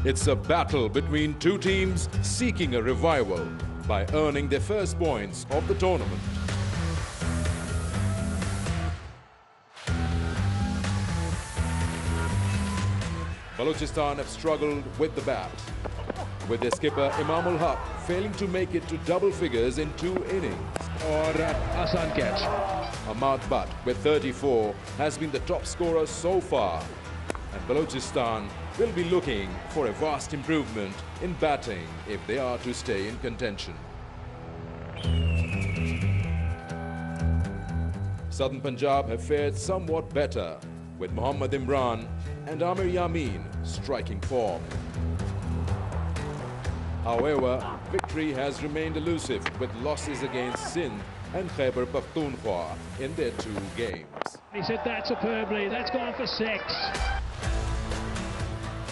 It's a battle between two teams seeking a revival by earning their first points of the tournament. Balochistan have struggled with the bat, with their skipper Imamul Haq failing to make it to double figures in 2 innings. Or Asan catch. Ahmad Butt with 34 has been the top scorer so far, and Balochistan will be looking for a vast improvement in batting if they are to stay in contention. Southern Punjab have fared somewhat better, with Mohammad Imran and Amir Yamin striking form. However, victory has remained elusive with losses against Sindh and Khyber Pakhtunkhwa in their 2 games. He said that superbly. That's gone for 6.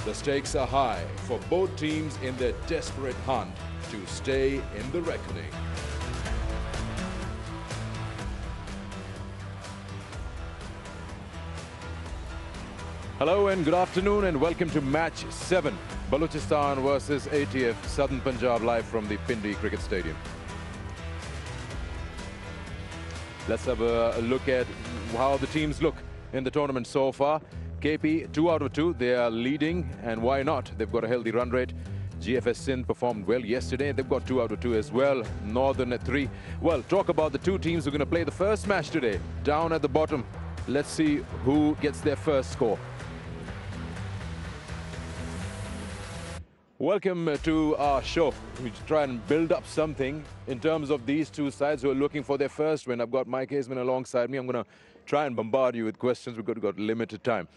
The stakes are high for both teams in their desperate hunt to stay in the reckoning. Hello and good afternoon and welcome to match 7, Balochistan versus ATF, Southern Punjab, live from the Pindi Cricket Stadium. Let's have a look at how the teams look in the tournament so far. KP 2 out of 2, they are leading, and why not? They've got a healthy run rate. GFS Sindh performed well yesterday. They've got 2 out of 2 as well. Northern at 3. Well, talk about the 2 teams who are going to play the first match today. Down at the bottom, let's see who gets their first score. Welcome to our show. We try and build up something in terms of these 2 sides who are looking for their first win. I've got Mike Haseman alongside me. I'm going to try and bombard you with questions. We've got limited time.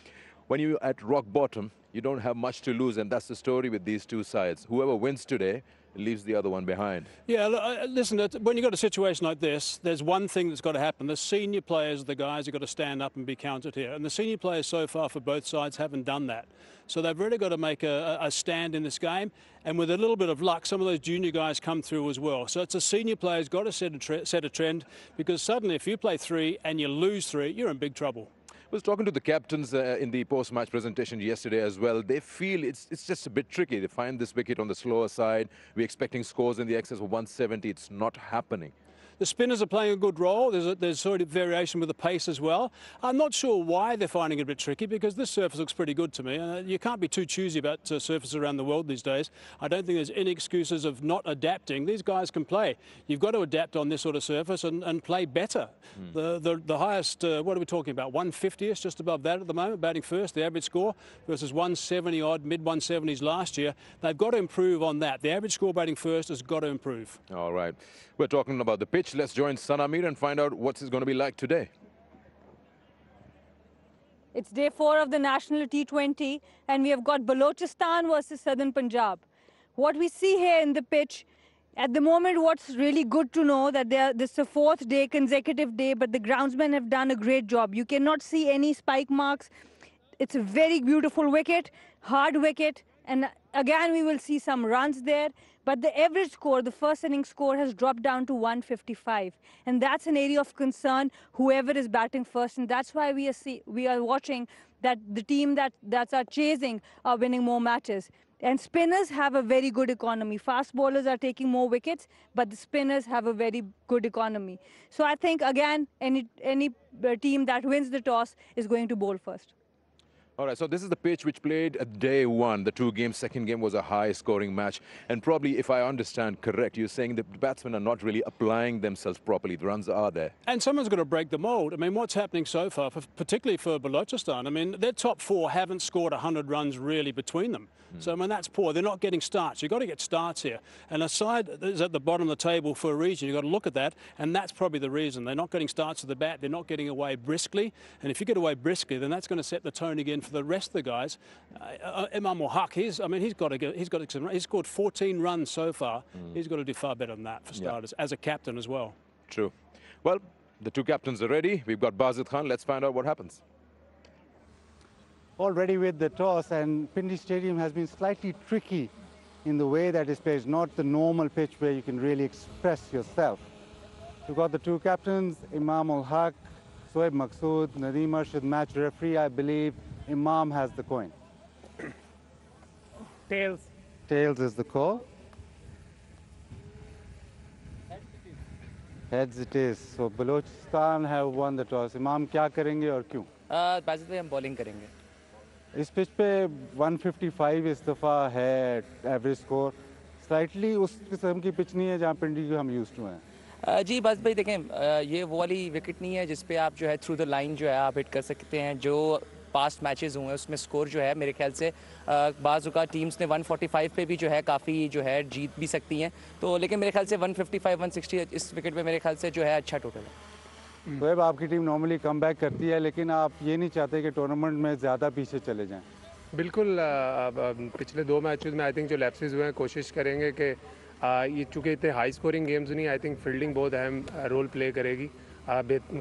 When you're at rock bottom, you don't have much to lose, and that's the story with these 2 sides. Whoever wins today leaves the other one behind. Yeah, listen, when you've got a situation like this, there's one thing that's got to happen. The senior players, the guys, have got to stand up and be counted here. And the senior players so far for both sides haven't done that. So they've really got to make a stand in this game. And with a little bit of luck, some of those junior guys come through as well. So it's a senior player's got to set a trend, because suddenly if you play 3 and you lose 3, you're in big trouble. I was talking to the captains in the post-match presentation yesterday as well. They feel it's just a bit tricky. They find this wicket on the slower side. We're expecting scores in the excess of 170. It's not happening. The spinners are playing a good role. There's sort of variation with the pace as well. I'm not sure why they're finding it a bit tricky, because this surface looks pretty good to me. You can't be too choosy about surfaces around the world these days. I don't think there's any excuses of not adapting. These guys can play. You've got to adapt on this sort of surface and play better. The highest, what are we talking about, 150ish, just above that at the moment, batting first, the average score, versus 170 odd, mid-170s last year. They've got to improve on that. The average score batting first has got to improve. All right. We're talking about the pitch. Let's join Sanamir and find out what's it going to be like today. It's day 4 of the national T20, and we have got Balochistan versus Southern Punjab. What we see here in the pitch, at the moment, what's really good to know that this is the 4th day, consecutive day, but the groundsmen have done a great job. You cannot see any spike marks. It's a very beautiful wicket, hard wicket, and again we will see some runs there. But the average score, the first inning score, has dropped down to 155. And that's an area of concern, whoever is batting first. And that's why we are watching that the team that are chasing are winning more matches. And spinners have a very good economy. Fast bowlers are taking more wickets, but the spinners have a very good economy. So I think, again, any team that wins the toss is going to bowl first. All right, so this is the pitch which played at day 1. The 2 games, second game was a high-scoring match. And probably, if I understand correct, you're saying the batsmen are not really applying themselves properly. The runs are there. And someone's got to break the mould. I mean, what's happening so far, particularly for Balochistan, I mean, their top 4 haven't scored 100 runs really between them. So, I mean, that's poor. They're not getting starts. You've got to get starts here. And a side that is at the bottom of the table for a reason. You've got to look at that, and that's probably the reason. They're not getting starts at the bat. They're not getting away briskly. And if you get away briskly, then that's going to set the tone again for the rest of the guys. Imamul Haq, he's scored 14 runs so far. He's got to do far better than that for starters, as a captain as well. True. Well, the 2 captains are ready. We've got Bazid Khan. Let's find out what happens. Already with the toss, and Pindi Stadium has been slightly tricky in the way that it's played, not the normal pitch where you can really express yourself. We've got the 2 captains, Imamul Haq, Soeb Maqsood, Nadeem Arshad, match referee. I believe Imam has the coin. Tails. Tails is the call. Heads it is. So Balochistan have won the toss. Imam क्या करेंगे और क्यों? बाजिद भाई हम bowling करेंगे. इस pitch पे 155 इस दफ़ा है एवरेज स्कोर. स्लाइटली उस किस्म की पिच नहीं है जहाँ पिंडी को हम यूज टू हैं. जी बस भाई देखें, ये वो वाली विकेट नहीं है जिस पे आप जो है थ्रू द लाइन जो है आप हिट कर सकते हैं. जो पास्ट मैचेस हुए हैं उसमें स्कोर जो है मेरे ख्याल से बाज़ टीम्स ने 145 पे भी जो है काफ़ी जो है जीत भी सकती हैं. तो लेकिन मेरे ख्याल से 155 160 इस विकेट पे मेरे ख्याल से जो है अच्छा टोटल है. तो अब आपकी टीम नॉर्मली कम बैक करती है, लेकिन आप ये नहीं चाहते कि टूर्नामेंट में ज़्यादा पीछे चले जाएं. बिल्कुल. पिछले 2 मैचेस में आई थिंक जो लैप्सेस हुए हैं कोशिश करेंगे कि ये चूँकि इतने हाई स्कोरिंग गेम्स नहीं, आई थिंक फील्डिंग बहुत अहम रोल प्ले करेगी.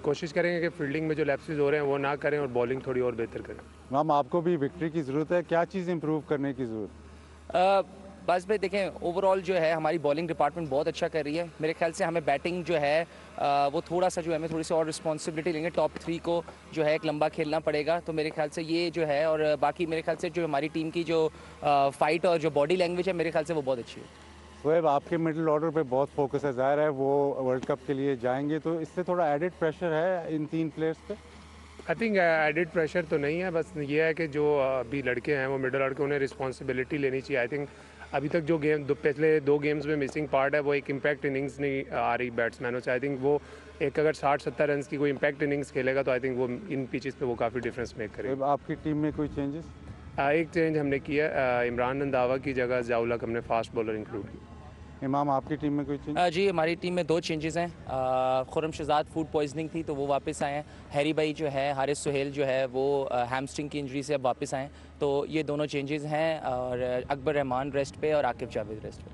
कोशिश करेंगे कि फील्डिंग में जो लैप्सेस हो रहे हैं वो ना करें और बॉलिंग थोड़ी और बेहतर करें. मैम आपको भी विक्ट्री की ज़रूरत है, क्या चीज़ इंप्रूव करने की ज़रूरत? बस भाई देखें, ओवरऑल जो है हमारी बॉलिंग डिपार्टमेंट बहुत अच्छा कर रही है. मेरे ख्याल से हमें बैटिंग जो है वो थोड़ा सा जो है हमें थोड़ी सी और रिस्पॉन्सिबिलिटी लेंगे. टॉप 3 को जो है एक लंबा खेलना पड़ेगा. तो मेरे ख्याल से ये जो है, और बाकी मेरे ख्याल से जो हमारी टीम की जो फाइट और जो बॉडी लैंग्वेज है मेरे ख्याल से वो बहुत अच्छी है. तो आपके मिडिल ऑर्डर पे बहुत फोकस है, ज़ाहिर है वो वर्ल्ड कप के लिए जाएंगे, तो इससे थोड़ा एडिड प्रेशर है इन 3 प्लेयर्स पे? आई थिंक एडिड प्रेशर तो नहीं है, बस ये है कि जो अभी लड़के हैं वो मिडल ऑर्डर के, उन्हें रिस्पॉन्सिबिलिटी लेनी चाहिए. आई थिंक अभी तक जो पिछले 2 गेम्स में मिसिंग पार्ट है वो एक इम्पैक्ट इनिंग्स नहीं आ रही बैट्समैनों से. आई थिंक वो एक अगर 60-70 रन की कोई इम्पैक्ट इनिंग्स खेलेगा तो आई थिंक वो इन पिचेस पे वो काफ़ी डिफरेंस मेक करेगा. तो आपकी टीम में कोई चेंजेस? एक चेंज हमने किया, इमरान रंधावा की जगह ज़ियाउल हक हमने फास्ट बॉलर इंक्लूड किया. इमाम आपकी टीम में कोई चेंज? जी हमारी टीम में 2 चेंजेस हैं. खुर्रम शहजाद फूड पॉइजनिंग थी तो वो वापस आए हैं. हैरी भाई जो है, हारिस सुहेल जो है वो हैमस्ट्रिंग की इंजरी से अब वापस आए. तो ये दोनों चेंजेस हैं, और अकबर रहमान रेस्ट पे और आकिब जावेद रेस्ट पे.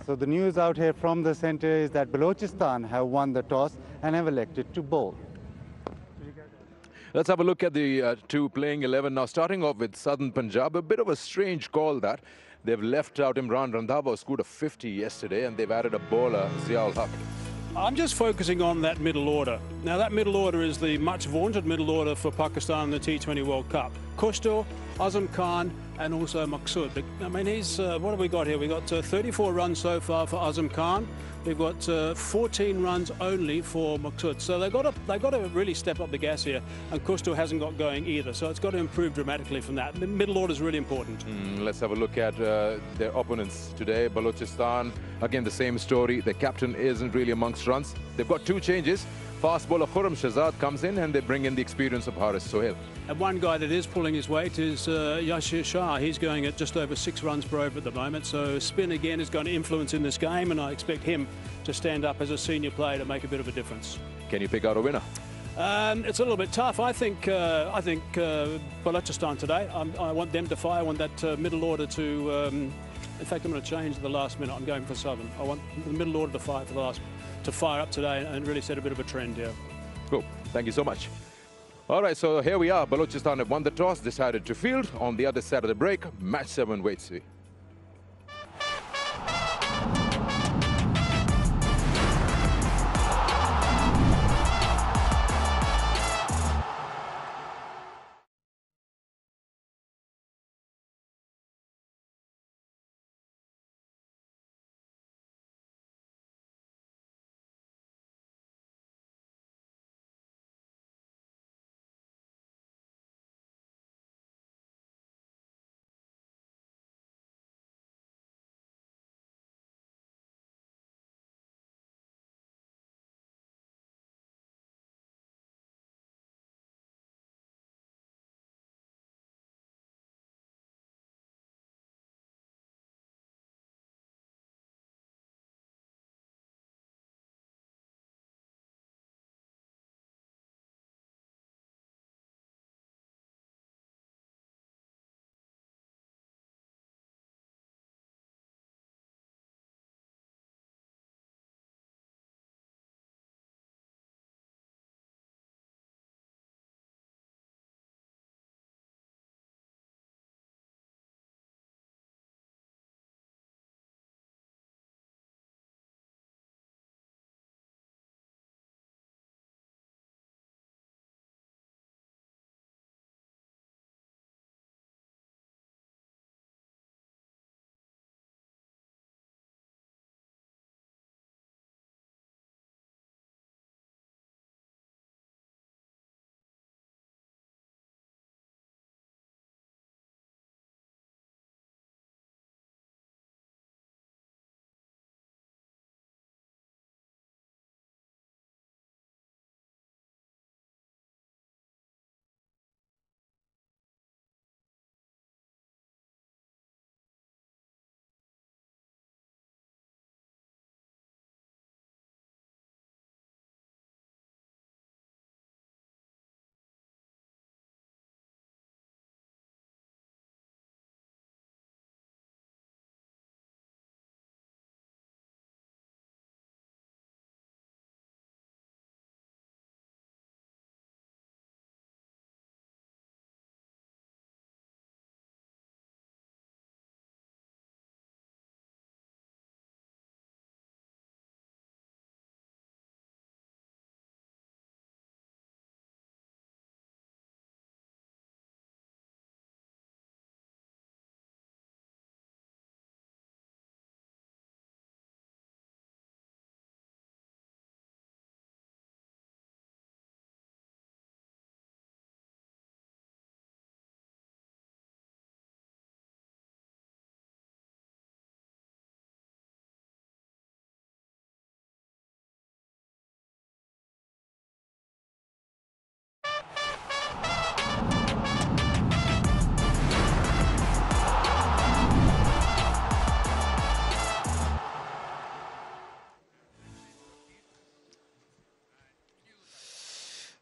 So the news out here from the center is that Balochistan have won the toss and have elected to bowl. Let's have a look at the 2 playing 11 now, starting off with Southern Punjab. A bit of a strange call that. They've left out Imran Randhawa, who scored a 50 yesterday, and they've added a bowler, Ziaul Haq. I'm just focusing on that middle order. Now, that middle order is the much vaunted middle order for Pakistan in the T20 World Cup. Kushto, Azam Khan, and also Maqsood. I mean, what have we got here? We've got 34 runs so far for Azam Khan. We've got 14 runs only for Maqsood. So they've got to really step up the gas here. And Kushto hasn't got going either. So it's got to improve dramatically from that. The middle order is really important. Let's have a look at their opponents today. Balochistan, again, the same story. The captain isn't really amongst runs. They've got 2 changes. Fast bowler Khurram Shahzad comes in and they bring in the experience of Haris Sohail. And one guy that is pulling his weight is Yashir Shah. He's going at just over 6 runs per over at the moment. So spin again is going to influence in this game, and I expect him to stand up as a senior player to make a bit of a difference. Can you pick out a winner? It's a little bit tough. I think Balochistan today. I want them to fire. I want that middle order to. In fact, I'm going to change at the last minute. I'm going for Southern. I want the middle order to fire for the last. To fire up today and really set a bit of a trend here. Cool. Thank you so much. All right, so here we are. Balochistan have won the toss, decided to field. On the other side of the break, match 7 waits.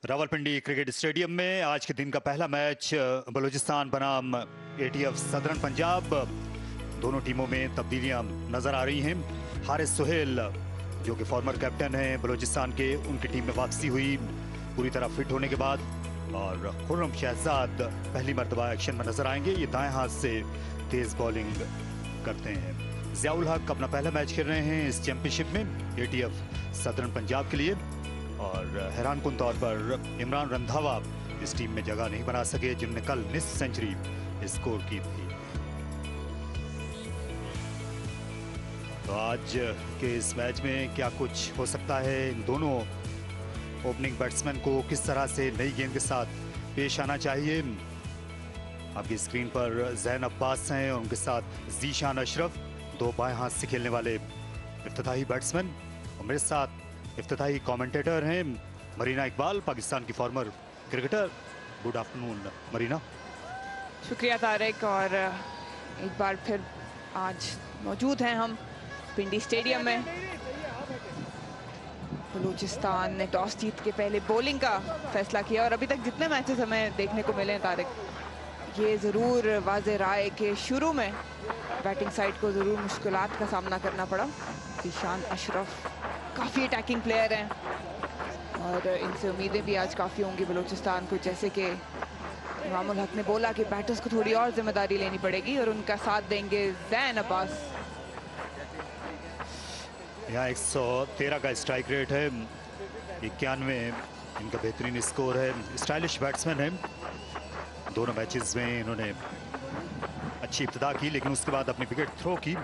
Rawalpindi cricket stadium में आज के दिन का पहला match Balochistan बनाम ATF southern Punjab. दोनों टीमों में तब्दीलियां नजर आ रही हैं। हारिस सुहेल जो कि फॉर्मर कैप्टन हैं बलूचिस्तान के, उनकी टीम में वापसी हुई पूरी तरह फिट होने के बाद, और खुर्रम शहजाद पहली मरतबा एक्शन में नजर आएंगे। ये दाएं हाथ से तेज बॉलिंग करते हैं। ज़ियाउल हक अपना पहला मैच खेल रहे हैं इस चैंपियनशिप में ATF सदर्न पंजाब के लिए, और हैरानकुन तौर पर इमरान रंधावा इस टीम में जगह नहीं बना सके, जिनने कल निस्फ सेंचुरी स्कोर की थी। तो आज के इस मैच में क्या कुछ हो सकता है, इन दोनों ओपनिंग बैट्समैन को किस तरह से नई गेंद के साथ पेश आना चाहिए। आपकी स्क्रीन पर जैन अब्बास हैं और उनके साथ जीशान अशरफ, दो बाएं हाथ से खेलने वाले इफ्तिताही बैट्समैन, और मेरे साथ इफ्तिताही कमेंटेटर हैं मरीना इकबाल, पाकिस्तान की farmer cricketer. Good afternoon Marina. शुक्रिया तारिक, और एक बार फिर आज मौजूद हैं हम पिंडी स्टेडियम में। बलूचिस्तान ने टॉस जीत के पहले बॉलिंग का फैसला किया, और अभी तक जितने मैचेस हमें देखने को मिले हैं तारिक, ये ज़रूर वाज़े राय के शुरू में बैटिंग साइड को ज़रूर मुश्किलात का सामना करना पड़ा। जीशान अशरफ काफ़ी अटैकिंग प्लेयर हैं, और इनसे उम्मीदें भी आज काफ़ी होंगी बलूचिस्तान को। जैसे कि इमामुल हक ने बोला कि बैटर्स को थोड़ी और जिम्मेदारी लेनी पड़ेगी, और उनका साथ देंगे जैन अब्बास। यहाँ 113 का स्ट्राइक रेट है, 91 इनका बेहतरीन स्कोर है। स्टाइलिश बैट्समैन है, दोनों मैचेस में इन्होंने अच्छी इब्तिदा की, लेकिन उसके बाद अपनी विकेट थ्रो की।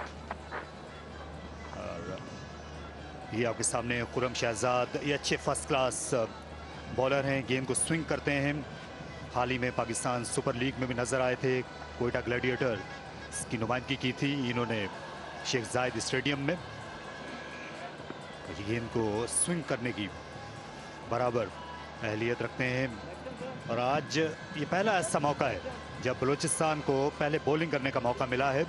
और ये आपके सामने खुर्रम शहजाद, ये अच्छे फर्स्ट क्लास बॉलर हैं, गेंद को स्विंग करते हैं। हाल ही में पाकिस्तान सुपर लीग में भी नजर आए थे, कोयटा ग्लैडिएटर की नुमाइंदगी की थी इन्होंने शेख जायद स्टेडियम में। गेंद को स्विंग करने की बराबर अहलियत रखते हैं, और आज ये पहला ऐसा मौका है जब बलूचिस्तान को पहले बॉलिंग करने का मौका मिला है।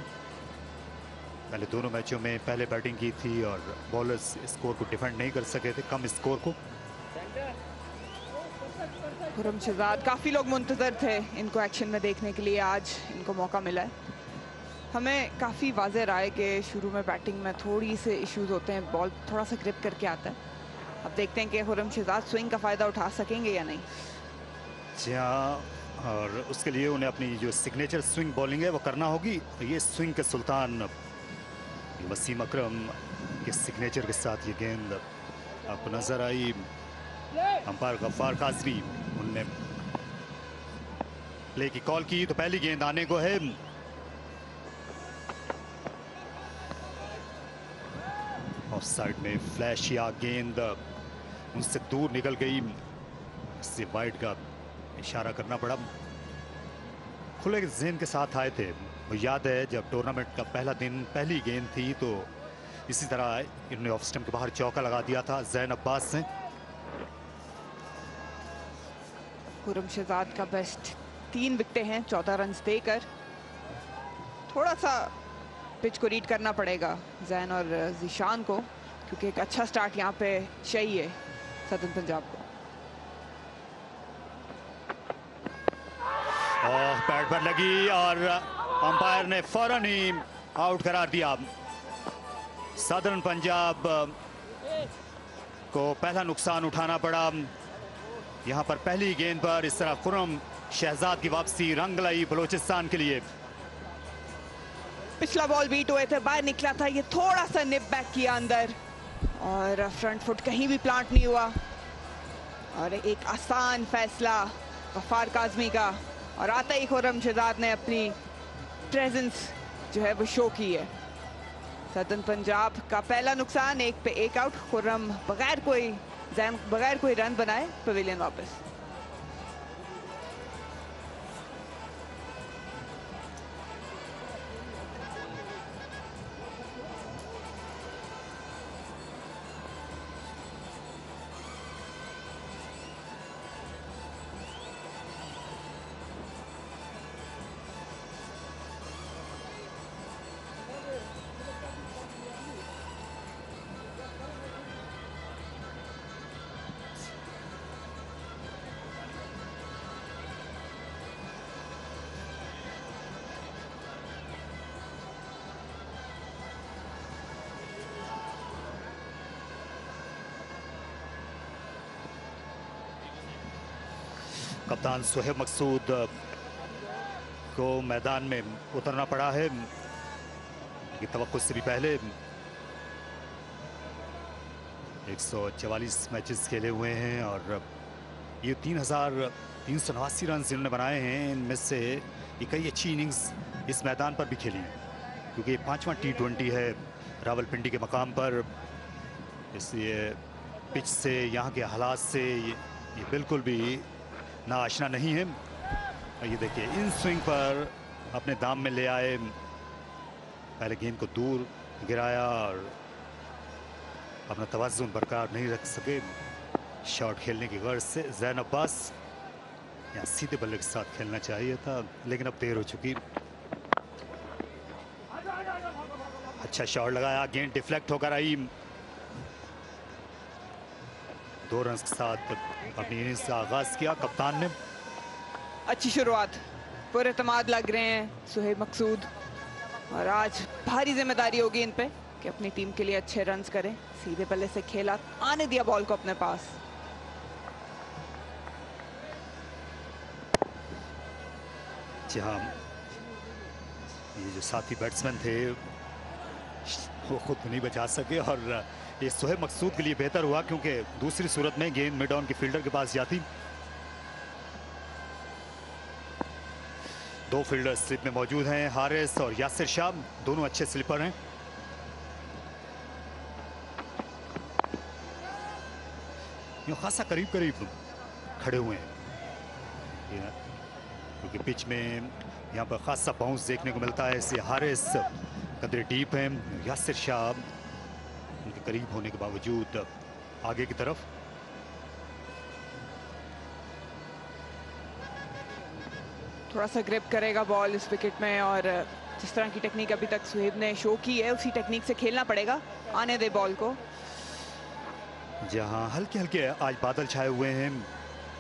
पहले दोनों मैचों में पहले बैटिंग की थी और बॉलर्स स्कोर को डिफेंड नहीं कर सके थे, कम स्कोर को। खुर्रम शहजाद, काफ़ी लोग मुंतजर थे इनको एक्शन में देखने के लिए, आज इनको मौका मिला है। हमें काफ़ी वाज़े राय के शुरू में बैटिंग में थोड़ी से इश्यूज होते हैं, बॉल थोड़ा सा ग्रिप करके आता है। अब देखते हैं कि खुर्रम शहजाद स्विंग का फ़ायदा उठा सकेंगे या नहीं। जी हाँ, और उसके लिए उन्हें अपनी जो सिग्नेचर स्विंग बॉलिंग है वो करना होगी। ये स्विंग के सुल्तान वसीम अकरम के सिग्नेचर के साथ ये गेंद आपको नजर आई। अंपायर गफ्फार काज़मी, उनने प्ले की कॉल की, तो पहली गेंद आने को है। ऑफ साइड में फ्लैश या गेंद उनसे दूर निकल गई, इससे वाइड का इशारा करना पड़ा। खुले ज़हन के साथ आए थे, वो याद है जब टूर्नामेंट का पहला दिन पहली गेंद थी तो इसी तरह इन्होंने ऑफ स्टंप के बाहर चौका लगा दिया था जैन अब्बास ने। खुर्रम शहजाद का बेस्ट 3 विकेटें हैं 14 रन देकर। थोड़ा सा पिच को रीड करना पड़ेगा जैन और जीशान को, क्योंकि एक अच्छा स्टार्ट यहाँ पे चाहिए सदर्न पंजाब को। बैट पर लगी और अंपायर ने फौरन ही आउट करार दिया। सदर्न पंजाब को पहला नुकसान उठाना पड़ा। यहां पर पहली गेंद पर इस तरह खुर्रम शहजाद की वापसी रंग लाई बलूचिस्तान के लिए। पिछला बॉल बीट हुए थे, बाहर निकला था, ये थोड़ा सा निप बैक किया अंदर, और फ्रंट फुट कहीं भी प्लांट नहीं हुआ, और एक आसान फैसला गफ्फार काज़मी का, और आते ही खुर्रम शहजाद ने अपनी प्रेजेंस जो है वो शो की है। सदर्न पंजाब का पहला नुकसान, 1 पे 1 आउट। खुर्रम बगैर कोई रन बनाए पवेलियन वापस। कप्तान सुहेब मकसूद को मैदान में उतरना पड़ा है, लेकिन तवक्कुत से भी पहले 144 मैचेस खेले हुए हैं और ये 3,389 रन इन्होंने बनाए हैं। इनमें से ये कई अच्छी इनिंग्स इस मैदान पर भी खेली हैं, क्योंकि ये 5वां T20 है रावलपिंडी के मकाम पर, इसलिए पिच से, यहाँ के हालात से ये बिल्कुल भी नाआशना नहीं है। और ये देखिए इन स्विंग पर अपने दाम में ले आए, पहले गेंद को दूर गिराया और अपना तवाज़ुन बरकरार नहीं रख सके शॉट खेलने की गर्ज से। ज़ैन अब्बास यहाँ सीधे बल्ले के साथ खेलना चाहिए था, लेकिन अब देर हो चुकी। अच्छा शॉट लगाया, गेंद डिफ्लेक्ट होकर आई। 2 रन के साथ अपनी इनिंग्स का आगाज किया कप्तान ने। अच्छी शुरुआत, पूरे एतमाद लग रहे हैं सुहेब मकसूद, और आज भारी जिम्मेदारी होगी इन पे कि अपनी टीम के लिए अच्छे रन्स करें। सीधे बल्ले से खेला, आने दिया बॉल को अपने पास। जी हाँ, ये जो साथी बैट्समैन थे वो खुद नहीं बचा सके, और ये सुहेब मकसूद के लिए बेहतर हुआ क्योंकि दूसरी सूरत में गेंद मिड ऑन के फील्डर के पास जाती। 2 फील्डर स्लिप में मौजूद हैं, हारिस और यासिर शाह, दोनों अच्छे स्लिपर हैं। यूं खासा करीब करीब खड़े हुए हैं, क्योंकि पिच में यहाँ पर खासा बाउंस देखने को मिलता है, इसलिए हारिस कदरे डीप हैं, यासिर शाह उनके करीब होने के बावजूद आगे की तरफ। थोड़ा सा ग्रिप करेगा बॉल इस विकेट में, और जिस तरह की टेक्निक अभी तक सुहेब ने शो की है उसी टेक्निक से खेलना पड़ेगा। आने दे बॉल को। जहां हल्के हल्के आज बादल छाए हुए हैं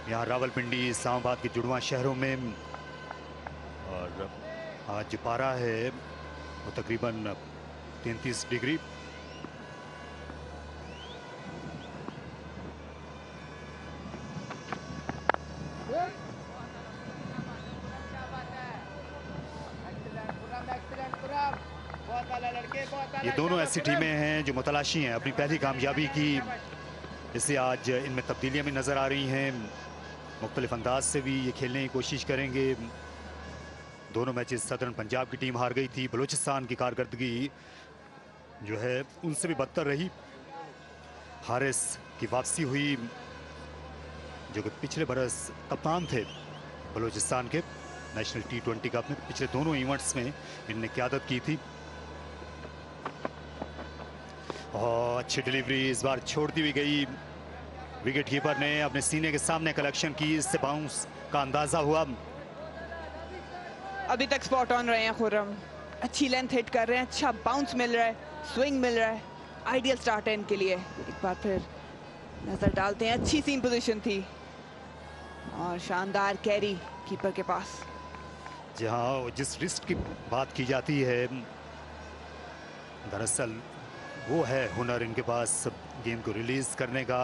यहाँ रावलपिंडी इस्लामाबाद के जुड़वा शहरों में, और आज जो पारा है वो तकरीबन 33 डिग्री। ये दोनों ऐसी टीमें हैं जो मुतलाशी हैं अपनी पहली कामयाबी की, इसलिए आज इनमें तब्दीलियां भी नज़र आ रही हैं। मुख्तलिफ अंदाज से भी ये खेलने की कोशिश करेंगे। दोनों मैचेस सदर्न पंजाब की टीम हार गई थी। बलूचिस्तान की कारकर्दगी जो है उनसे भी बदतर रही। हारिस की वापसी हुई, जो कि पिछले बरस कप्तान थे बलूचिस्तान के नेशनल T20 कप में। पिछले दोनों इवेंट्स में इनने क़यादत की थी। और अच्छी डिलीवरी इस बार छोड़ती हुई गई, विकेट कीपर ने अपने सीने के सामने कलेक्शन की, इससे बाउंस का अंदाजा हुआ। अभी तक स्पॉट ऑन रहे हैं खुर्रम, अच्छी लेंथ हिट कर रहे हैं, अच्छा बाउंस मिल रहा है, स्विंग मिल रहा है, आइडियल स्टार्ट है इनके लिए। एक बार फिर नजर डालते हैं, अच्छी सीम पोजीशन थी और शानदार कैरी कीपर के पास। जहां जिस रिस्ट की बात की जाती है, दरअसल वो है हुनर इनके पास, गेंद को रिलीज करने का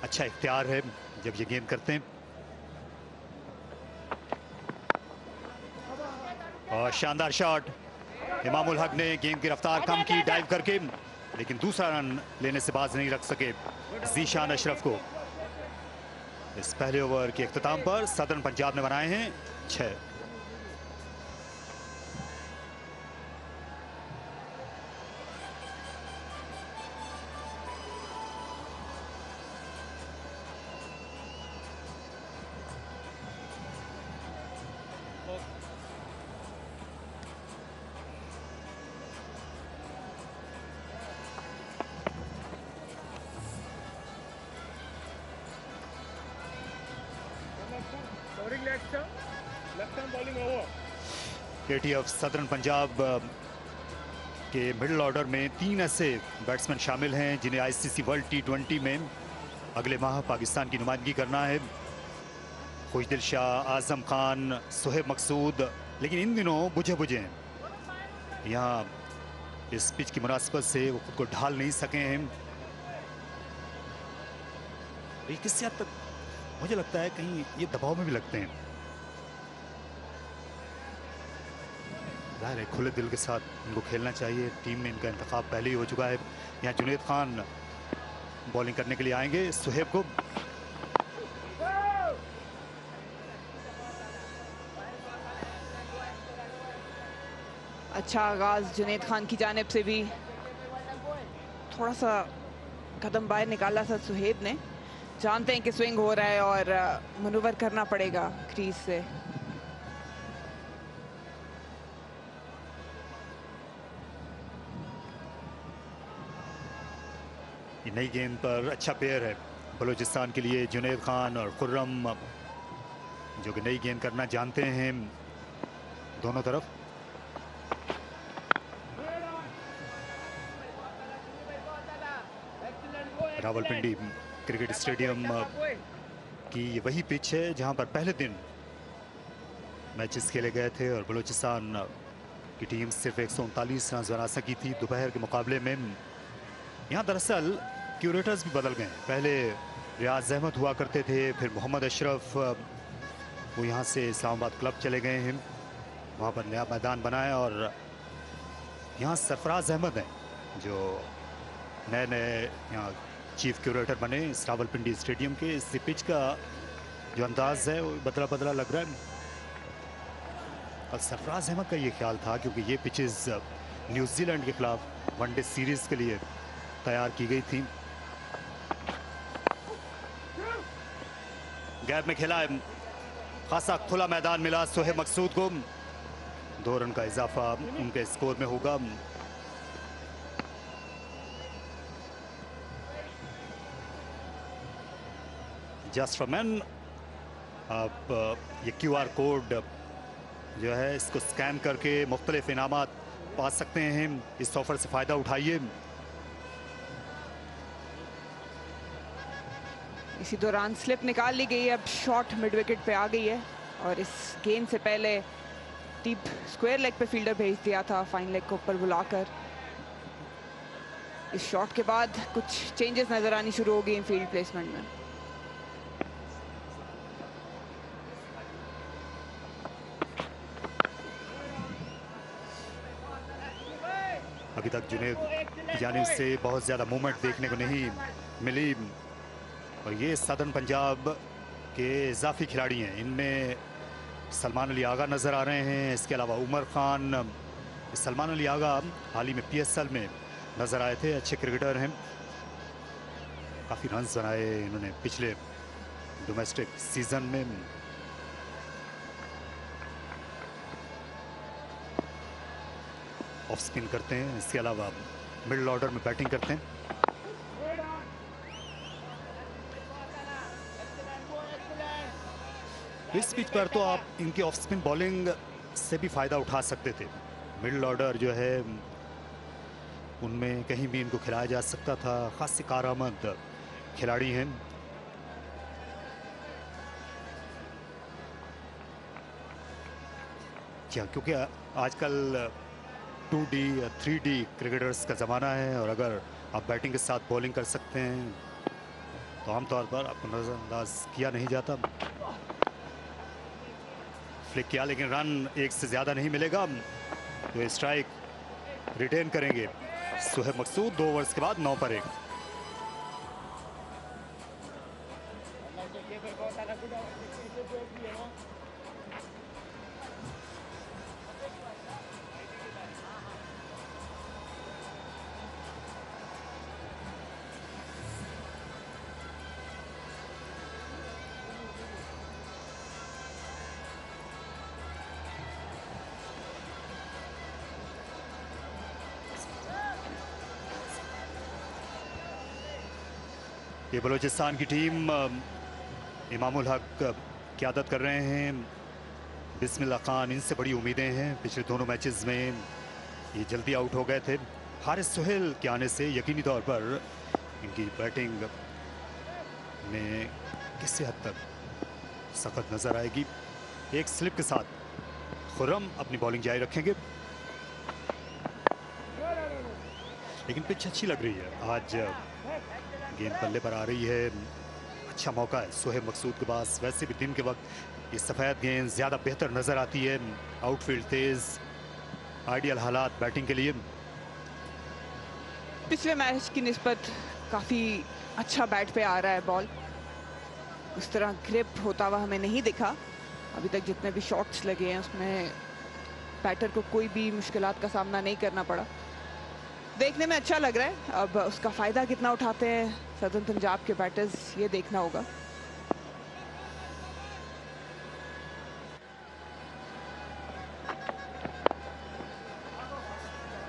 अच्छा इख्तियार है जब ये गेंद करते हैं। और शानदार शॉट, इमामुल हक ने गेंद की रफ्तार कम की डाइव करके, लेकिन दूसरा रन लेने से बाज नहीं रख सके ज़ीशान अशरफ को। इस पहले ओवर के इख्तिताम पर सदर्न पंजाब ने बनाए हैं 6। KTF सदर्न पंजाब के मिडिल ऑर्डर में 3 ऐसे बैट्समैन शामिल हैं जिन्हें ICC वर्ल्ड T20 में अगले माह पाकिस्तान की नुमाइंदगी करना है। खुशदिल शाह, आजम खान, सुहेब मकसूद, लेकिन इन दिनों बुझे हैं। यहाँ इस पिच की मुनासिबत से वो खुद को ढाल नहीं सके हैं। किसी हद तक मुझे लगता है कहीं ये दबाव में भी लगते हैं। जाहिर है खुले दिल के साथ उनको खेलना चाहिए। टीम में इनका इंतखाब पहले ही हो चुका है। यहाँ जुनैद खान बॉलिंग करने के लिए आएंगे सुहेब को। अच्छा आगाज जुनैद खान की जानिब से भी, थोड़ा सा कदम बाहर निकाला था सुहेब ने। जानते हैं कि स्विंग हो रहा है और मनूवर करना पड़ेगा क्रीज से। ये नई गेंद पर अच्छा पेयर है बलूचिस्तान के लिए, जुनैद खान और खुर्रम, जो कि नई गेंद करना जानते हैं दोनों तरफ। रावलपिंडी क्रिकेट स्टेडियम की वही पिच है जहां पर पहले दिन मैचेस खेले गए थे और बलूचिस्तान की टीम सिर्फ 139 रन बना सकी थी दोपहर के मुकाबले में। यहाँ दरअसल क्यूरेटर्स भी बदल गए। पहले रियाज अहमद हुआ करते थे, फिर मोहम्मद अशरफ वो यहाँ से इस्लामाबाद क्लब चले गए हैं, वहाँ पर नया मैदान बनाया और यहाँ सरफराज अहमद हैं जो नए यहाँ चीफ क्यूरेटर बने इस रावलपिंडी स्टेडियम के। इस पिच का जो अंदाज है वो बदला बदला लग रहा है। और सरफराज अहमद का ये ख्याल था क्योंकि ये पिचेस न्यूजीलैंड के खिलाफ वनडे सीरीज के लिए तैयार की गई थी। गैप में खेला है, खासा खुला मैदान मिला सोहेब मकसूद को। 2 रन का इजाफा उनके स्कोर में होगा। जस्ट फॉर मैन, आप ये QR कोड जो है इसको स्कैन करके मुख्तलिफ इनामात पा सकते हैं। इस ऑफर से फायदा उठाइए। इसी दौरान स्लिप निकाल ली गई है, अब शॉट मिड विकेट पे आ गई है और इस गेंद से पहले डीप स्क्वायर लेग पे फील्डर भेज दिया था फाइन लेग को ऊपर बुलाकर। इस शॉट के बाद कुछ चेंजेस नजर आनी शुरू हो गई हैं फील्ड प्लेसमेंट में। अभी तक जुनैद की जानिब से बहुत ज़्यादा मूवमेंट देखने को नहीं मिली और ये सदर्न पंजाब के इजाफी खिलाड़ी हैं। इनमें सलमान अली आगा नज़र आ रहे हैं, इसके अलावा उमर खान। सलमान अली आगा हाल ही में PSL में नज़र आए थे, अच्छे क्रिकेटर हैं, काफ़ी रन्स बनाए इन्होंने पिछले डोमेस्टिक सीज़न में। ऑफ स्पिन करते हैं, इसके अलावा मिडिल ऑर्डर में बैटिंग करते हैं। इस पिच पर तो आप इनकी ऑफ स्पिन बॉलिंग से भी फायदा उठा सकते थे। मिडिल ऑर्डर जो है उनमें कहीं भी इनको खिलाया जा सकता था। खासी कारआमद खिलाड़ी हैं। क्या क्योंकि आजकल 2D या 3D क्रिकेटर्स का ज़माना है और अगर आप बैटिंग के साथ बॉलिंग कर सकते हैं तो आमतौर पर आपको नज़रअंदाज किया नहीं जाता। फ्लिक किया लेकिन रन 1 से ज़्यादा नहीं मिलेगा, तो स्ट्राइक रिटेन करेंगे सोहेब मकसूद। 2 ओवर्स के बाद 9 पर 1। ये बलूचिस्तान की टीम इमामुल हक क़यादत कर रहे हैं, बिस्मिल्लाह खान, इनसे बड़ी उम्मीदें हैं। पिछले दोनों मैचेस में ये जल्दी आउट हो गए थे। हारिस सुहेल के आने से यकीनी तौर पर इनकी बैटिंग में किसी हद तक सख्त नज़र आएगी। एक स्लिप के साथ खुर्रम अपनी बॉलिंग जारी रखेंगे, लेकिन पिच अच्छी लग रही है। आज गेंद पल्ले पर आ रही है। अच्छा मौका है सुहेब मकसूद के पास। वैसे भी दिन के वक्त ये सफ़ेद गेंद ज़्यादा बेहतर नज़र आती है। आउटफील्ड तेज़, आइडियल हालात बैटिंग के लिए। पिछले मैच की निस्बत काफ़ी अच्छा बैट पे आ रहा है बॉल। उस तरह ग्रिप होता हुआ हमें नहीं दिखा। अभी तक जितने भी शॉट्स लगे हैं उसमें बैटर को कोई भी मुश्किलात का सामना नहीं करना पड़ा। देखने में अच्छा लग रहा है। अब उसका फ़ायदा कितना उठाते हैं सदर्न पंजाब के बैटर्स, ये देखना होगा।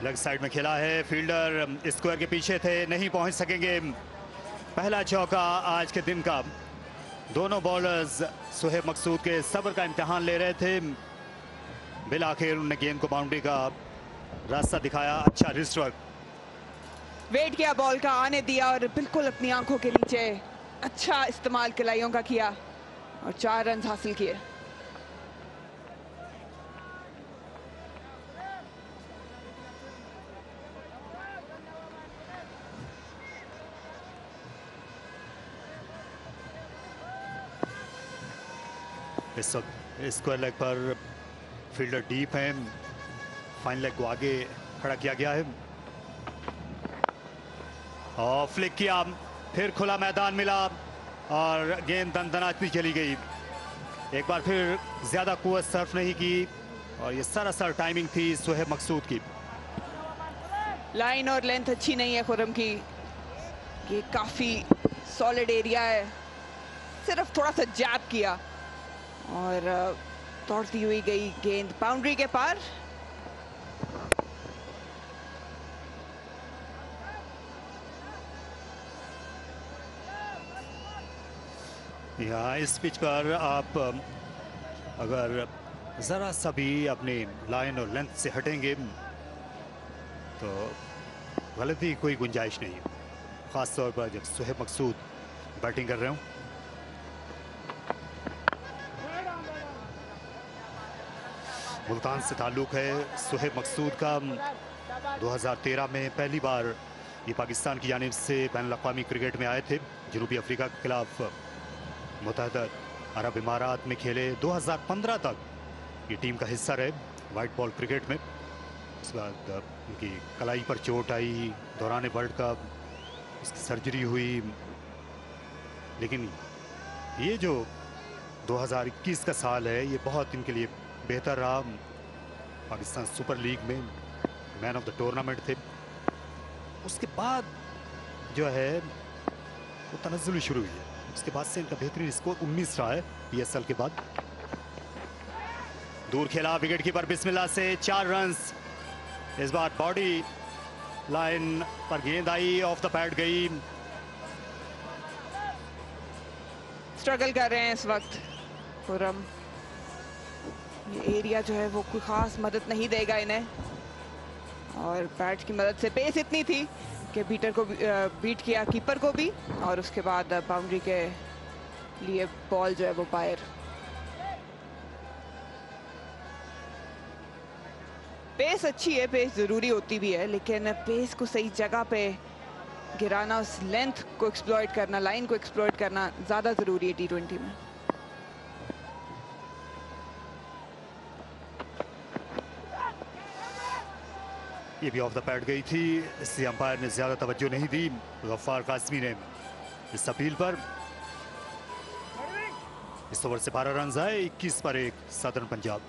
लेग साइड में खेला है, फील्डर स्क्वायर के पीछे थे, नहीं पहुंच सकेंगे। पहला चौका आज के दिन का। दोनों बॉलर्स सुहेब मकसूद के सब्र का इम्तिहान ले रहे थे। बिल आखिर उन्होंने गेंद को बाउंड्री का रास्ता दिखाया। अच्छा रिस्ट वर्क, वेट किया बॉल का, आने दिया और बिल्कुल अपनी आंखों के नीचे अच्छा इस्तेमाल कलाइयों का किया और 4 रन हासिल किए। इस वक्त स्क्वायर लेग पर फील्डर डीप है। फाइन लेग को आगे खड़ा किया गया है और फ्लिक किया, फिर खुला मैदान मिला और गेंद दंदनाती चली गई। एक बार फिर ज्यादा कुव्वत सर्फ नहीं की और ये सरासर टाइमिंग थी सुहेब मकसूद की। लाइन और लेंथ अच्छी नहीं है खुर्रम की। ये काफी सॉलिड एरिया है, सिर्फ थोड़ा सा जैब किया और दौड़ती हुई गई गेंद बाउंड्री के पार। यहाँ इस पिच पर आप अगर जरा सा भी अपनी लाइन और लेंथ से हटेंगे तो गलती कोई गुंजाइश नहीं है, खास तौर पर जब सुहेब मकसूद बैटिंग कर रहे हो। मुल्तान से ताल्लुक है सुहेब मकसूद का। 2013 में पहली बार ये पाकिस्तान की जानिब से बैनुल-अक़वामी क्रिकेट में आए थे। जनूबी अफ्रीका के खिलाफ मुत्तहदा अरब इमारात में खेले। 2015 तक ये टीम का हिस्सा रहे वाइट बॉल क्रिकेट में। उसके बाद उनकी कलाई पर चोट आई दौरान वर्ल्ड कप, उसकी सर्जरी हुई। लेकिन ये जो 2021 का साल है ये बहुत इनके लिए बेहतर रहा। पाकिस्तान सुपर लीग में मैन ऑफ द टूर्नामेंट थे। उसके बाद जो है वो तनज़्ज़ुल शुरू हुई है। उसके बाद से इनका बेहतरीन स्कोर 19 रहा है PSL के बाद। दूर खेला विकेट कीपर बिस्मिल्लाह से 4 रन। इस बार बॉडी लाइन पर गेंद आई, ऑफ द पैड गई। स्ट्रगल कर रहे हैं इस वक्त खुर्रम। ये एरिया जो है वो कोई खास मदद नहीं देगा इन्हें और बैट की मदद से पेस इतनी थी कि बीटर को बीट किया कीपर को भी और उसके बाद बाउंड्री के लिए बॉल जो है वो बाहर। पेस अच्छी है, पेस ज़रूरी होती भी है, लेकिन पेस को सही जगह पे गिराना, उस लेंथ को एक्सप्लॉइट करना, लाइन को एक्सप्लॉइट करना ज़्यादा ज़रूरी है T20 में। ये भी ऑफ द पैड गई थी, इससे अंपायर ने ज्यादा तवज्जो नहीं दी गफ्फार कासमी ने इस अपील पर। इस ओवर से 12 रन आए, 21 पर 1 सदर्न पंजाब।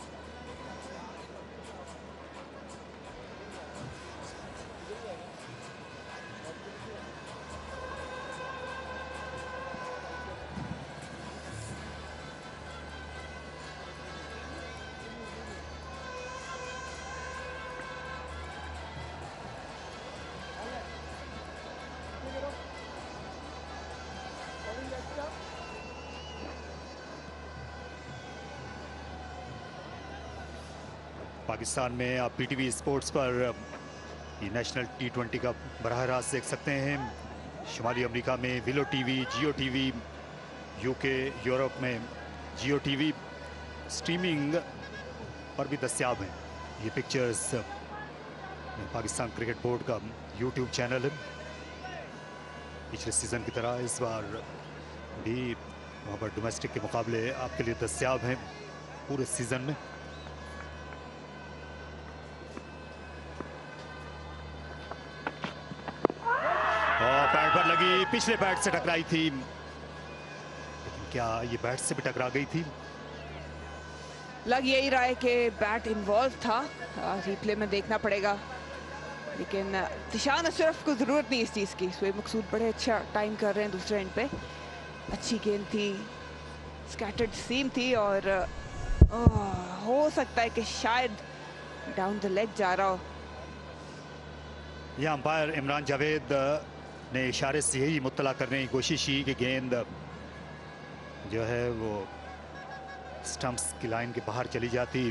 पाकिस्तान में आप PTV स्पोर्ट्स पर ये नेशनल T20 का बराह रास्त देख सकते हैं। शुमाली अमेरिका में विलो TV, जियो TV, UK, यूरोप में जियो TV स्ट्रीमिंग पर भी दस्तयाब हैं। ये पिक्चर्स पाकिस्तान क्रिकेट बोर्ड का YouTube चैनल है। पिछले सीजन की तरह इस बार भी वहाँ पर डोमेस्टिक के मुकाबले आपके लिए दस्तयाब हैं पूरे सीजन में। और बैट पर लगी, पिछले बैट से टकराई थी, लेकिन क्या ये बैट से भी टकरा गई थी? लग यही रहा है कि बैट इन्वॉल्व था, रिप्ले में देखना पड़ेगा, लेकिन दिशान अशरफ को जरूरत नहीं इस चीज की। शोएब मकसूद बड़े अच्छा टाइम कर रहे हैं दूसरे एंड पे, अच्छी गेंद थी, स्कैटर्ड सीम थी और हो सकता है कि शायद डाउन द लेग जा रहा हो। यह अंपायर इमरान जावेद ने इशारे से यही मुत्तला करने की कोशिश की कि गेंद जो है वो स्टंप्स की लाइन के बाहर चली जाती।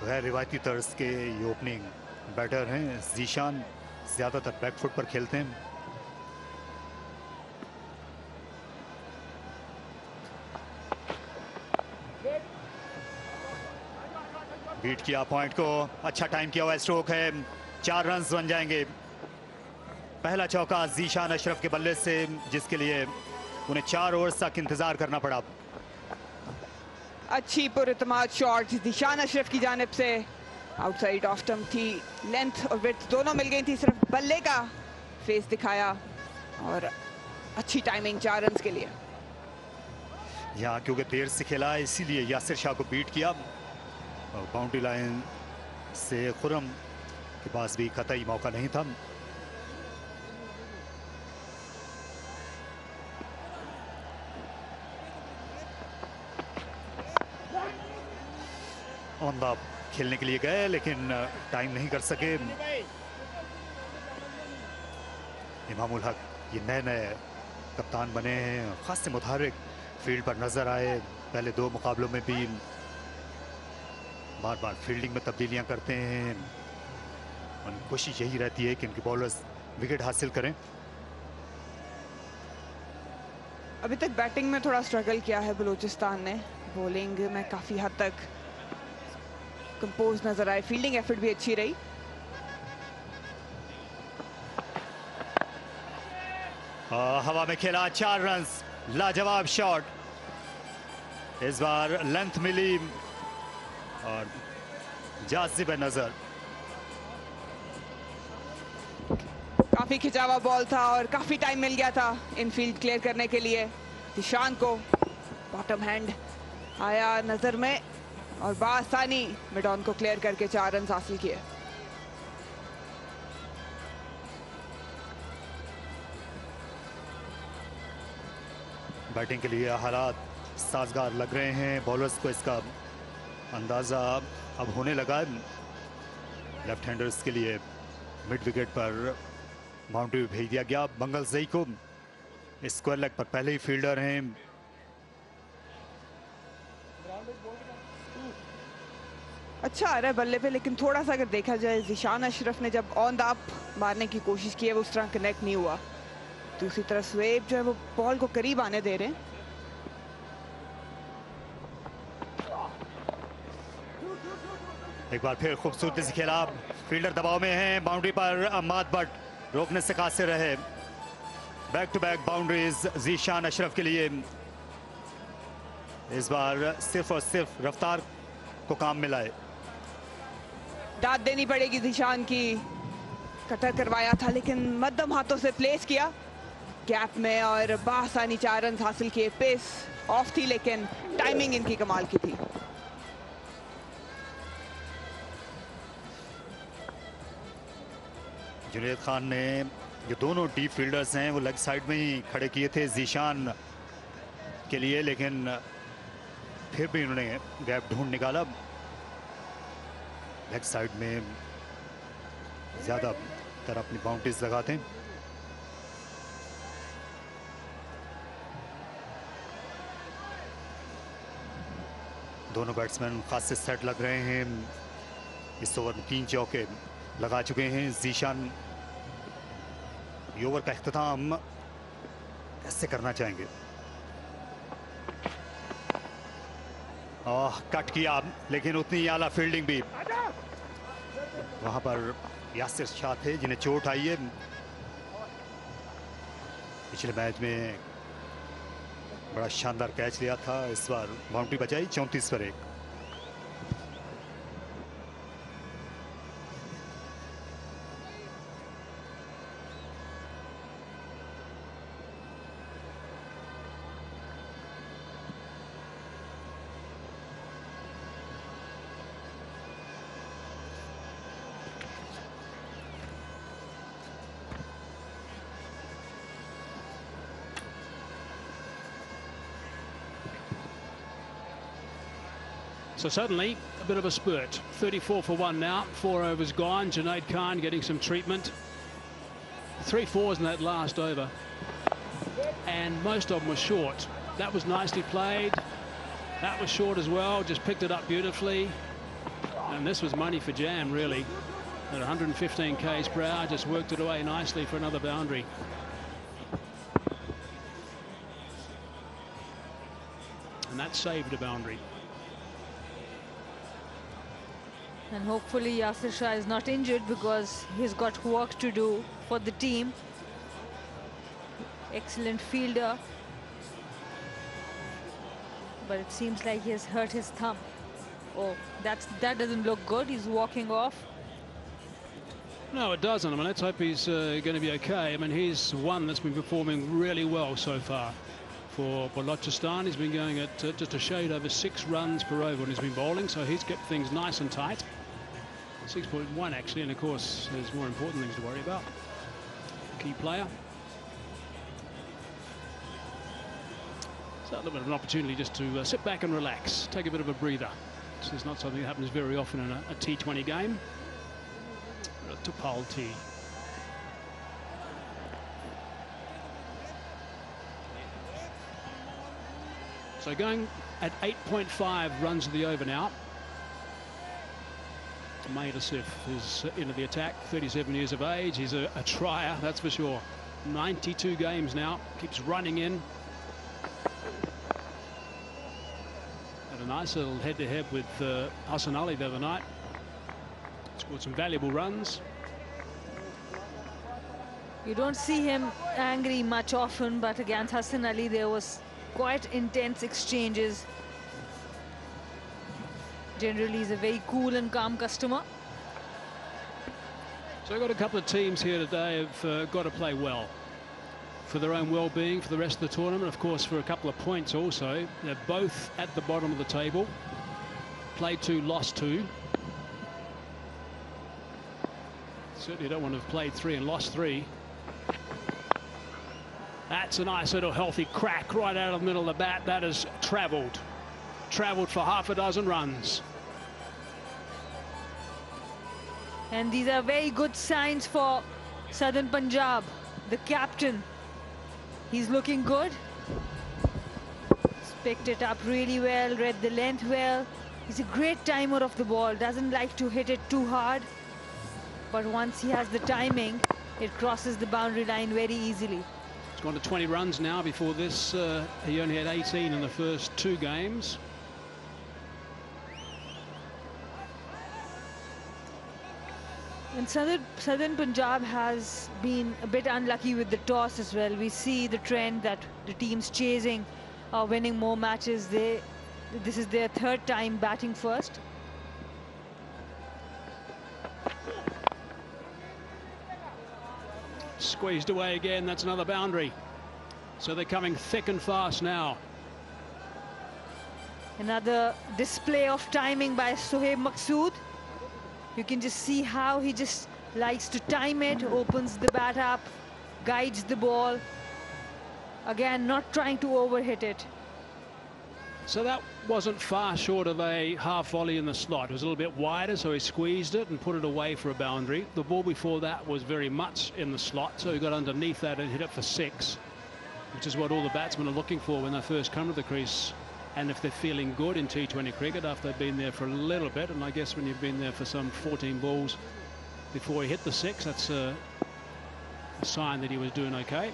गैर रिवायती तर्ज के ये ओपनिंग बैटर हैं। जीशान ज्यादातर बैकफुट पर खेलते हैं। बीट किया पॉइंट को, अच्छा टाइम किया हुआ स्ट्रोक है, 4 रन बन जाएंगे। पहला चौका जीशान अशरफ के बल्ले से, जिसके लिए उन्हें 4 ओवर तक इंतजार करना पड़ा। अच्छी पुरइत्माद शॉट जीशान अशरफ की जानिब से, आउटसाइड ऑफ स्टंप थी, लेंथ और विड्थ दोनों मिल गई थी, सिर्फ बल्ले का फेस दिखाया और अच्छी टाइमिंग 4 रन के लिए। यहाँ क्योंकि देर से खेला इसीलिए यासिर शाह को बीट किया। बाउंड्री लाइन से खुरम के पास भी कतई मौका नहीं था। ऑन द खेलने के लिए गए लेकिन टाइम नहीं कर सके। इमामुल हक ये नए कप्तान बने हैं, खास से मुतहर्रिक फील्ड पर नजर आए। पहले 2 मुकाबलों में भी बार बार फील्डिंग में तब्दीलियां करते हैं। उनकी कोशिश यही रहती है कि उनके बॉलर्स विकेट हासिल करें। अभी तक बैटिंग में थोड़ा स्ट्रगल किया है बलूचिस्तान ने, बॉलिंग में काफी हद तक कंपोज नजर आए, फील्डिंग एफर्ट भी अच्छी रही। हवा में खेला, 4 रन, लाजवाब शॉट। इस बार लेंथ मिली और जाज़िब नजर। काफी खिंचावा बॉल था और काफी टाइम मिल गया था इनफील्ड क्लियर करने के लिए। दिशान को बॉटम हैंड आया नजर में और बासानी मिड ऑन को क्लियर करके 4 रन हासिल किए। बैटिंग के लिए हालात साजगार लग रहे हैं। बॉलर्स को इसका अंदाजा अब होने लगा। लेफ्ट हैंडर्स के लिए मिड विकेट पर बाउंड्री भेज दिया गया बंगल जई को। स्क्वायर लेग पर पहले ही फील्डर हैं। अच्छा आ रहा है बल्ले पे, लेकिन थोड़ा सा अगर देखा जाए जीशान अशरफ ने जब ऑन द अप मारने की कोशिश की है वो उस तरह कनेक्ट नहीं हुआ। दूसरी तरफ शोएब जो है वो बॉल को करीब आने दे रहे हैं। एक बार फिर खूबसूरती से खेला, फील्डर दबाव में हैं। बाउंड्री पर अम्माद बट रोकने से कासिर रहे। Back to back boundaries Zeeshan Ashraf के लिए। इस बार सिर्फ और सिर्फ रफ्तार को काम मिला है। दाद देनी पड़ेगी जीशान की, कटर करवाया था लेकिन मध्यम हाथों से प्लेस किया गैप में और बासानी 4 रन हासिल किए। पेस ऑफ थी लेकिन टाइमिंग इनकी कमाल की थी। जुनेद खान ने जो दोनों डीप फील्डर्स हैं वो लेग साइड में ही खड़े किए थे जीशान के लिए, लेकिन फिर भी उन्होंने गैप ढूंढ निकाला। लेग साइड में ज्यादातर अपनी बाउंड्रीज लगाते हैं। दोनों बैट्समैन खास से सेट लग रहे हैं। इस ओवर में 3 चौके लगा चुके हैं जीशान। ये ओवर का इख्तिताम कैसे करना चाहेंगे? कट किया लेकिन उतनी आला फील्डिंग भी। वहां पर यासिर शाह थे जिन्हें चोट आई है। पिछले मैच में बड़ा शानदार कैच लिया था, इस बार बाउंड्री बचाई 34 पर 1। So suddenly, a bit of a spurt. 34 for 1 now. 4 overs gone. Junaid Khan getting some treatment. 3 fours in that last over. And most of them were short. That was nicely played. That was short as well. Just picked it up beautifully. And this was money for Jam, really. At 115 k's per hour, just worked it away nicely for another boundary. And that saved a boundary. And hopefully Yasir Shah is not injured, because he's got work to do for the team. Excellent fielder. But it seems like he has hurt his thumb. Oh, that doesn't look good. He's walking off. No, it doesn't. I mean, let's hope he's going to be okay. I mean, he's one that's been performing really well so far for Balochistan. He's been going at just a shade over 6 runs per over when he's been bowling, so he's kept things nice and tight. 6.1 actually, and of course there's more important things to worry about. Key player. So a little bit of an opportunity just to sit back and relax, take a bit of a breather. This is not something that happens very often in a T20 game. To Pal T. So going at 8.5 runs of the over now. Mahid Asif is into the attack, 37 years of age. He's a trier, that's for sure. 92 games now, keeps running in. Had a nice little head-to-head with Hassan Ali the other night. Scored some valuable runs. You don't see him angry much often, but against Hassan Ali there was quite intense exchanges. Generally, he's a very cool and calm customer. So I've got a couple of teams here today who've got to play well for their own well-being, for the rest of the tournament, of course, for a couple of points also. They're both at the bottom of the table. Played 2, lost 2. Certainly don't want to have played 3 and lost 3. That's a nice little healthy crack right out of the middle of the bat. That has travelled for half a dozen runs. And these are very good signs for Southern Punjab. The captain, he's looking good. He's picked it up really well, read the length well. He's a great timer of the ball, doesn't like to hit it too hard. But once he has the timing, it crosses the boundary line very easily. He's gone to 20 runs now. Before this, he only had 18 in the first 2 games. And Southern Punjab has been a bit unlucky with the toss as well. We see the trend that the teams chasing are winning more matches. This is their 3rd time batting first. Squeezed away again. That's another boundary. So they're coming thick and fast now. Another display of timing by Sohaib Maqsood. You can just see how he just likes to time it, opens the bat up, guides the ball. Again, not trying to overhit it. So that wasn't far short of a half volley in the slot. It was a little bit wider, so he squeezed it and put it away for a boundary. The ball before that was very much in the slot, so he got underneath that and hit it for 6, which is what all the batsmen are looking for when they first come to the crease. And if they're feeling good in T20 cricket after they've been there for a little bit, and I guess when you've been there for some 14 balls before he hit the 6, that's a sign that he was doing okay.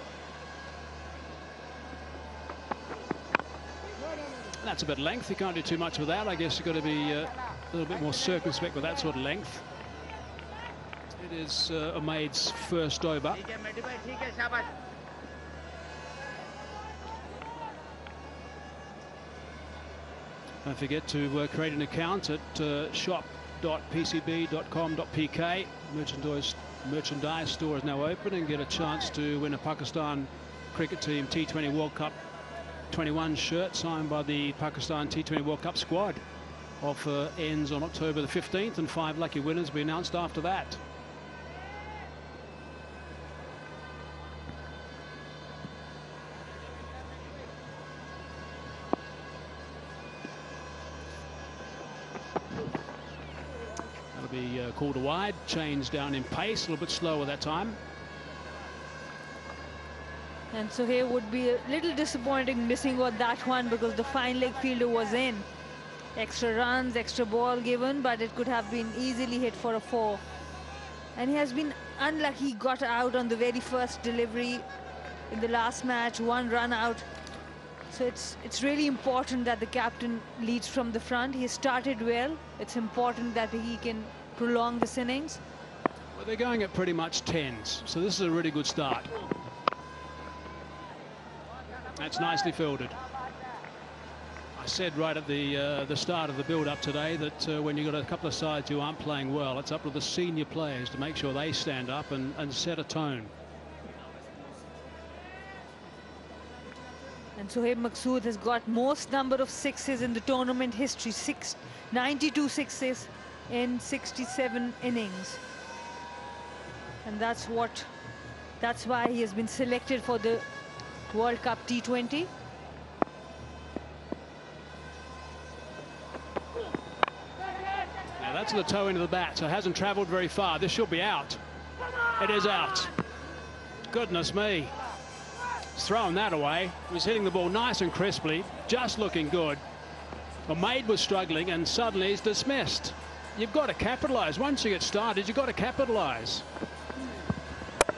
That's a bit of length. You can't do too much with that. I guess you've got to be a little bit more circumspect with that sort of length. It is Umaid's first over. Don't forget to create an account at shop.pcb.com.pk. Merchandise store is now open and get a chance to win a Pakistan cricket team T20 World Cup 21 shirt signed by the Pakistan T20 World Cup squad. Offer ends on October the 15th and 5 lucky winners will be announced after that. Be called a wide, change down in pace, a little bit slower that time. And Sohaib would be a little disappointing missing on that one because the fine leg fielder was in. Extra runs, extra ball given, but it could have been easily hit for a 4. And he has been unlucky, he got out on the very first delivery in the last match, 1 run out. So it's really important that the captain leads from the front. He started well. It's important that he can prolong this innings. Well, they're going at pretty much 10s, so this is a really good start. That's nicely fielded. I said right at the start of the build-up today that when you've got a couple of sides who aren't playing well, it's up to the senior players to make sure they stand up and set a tone. And Sohaib Maqsood has got most number of sixes in the tournament history, 92 sixes in 67 innings. And that's why he has been selected for the World Cup T20. Now that's the toe into the bat, so it hasn't travelled very far. This should be out. It is out. Goodness me. He's throwing that away. He was hitting the ball nice and crisply, just looking good. Umaid was struggling and suddenly he's dismissed. You've got to capitalise. Once you get started, you've got to capitalise.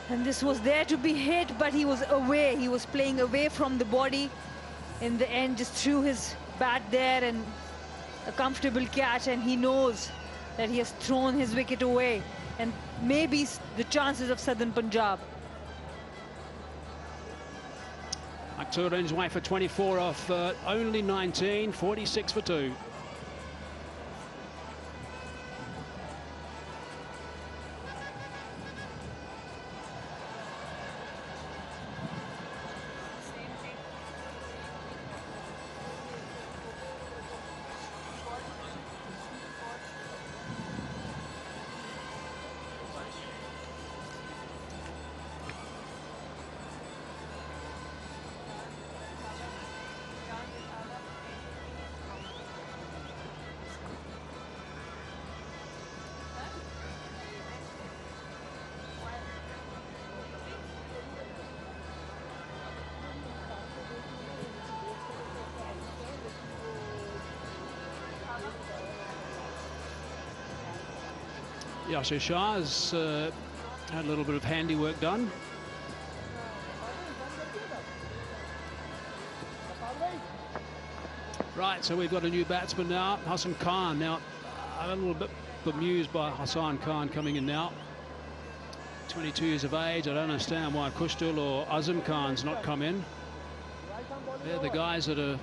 And this was there to be hit, but he was away. He was playing away from the body. In the end, just threw his bat there and a comfortable catch, and he knows that he has thrown his wicket away. And maybe the chances of Southern Punjab. Maqsood on his way for 24 off only 19, 46 for 2. Yasir Shah has had a little bit of handiwork done. Right, so we've got a new batsman now, Hassan Khan. Now, I'm a little bit bemused by Hassan Khan coming in now. 22 years of age. I don't understand why Kushtul or Azam Khan's not come in. They're the guys that are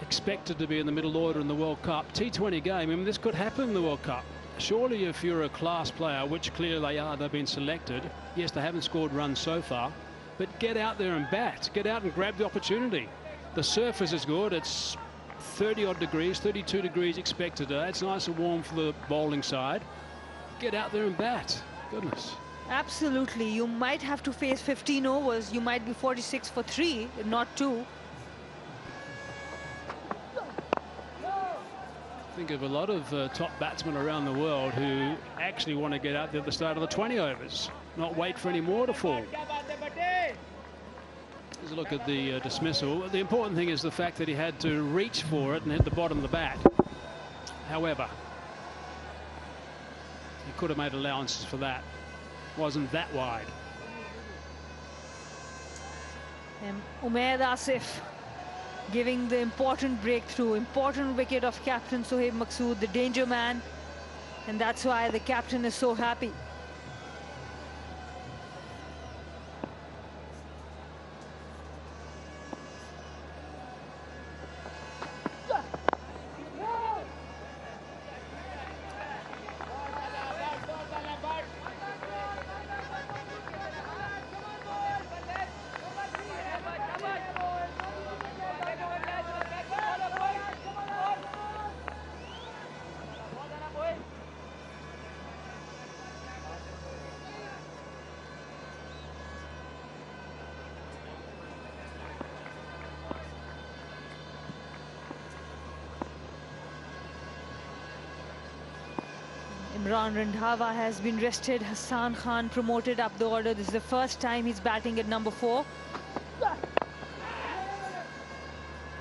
expected to be in the middle order in the World Cup. T20 game, I mean, this could happen in the World Cup. Surely if you're a class player, which clearly they are, they've been selected. Yes, they haven't scored runs so far, but get out there and bat. Get out and grab the opportunity. The surface is good. It's 30-odd degrees, 32 degrees expected today. It's nice and warm for the bowling side. Get out there and bat. Goodness. Absolutely. You might have to face 15 overs. You might be 46 for 3, not 2. Think of a lot of top batsmen around the world who actually want to get out there at the start of the 20 overs, not wait for any more to fall. Here's a look at the dismissal. The important thing is the fact that he had to reach for it and hit the bottom of the bat. However, he could have made allowances for that. Wasn't that wide. Umaid Asif giving the important breakthrough, important wicket of captain Sohaib Maqsood, the danger man, and that's why the captain is so happy. Imran Randhawa has been rested. Hassan Khan promoted up the order. This is the first time he's batting at number 4.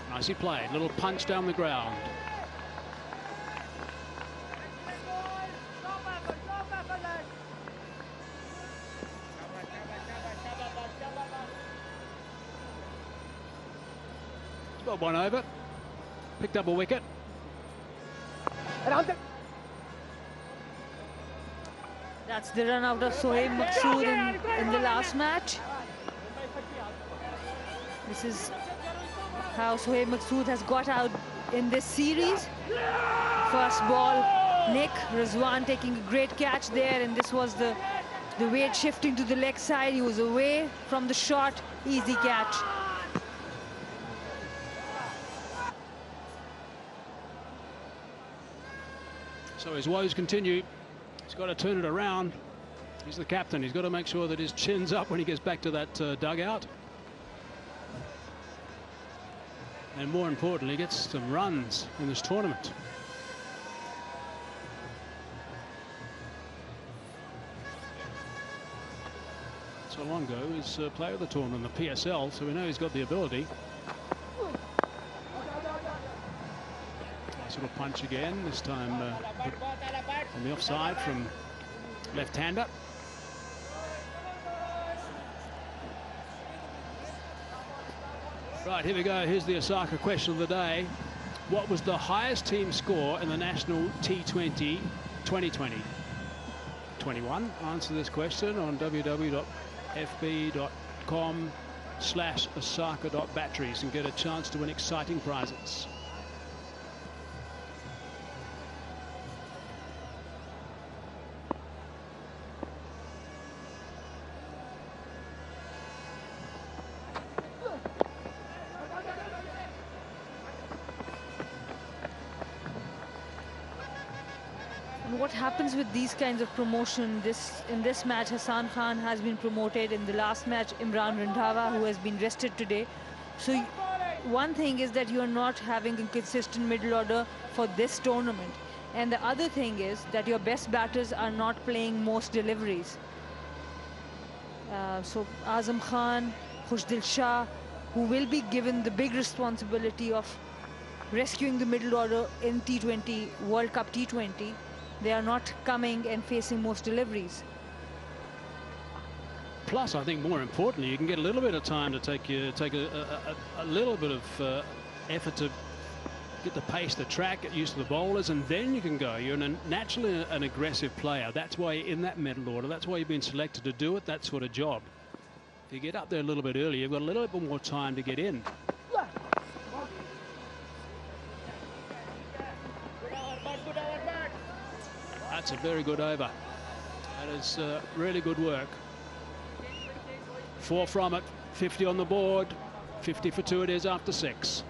Nicely played. Little punch down the ground. Got one over. Picked up a wicket. That's the run out of Sohaib Maqsood in the last match. This is how Sohaib Maqsood has got out in this series. First ball, Nick Rizwan taking a great catch there, and this was the weight shifting to the leg side. He was away from the shot. Easy catch. So his woes continue. He's got to turn it around. He's the captain. He's got to make sure that his chin's up when he gets back to that dugout. And more importantly, gets some runs in this tournament. Solongo is player of the tournament in the PSL, so we know he's got the ability. Nice little punch again, this time on the offside from left-hander. Right, here we go. Here's the Osaka question of the day. What was the highest team score in the national T20 2020? 21. Answer this question on www.fb.com/osaka.batteries and get a chance to win exciting prizes. What happens with these kinds of promotion? In this match, Hassan Khan has been promoted. In the last match, Imran Randhawa, who has been rested today. So one thing is that you are not having a consistent middle order for this tournament, and the other thing is that your best batters are not playing most deliveries. So Azam Khan, Khushdil Shah, who will be given the big responsibility of rescuing the middle order in T20 World Cup T20. They are not coming and facing most deliveries. Plus, I think more importantly, you can get a little bit of time to take a little bit of effort to get the pace, the track, get used to the bowlers, and then you can go. You're naturally an aggressive player. That's why you're in that middle order. That's why you've been selected to do it, that sort of job. If you get up there a little bit earlier, you've got a little bit more time to get in. That's a very good over. That is really good work. 4 from it, 50 on the board, 50 for 2 it is after 6.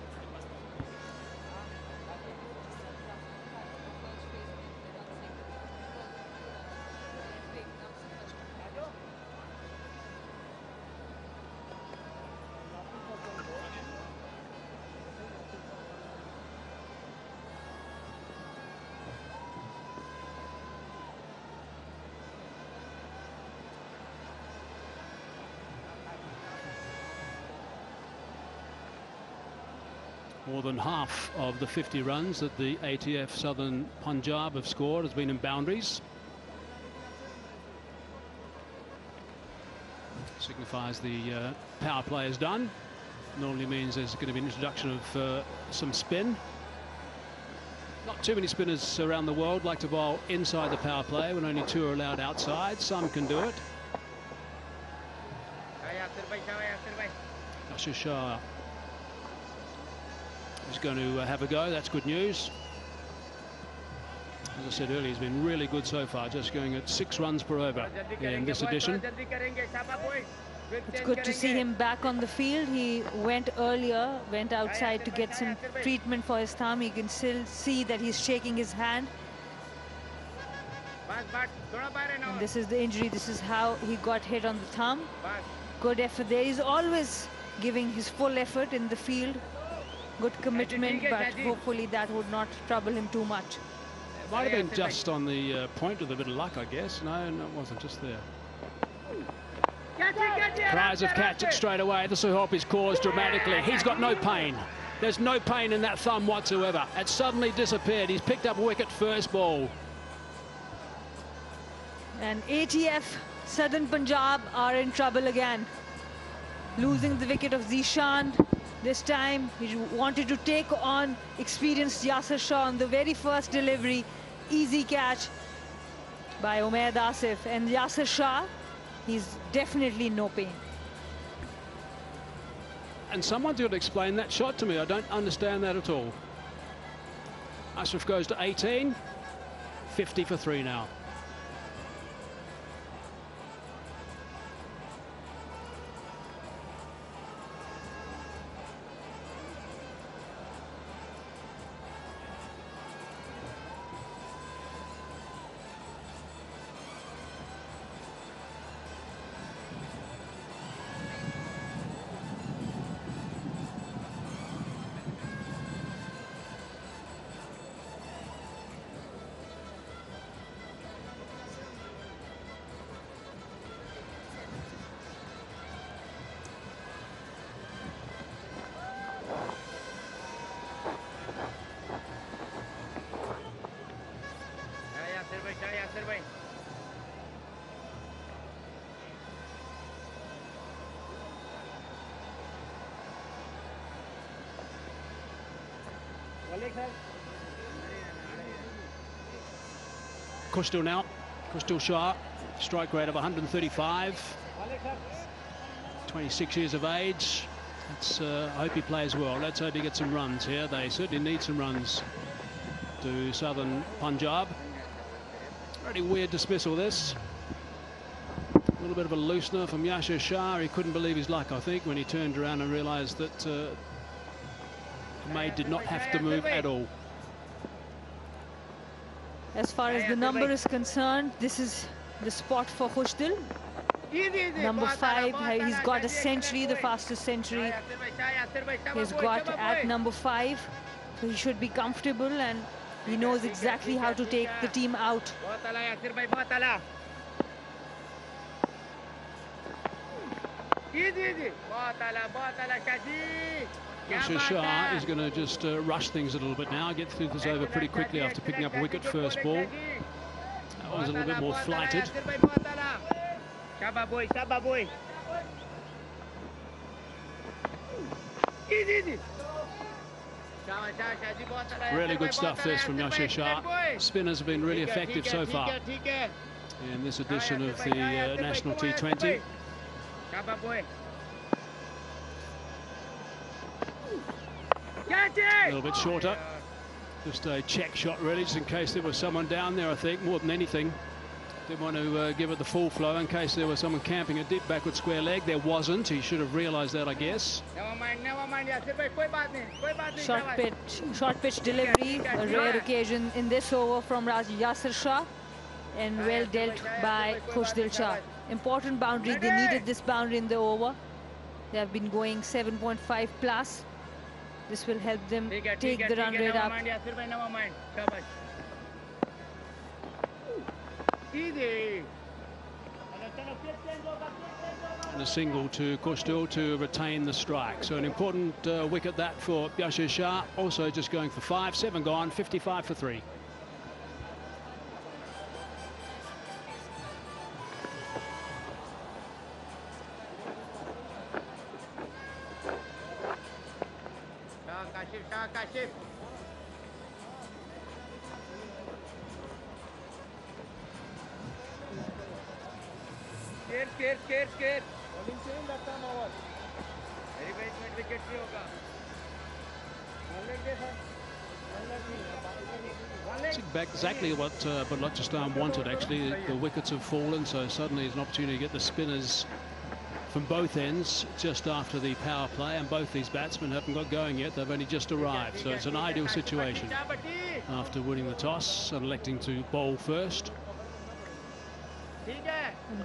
More than half of the 50 runs that the ATF Southern Punjab have scored has been in boundaries. Signifies the power play is done. Normally means there's going to be an introduction of some spin. Not too many spinners around the world like to bowl inside the power play when only 2 are allowed outside. Some can do it. Ashish Shah is going to have a go. That's good news. As I said earlier, he's been really good so far, just going at 6 runs per over in this edition. It's good to see him back on the field. He went earlier, went outside to get some treatment for his thumb. You can still see that he's shaking his hand. And this is the injury. This is how he got hit on the thumb. Good effort there. He's always giving his full effort in the field. Good commitment, but hopefully that would not trouble him too much. Might have been just on the point with a bit of luck, I guess. No, it wasn't, just there. Cries of catch it straight away. This will help his cause dramatically. He's got no pain. There's no pain in that thumb whatsoever. It suddenly disappeared. He's picked up a wicket first ball. And ATF Southern Punjab are in trouble again. Losing the wicket of Zishan. This time he wanted to take on experienced Yasir Shah on the very first delivery. Easy catch by Umaid Asif. And Yasir Shah, he's definitely in no pain. And someone's got to explain that shot to me. I don't understand that at all. Asif goes to 18. 50 for 3 now. Kushtil now. Kushtil Shah, strike rate of 135. 26 years of age. I hope he plays well. Let's hope he gets some runs here. They certainly need some runs to Southern Punjab. Pretty weird dismissal, this. A little bit of a loosener from Yasir Shah. He couldn't believe his luck, I think, when he turned around and realised that May did not have to move at all. As far as the number is concerned, this is the spot for Kushtil. Number 5, he's got a century, the fastest century he's got at number 5. So he should be comfortable and he knows exactly how to take the team out. Yasir Shah is going to just rush things a little bit now, get through this over pretty quickly after picking up a wicket first ball. That was a little bit more flighted. Really good stuff this from Yasir Shah. Spinners have been really effective so far in this edition of the National T20. A little bit shorter. Just a check shot really, just in case there was someone down there, I think, more than anything. Didn't want to give it the full flow in case there was someone camping a deep backward square leg. There wasn't. He should have realised that, I guess. Short pitch delivery, a rare occasion in this over from Yasir Shah, and well dealt by Kushtil Shah. Important boundary. They needed this boundary in the over. They have been going 7.5 plus. This will help them take the run rate up. And a single to Kushtil to retain the strike. So an important wicket that for Yasir Shah. Also just going for 5, 7 gone, 55 for 3. Exactly what Balochistan wanted, actually. The wickets have fallen, so suddenly there's an opportunity to get the spinners from both ends just after the power play, and both these batsmen haven't got going yet. They've only just arrived, so it's an ideal situation after winning the toss and electing to bowl first.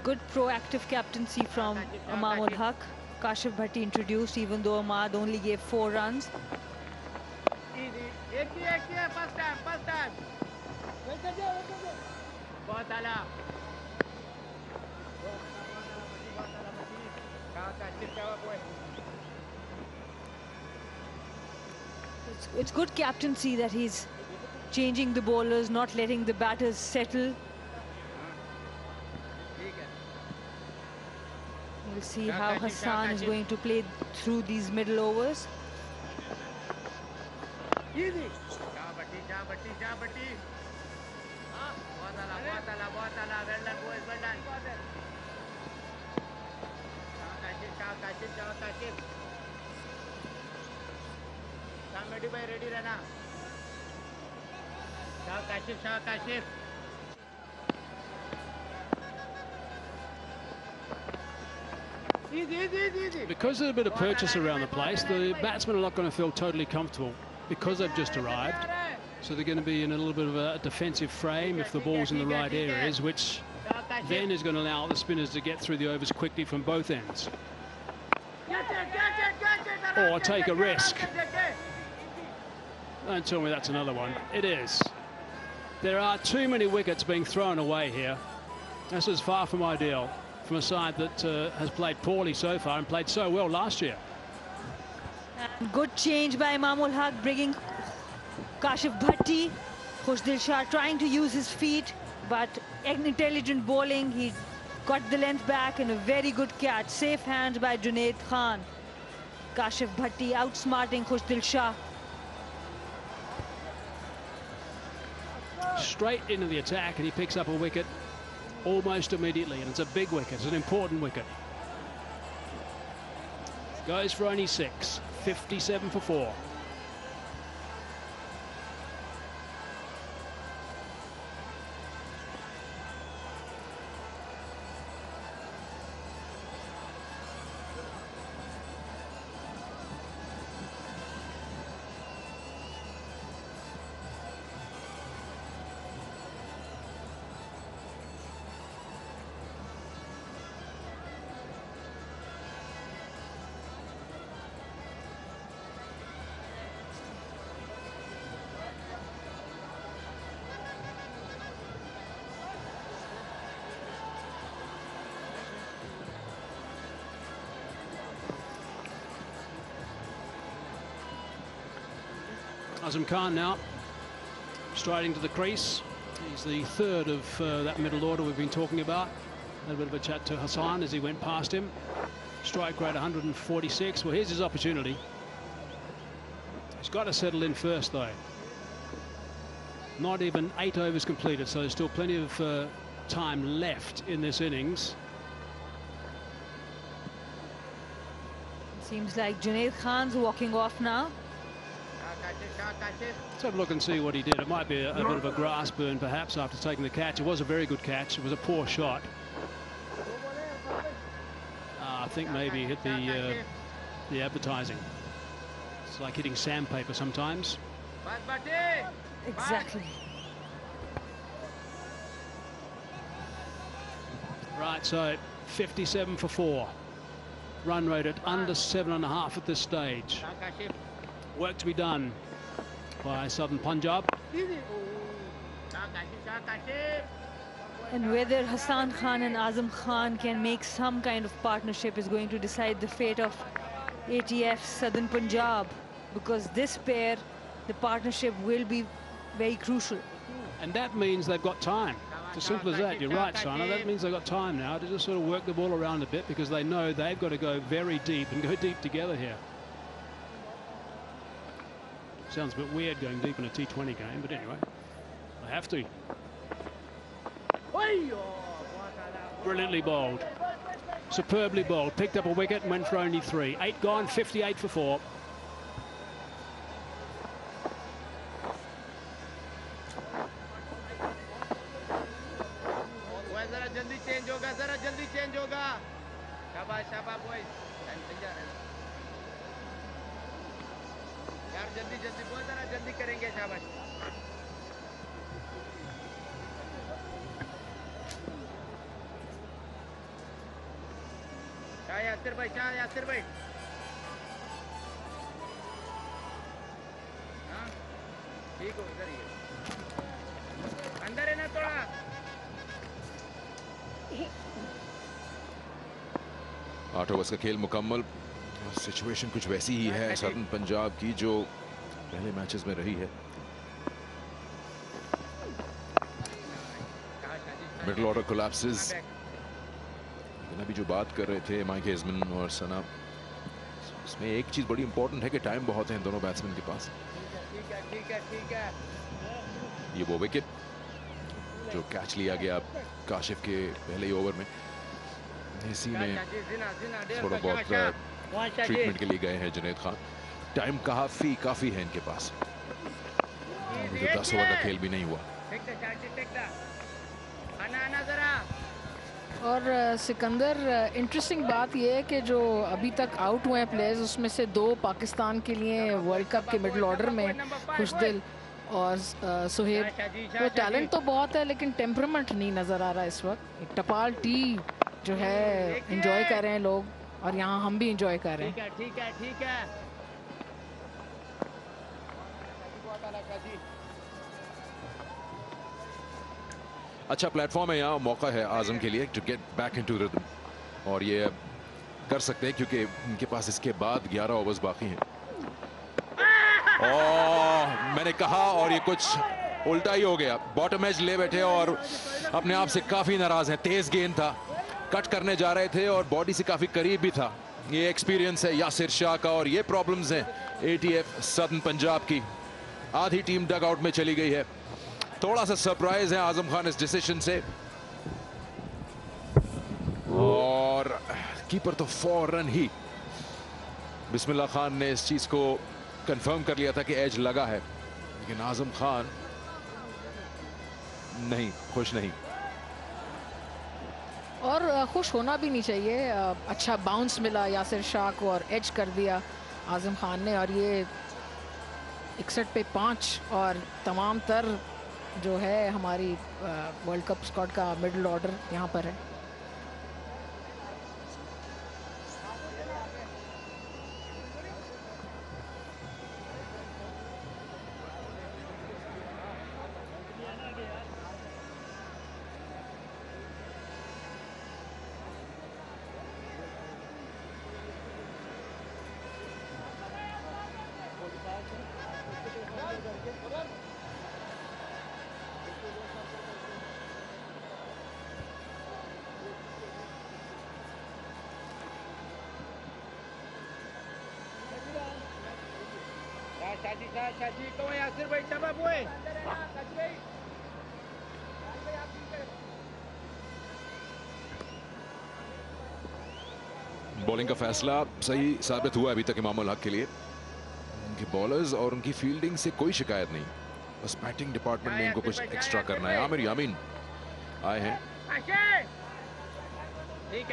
Good proactive captaincy from Imam Haq. Kashif Bhatti introduced, even though Ahmad only gave 4 runs. It's good captaincy that he's changing the bowlers, not letting the batters settle. We'll see how Hassan is going to play through these middle overs. Because there's a bit of purchase around the place, the batsmen are not going to feel totally comfortable because they've just arrived. So they're going to be in a little bit of a defensive frame if the ball's in the right areas, which then is going to allow the spinners to get through the overs quickly from both ends. Or take a risk. Don't tell me that's another one. It is. There are too many wickets being thrown away here. This is far from ideal from a side that has played poorly so far and played so well last year. And good change by Imamul Haq, bringing Kashif Bhatti. Khushdil Shah trying to use his feet, but intelligent bowling. He got the length back and a very good catch. Safe hands by Junaid Khan. Kashif Bhatti outsmarting Khushdil Shah. Straight into the attack, and he picks up a wicket almost immediately, and it's a big wicket. It's an important wicket. Goes for only 6, 57 for 4. Azam Khan now striding to the crease. He's the third of that middle order we've been talking about. A little bit of a chat to Hassan as he went past him. Strike rate 146. Well, here's his opportunity. He's got to settle in first, though. Not even 8 overs completed, so there's still plenty of time left in this innings. Seems like Junaid Khan's walking off now. Let's have a look and see what he did. It might be a bit of a grass burn, perhaps, after taking the catch. It was a very good catch. It was a poor shot. I think maybe he hit the advertising. It's like hitting sandpaper sometimes. Exactly. Right, so 57 for 4. Run rate at under 7.5 at this stage. Work to be done by Southern Punjab. And whether Hassan Khan and Azam Khan can make some kind of partnership is going to decide the fate of ATF Southern Punjab, because this pair, the partnership will be very crucial. And that means they've got time. It's as simple as that. You're right, Sana. That means they've got time now to just sort of work the ball around a bit, because they know they've got to go very deep and go deep together here. Sounds a bit weird going deep in a T20 game, but anyway, they have to. Brilliantly bowled. Superbly bowled. Picked up a wicket and went for only 3. 8 gone, 58 for 4. Yasir भाई ठीक हो इधर ही 8 overs का खेल मुकम्मल। Situation कुछ वैसी ही है सदर्न पंजाब की जो पहले मैचेस में रही है। Middle order collapses. अभी जो बात कर रहे थे माइक हेजमन और सना, इसमें एक चीज बड़ी इंपॉर्टेंट है कि टाइम बहुत है इन दोनों बैट्समैन के पास। ये वो विकेट जो कैच लिया गया काशिफ के पहले ही ओवर में, इसी में थोड़ा बहुत ट्रीटमेंट के लिए गए हैं जुनैद खान। टाइम काफी है इनके पास। अभी तो 10 ओवर का खेल भी नहीं हुआ। और सिकंदर, इंटरेस्टिंग बात यह है कि जो अभी तक आउट हुए हैं प्लेयर्स, उसमें से 2 पाकिस्तान के लिए वर्ल्ड कप के मिडिल ऑर्डर में, खुशदिल और सुहेब। तो टैलेंट तो बहुत है लेकिन टेम्परामेंट नहीं नज़र आ रहा इस वक्त। एक टपाल टी जो है एंजॉय कर रहे हैं लोग, और यहाँ हम भी एंजॉय कर रहे हैं। ठीक है। अच्छा प्लेटफॉर्म है यहाँ, मौका है आजम के लिए to get back into rhythm, और ये कर सकते हैं क्योंकि इनके पास इसके बाद 11 ओवर्स बाकी हैं। मैंने कहा और ये कुछ उल्टा ही हो गया। बॉटम एज ले बैठे और अपने आप से काफी नाराज हैं। तेज गेंद था, कट करने जा रहे थे और बॉडी से काफी करीब भी था। ये एक्सपीरियंस है यासिर शाह का, और ये प्रॉब्लम्स हैं एटीएफ सदर्न पंजाब की। आधी टीम डग आउट में चली गई है। थोड़ा सा सरप्राइज है आजम खान इस डिसीजन से, और कीपर तो फौरन ही बिस्मिल्लाह खान ने इस चीज को कंफर्म कर लिया था कि एज लगा है, लेकिन आजम खान नहीं, खुश नहीं। और खुश होना भी नहीं चाहिए। अच्छा बाउंस मिला यासिर शाह को और एज कर दिया आजम खान ने, और ये 61 पे 5 और तमाम तर जो है हमारी वर्ल्ड कप स्क्वाड का मिडिल ऑर्डर यहाँ पर है। बॉलिंग का फैसला सही साबित हुआ अभी तक इमामुल हक के लिए। उनके बॉलर्स और उनकी फील्डिंग से कोई शिकायत नहीं, बस बैटिंग डिपार्टमेंट में इनको कुछ एक्स्ट्रा करना है। आमिर यामीन आए हैं। ठीक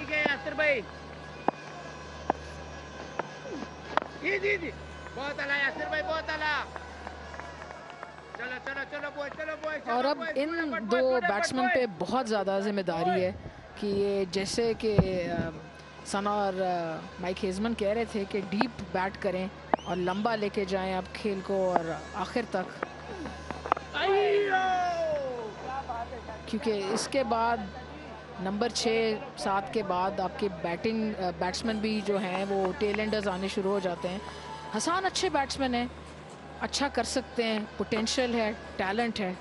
है यासिर भाई। जी बहुत आला यासिर भाई, बहुत आला। चलो और अब इन 2 बैट्समैन पे बहुत ज़्यादा जिम्मेदारी है कि ये, जैसे कि सना और माइक हेजमन कह रहे थे कि डीप बैट करें और लंबा लेके जाएं अब खेल को और आखिर तक, क्योंकि इसके बाद नंबर 6-7 के बाद आपके बैट्समैन भी जो हैं वो टेल एंडर्स आने शुरू हो जाते हैं। हसन अच्छे बैट्समैन हैं, अच्छा कर सकते हैं, पोटेंशियल है, टैलेंट है।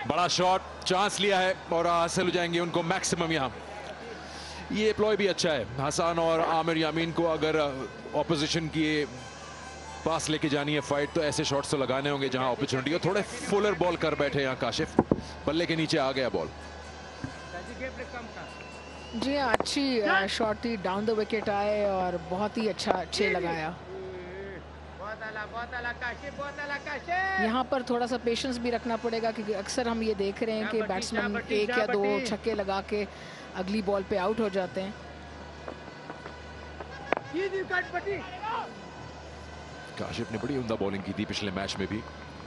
बड़ा शॉट, चांस लिया है और हासिल हो जाएंगे उनको मैक्सिमम। यहाँ ये प्लॉय भी अच्छा है हसन और आमिर यामीन को, अगर ऑपोजिशन की पास लेके जानी है फाइट तो ऐसे शॉट्स तो लगाने होंगे जहां अपॉर्चुनिटी हो। थोड़े फुलर बॉल कर बैठे यहाँ काशिफ, बल्ले के नीचे आ गया बॉल। जी हाँ, अच्छी शॉट थी, डाउन द विकेट आए और बहुत ही अच्छा अच्छे लगाया। यहाँ पर थोड़ा सा पेशेंस भी रखना पड़ेगा क्योंकि अक्सर हम ये देख रहे हैं कि बैट्समैन एक या दो छक्के लगा के अगली बॉल पे आउट हो जाते हैं। काशिफ ने बड़ी उम्दा बॉलिंग की थी पिछले मैच में भी,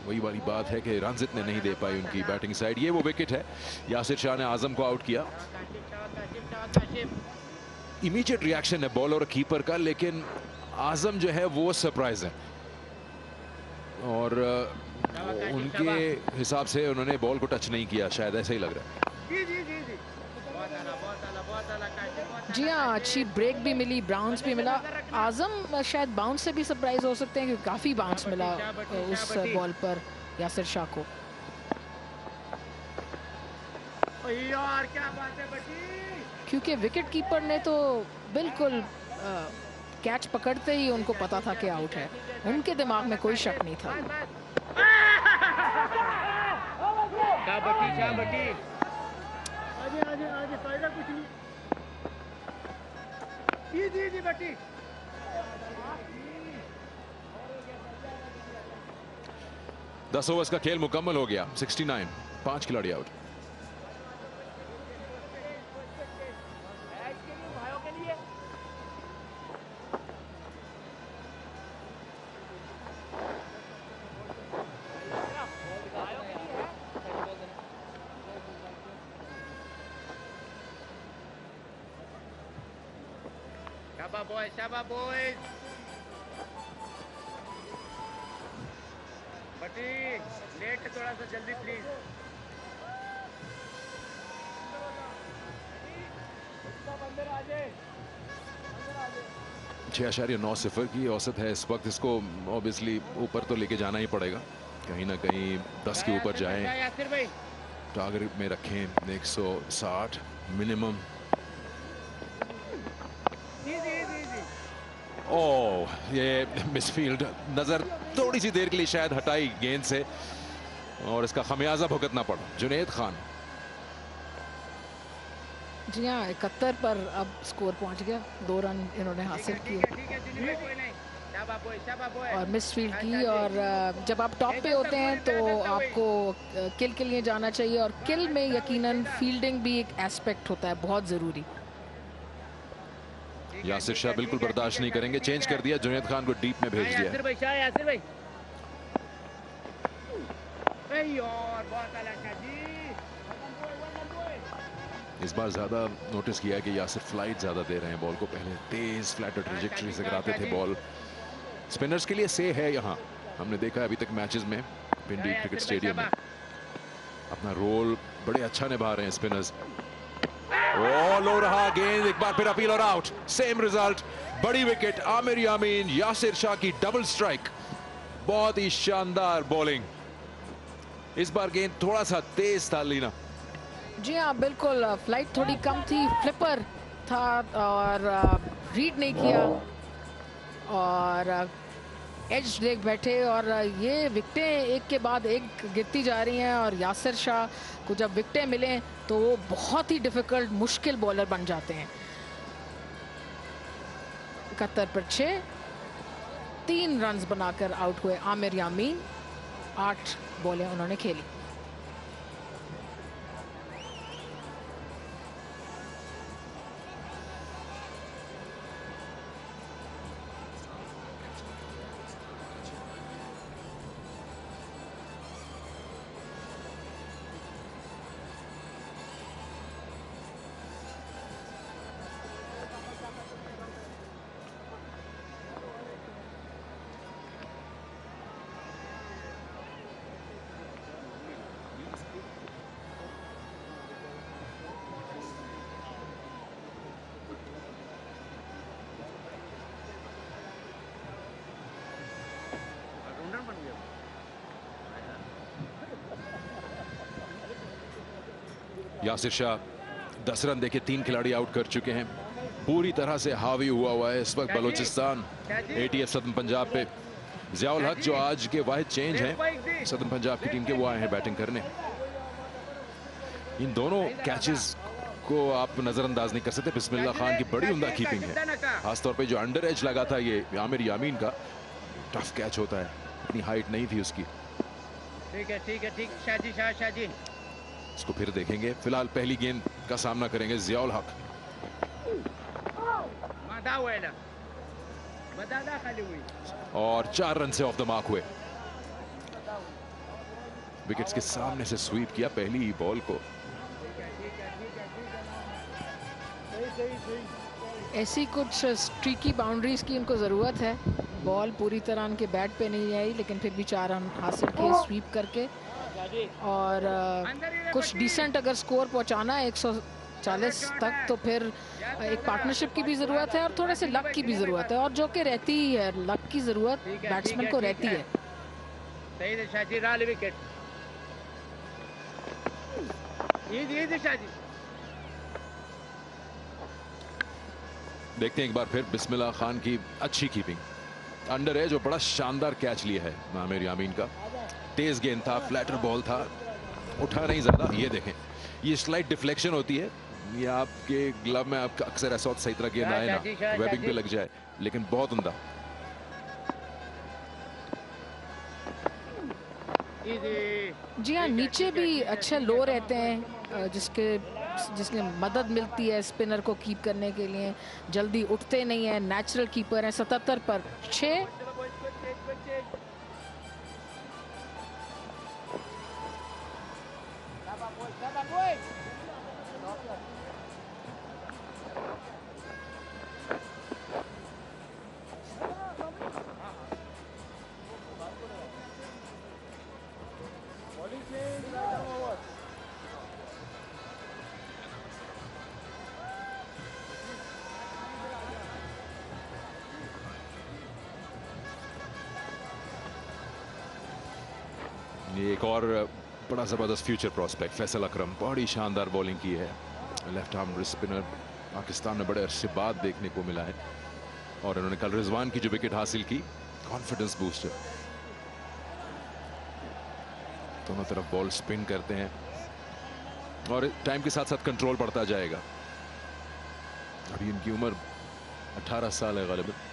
वही वाली बात है कि रन इतने नहीं दे पाई उनकी बैटिंग साइड। ये वो विकेट है, यासिर शाह ने आजम को आउट किया। इमीडिएट रिएक्शन है बॉलर और कीपर का, लेकिन आजम जो है वो सरप्राइज है और उनके हिसाब से उन्होंने बॉल को टच नहीं किया, शायद ऐसा ही लग रहा है। जी हाँ, अच्छी ब्रेक भी मिली, बाउंस भी मिला। आजम शायद बाउंस से भी सरप्राइज हो सकते हैं क्योंकि काफी बाउंस मिला उस बॉल पर यासिर शाह को। क्योंकि विकेट कीपर ने तो बिल्कुल कैच पकड़ते ही उनको पता था कि आउट है, उनके दिमाग में कोई शक नहीं था। दस ओवर्स का खेल मुकम्मल हो गया, 69, 5 खिलाड़ी आउट। शाबा बॉयज, बटी लेट है थोड़ा सा, जल्दी प्लीज। 6.9 की औसत है इस वक्त। इसको ऑब्वियसली ऊपर तो लेके जाना ही पड़ेगा, कहीं ना कहीं 10 के ऊपर जाएं, टारगेट में रखें 160 मिनिमम। ओह, ये मिसफील्ड, नजर थोड़ी सी देर के लिए शायद हटाई गेंद से और इसका खमियाजा भुगतना पड़ा जुनैद खान। जी हाँ, 71 पर अब स्कोर पहुंच गया, 2 रन इन्होंने हासिल किए और मिसफील्ड की। और जब आप टॉप पे होते हैं तो आपको किल के लिए जाना चाहिए और किल में यकीनन फील्डिंग भी एक एस्पेक्ट होता है बहुत ज़रूरी। यासिर शाह बिल्कुल बर्दाश्त नहीं करेंगे, चेंज कर दिया, जुनैद खान को डीप में भेज दिया। इस बार ज्यादा नोटिस किया है कि यासिर फ्लाइट ज्यादा दे रहे हैं बॉल को, पहले तेज फ्लैट ट्रैजेक्टरी से कराते थे बॉल। स्पिनर्स के लिए से है यहाँ, हमने देखा है अभी तक मैचेस में पिंडी क्रिकेट स्टेडियम में अपना रोल बड़े अच्छा निभा रहे हैं स्पिनर्स। लो रहा गेंद, एक बार फिर अपील और आउट, सेम रिजल्ट, बड़ी विकेट। आमिर यामीन, यासिर शाह की डबल स्ट्राइक, बहुत ही शानदार बॉलिंग। इस बार गेंद थोड़ा सा तेज था लीना। जी हाँ, बिल्कुल, फ्लाइट थोड़ी कम थी, फ्लिपर था और रीड नहीं किया और एज देख बैठे और ये विकेटें एक के बाद एक गिरती जा रही हैं और यासिर शाह को जब विकेटें मिलें तो वो बहुत ही डिफिकल्ट, मुश्किल बॉलर बन जाते हैं। 71 पर 6, 3 रन्स बनाकर आउट हुए आमिर यामीन। 8 बॉलें उन्होंने खेली। यासिर शाह 10 रन देके 3 खिलाड़ी आउट कर चुके हैं। पूरी तरह से हावी हुआ है इस वक्त बलोचिस्तान एटीएफ सदन पंजाब पे। ज़ियाउल हक जो आज के वाहिद चेंज हैं सदन पंजाब की टीम के, वो आए हैं बैटिंग करने। इन दोनों कैचेस को आप नजरअंदाज नहीं कर सकते। बिस्मिल्लाह खान की बड़ी उम्दा कीपिंग है, खासतौर पे जो अंडर एज लगा था ये आमिर यामीन का, टफ कैच होता है, इतनी हाइट नहीं थी उसकी। ठीक है ठीक है ठीक, शाजी शाह शाजी। इसको फिर देखेंगे। फिलहाल पहली गेंद का सामना करेंगे जियाउल हक। और 4 रन से ऑफ द मार्क हुए। विकेट्स के सामने से स्वीप किया पहली ही बॉल को। ऐसी कुछ स्ट्रीकी बाउंड्रीज की इनको ज़रूरत है। बॉल पूरी तरह उनके बैट पे नहीं आई, लेकिन फिर भी 4 रन हासिल किए स्वीप करके। और कुछ डिसेंट अगर स्कोर पहुंचाना है 140 तक, तो फिर एक पार्टनरशिप की भी ज़रूरत है और थोड़े से लक की भी ज़रूरत है, और जो कि रहती ही है। लक की ज़रूरत बैट्समैन को रहती है। सही है शाजी, राल विकेट। ये शाजी। देखते हैं एक बार फिर बिस्मिल्लाह खान की अच्छी कीपिंग। अंडर है जो बड़ा शानदार कैच लिया है आमिर यामीन का। तेज गेंद था, फ्लैटर बॉल था, उठा नहीं ज्यादा। ये देखें, ये स्लाइट डिफ्लेक्शन होती है। ये आपके ग्लव में आपका अक्सर ऐसा सही तरह गेंद आए ना, वेबिंग पे लग जाए, लेकिन बहुत उम्दा। जी हाँ, नीचे भी अच्छे लो रहते हैं, जिसने मदद मिलती है स्पिनर को कीप करने के लिए। जल्दी उठते नहीं है, नेचुरल कीपर है। 77 पर 6। एक और बड़ा जबरदस्त फ्यूचर प्रोस्पेक्ट फैसल अकरम, बड़ी शानदार बॉलिंग की है। लेफ्ट आर्म स्पिनर पाकिस्तान में बड़े अरसे बाद देखने को मिला है, और इन्होंने कल रिजवान की जो विकेट हासिल की, कॉन्फिडेंस बूस्टर। दोनों तरफ बॉल स्पिन करते हैं और टाइम के साथ साथ कंट्रोल बढ़ता जाएगा। अभी इनकी उम्र 18 साल है गालिबन।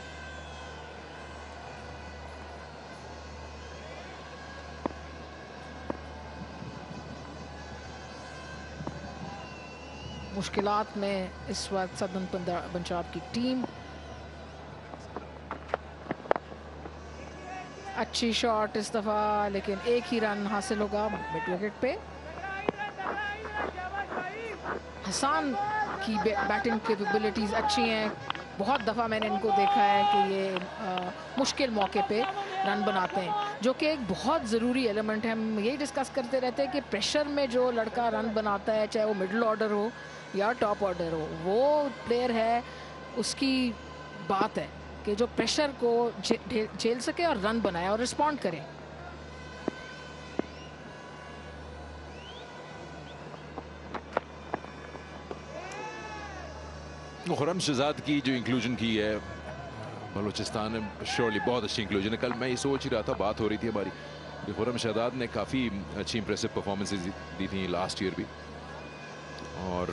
मुश्किलात में इस वक्त सदर्न पंजाब की टीम। अच्छी शॉट इस दफा, लेकिन एक ही रन हासिल होगा मिड विकेट पे। हसन की बैटिंग कैपेबिलिटीज अच्छी हैं। बहुत दफ़ा मैंने इनको देखा है कि ये मुश्किल मौके पे रन बनाते हैं, जो कि एक बहुत ज़रूरी एलिमेंट है। हम यही डिस्कस करते रहते हैं कि प्रेशर में जो लड़का रन बनाता है, चाहे वो मिडिल ऑर्डर हो या टॉप ऑर्डर हो, वो प्लेयर है, उसकी बात है कि जो प्रेशर को झेल सके और रन बनाए और रिस्पॉन्ड करे। खुरम शहजाद की जो इंक्लूजन की है बलूचिस्तान ने, श्योरली बहुत अच्छी इंक्लूजन है। कल मैं ये सोच ही रहा था, बात हो रही थी हमारी, कि खुरम शहजाद ने काफ़ी अच्छी इंप्रेसिव परफॉर्मेंसेज दी थी लास्ट ईयर भी, और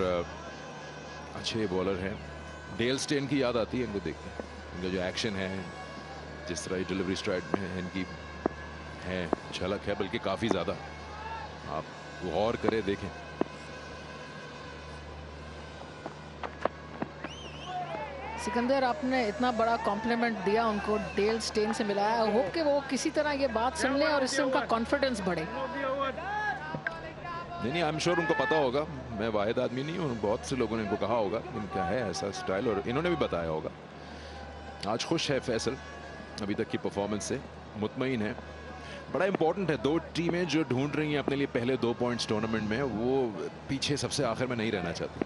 अच्छे बॉलर हैं। डेल स्टेन की याद आती है इनको देख के। इनका जो एक्शन है, जिस तरह डिलीवरी स्ट्राइड में है इनकी, है झलक है, बल्कि काफ़ी ज़्यादा। आप गौर करें, देखें। सिकंदर, आपने इतना बड़ा कॉम्प्लीमेंट दिया उनको, डेल स्टेन से मिलाया। आई होप कि वो किसी तरह ये बात सुन लें और इससे उनका कॉन्फिडेंस बढ़े। नहीं, आई एम श्योर उनको पता होगा। मैं वाहिद आदमी नहीं हूँ, बहुत से लोगों ने इनको कहा होगा इनका है ऐसा स्टाइल, और इन्होंने भी बताया होगा। आज खुश है फैसल अभी तक की परफॉर्मेंस से, मुतमईन है। बड़ा इंपॉर्टेंट है, 2 टीमें जो ढूंढ रही हैं अपने लिए पहले 2 पॉइंट्स टूर्नामेंट में, वो पीछे सबसे आखिर में नहीं रहना चाहती।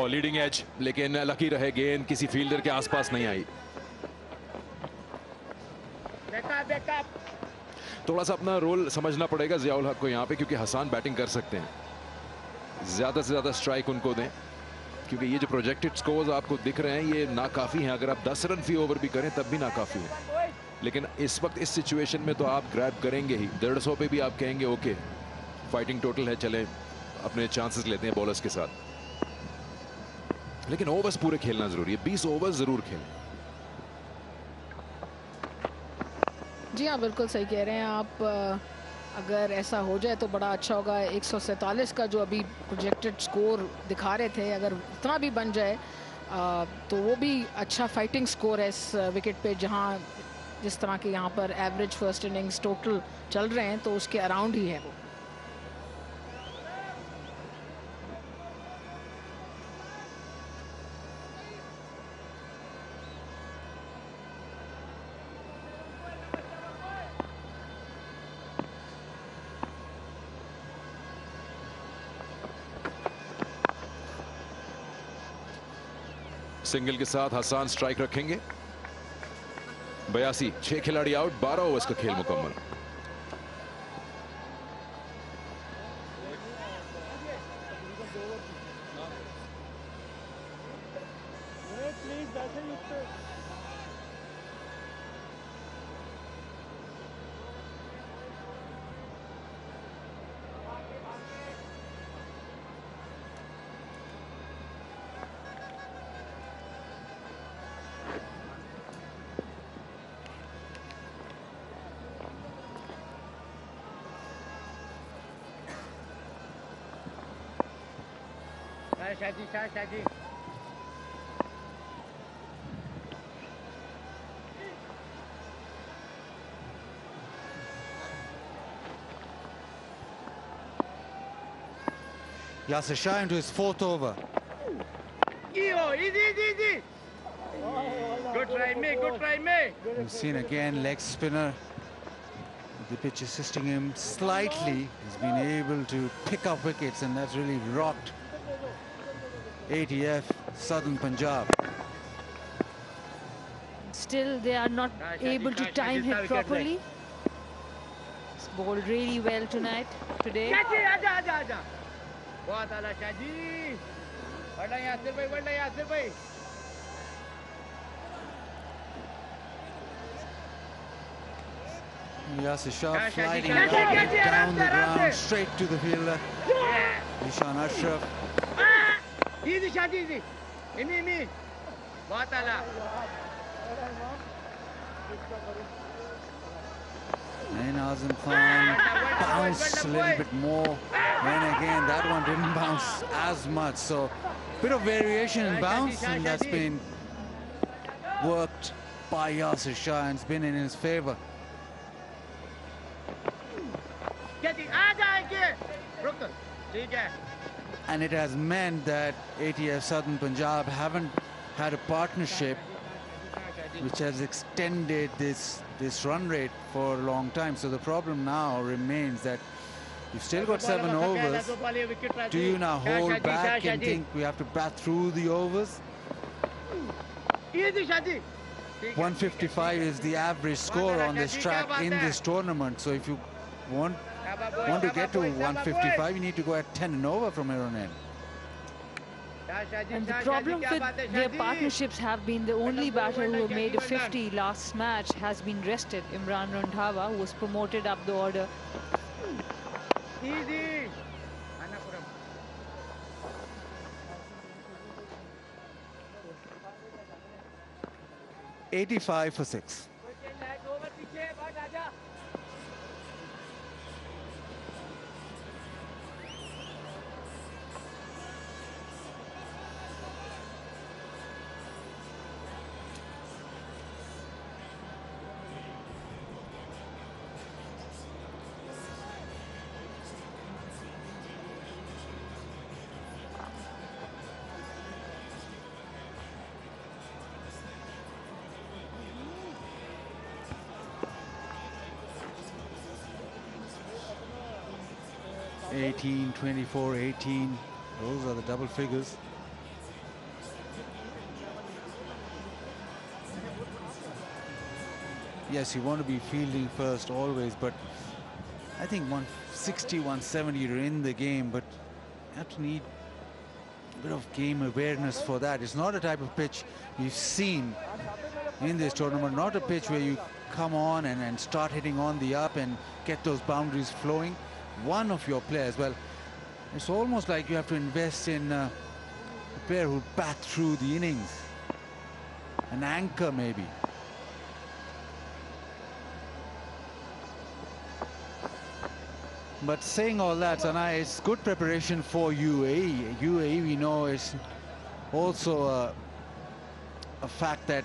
लीडिंग एज, लेकिन लकी रहे गेंद किसी फील्डर के आसपास नहीं आई। थोड़ा सा अपना रोल समझना पड़ेगा जियाउल हक को यहाँ पे, क्योंकि हसन बैटिंग कर सकते हैं। ज्यादा से ज्यादा स्ट्राइक उनको दें क्योंकि ये जो प्रोजेक्टेड स्कोर्स आपको दिख रहे हैं ये नाकाफी हैं। अगर आप 10 रन फी ओवर भी करें तब भी नाकाफी है। लेकिन इस वक्त इस सिचुएशन में तो आप ग्रैब करेंगे ही। 150 पे भी आप कहेंगे ओके फाइटिंग टोटल है, चले अपने चांसेस लेते हैं बॉलर्स के साथ। लेकिन ओवर्स पूरे खेलना जरूरी है, 20 ओवर्स जरूर खेलें। जी हाँ, बिल्कुल सही कह रहे हैं आप। अगर ऐसा हो जाए तो बड़ा अच्छा होगा। 147 का जो अभी प्रोजेक्टेड स्कोर दिखा रहे थे, अगर इतना भी बन जाए तो वो भी अच्छा फाइटिंग स्कोर है इस विकेट पे, जहाँ जिस तरह के यहाँ पर एवरेज फर्स्ट इनिंग्स टोटल चल रहे हैं तो उसके अराउंड ही है वो। सिंगल के साथ हसन स्ट्राइक रखेंगे। 82, 6 खिलाड़ी आउट, 12 ओवर्स का खेल मुकम्मल। Shaji Shaji Yasir Shah into his 4th over. Easy. Good try, mate. Good try, mate. We've seen again leg spinner. The pitch assisting him slightly. He's been able to pick up wickets, and that's really rocked ATF Southern Punjab. Still, they are not able to time hit properly. It's bowled really well today. आजा बहुत आला शाजी। वरना यासिर भाई Yasir Shah sliding down the ground straight to the fielder. Ishan Ashraf. Easy Shaji, easy. Emmy बहुत आला। And Azam Khan bounced a little bit more. And again, that one didn't bounce as much. So, bit of variation in bounce, and that's been worked by Yasir Shah, and it's been in his favor. And it has meant that ATF Southern Punjab haven't had a partnership which has extended this run rate for a long time. So the problem now remains that you've still got 7 overs. Do you now hold back and think we have to bat through the overs? 155 is the average score on this track in this tournament. So if you want to get to 155, you need to go at 10 and over from here on in. And the problem with their partnerships have been the only batter who made a 50 last match has been rested, Imran Randhawa, who was promoted up the order. Easy. 85 for 6. $18, $24, $18. Those are the double figures. Yes, you want to be fielding first always, but I think 160, 170 are in the game, but you have to need bit of game awareness for that. It's not a type of pitch you've seen in this tournament, not a pitch where you come on and start hitting on the up and get those boundaries flowing. One of your players, well, it's almost like you have to invest in a player who'll bat through the innings, an anchor maybe. But saying all that, Sanai, it's good preparation for UAE. UAE, we know, is also a fact that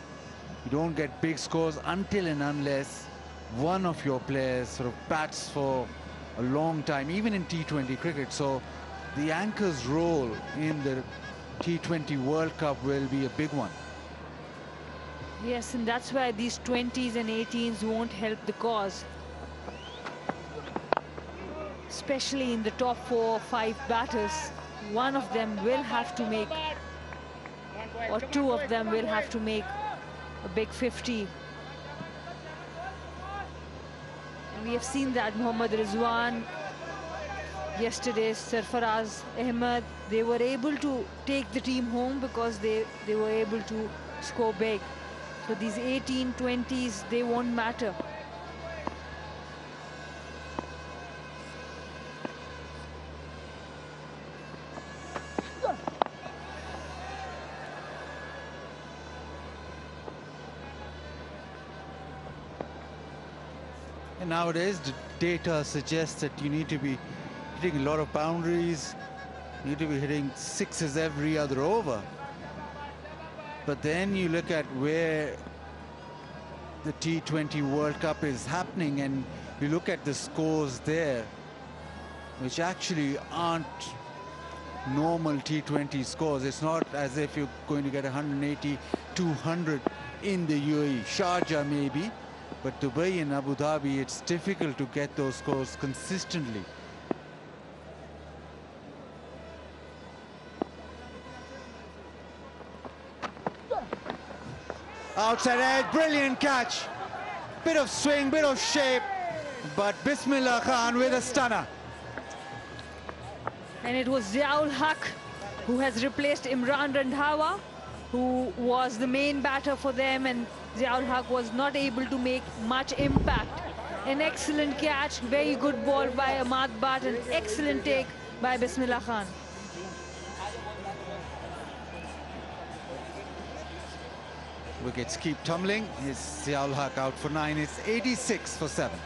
you don't get big scores until and unless one of your players sort of bats for a long time, even in T20 cricket. So the anchor's role in the T20 World Cup will be a big one. Yes, and that's why these 20s and 18s won't help the cause. Especially in the top 4 or 5 batters, one of them will have to make, or 2 of them will have to make a big 50. And we have seen that Mohammad Rizwan, yesterday Sarfaraz Ahmed, they were able to take the team home because they were able to score big. So these 18, 20s, they won't matter. And nowadays, the data suggests that you need to be hitting a lot of boundaries. You need to be hitting 6s every other over. But then you look at where the T20 World Cup is happening and you look at the scores there, which actually aren't normal T20 scores. It's not as if you're going to get 180, 200 in the UAE. Sharjah maybe, but Dubai and Abu Dhabi, it's difficult to get those scores consistently. Outside edge, brilliant catch. Bit of swing, bit of shape, but Bismillah Khan with a stunner. And it was Ziaul Haq who has replaced Imran Randhawa, who was the main batter for them, and Ziaul Haq was not able to make much impact. An excellent catch, very good ball by Ahmad Bhatt, an excellent take by Bismillah Khan. Wickets keep tumbling. Is Ziaul Haq out for 9? It's 86 for 7.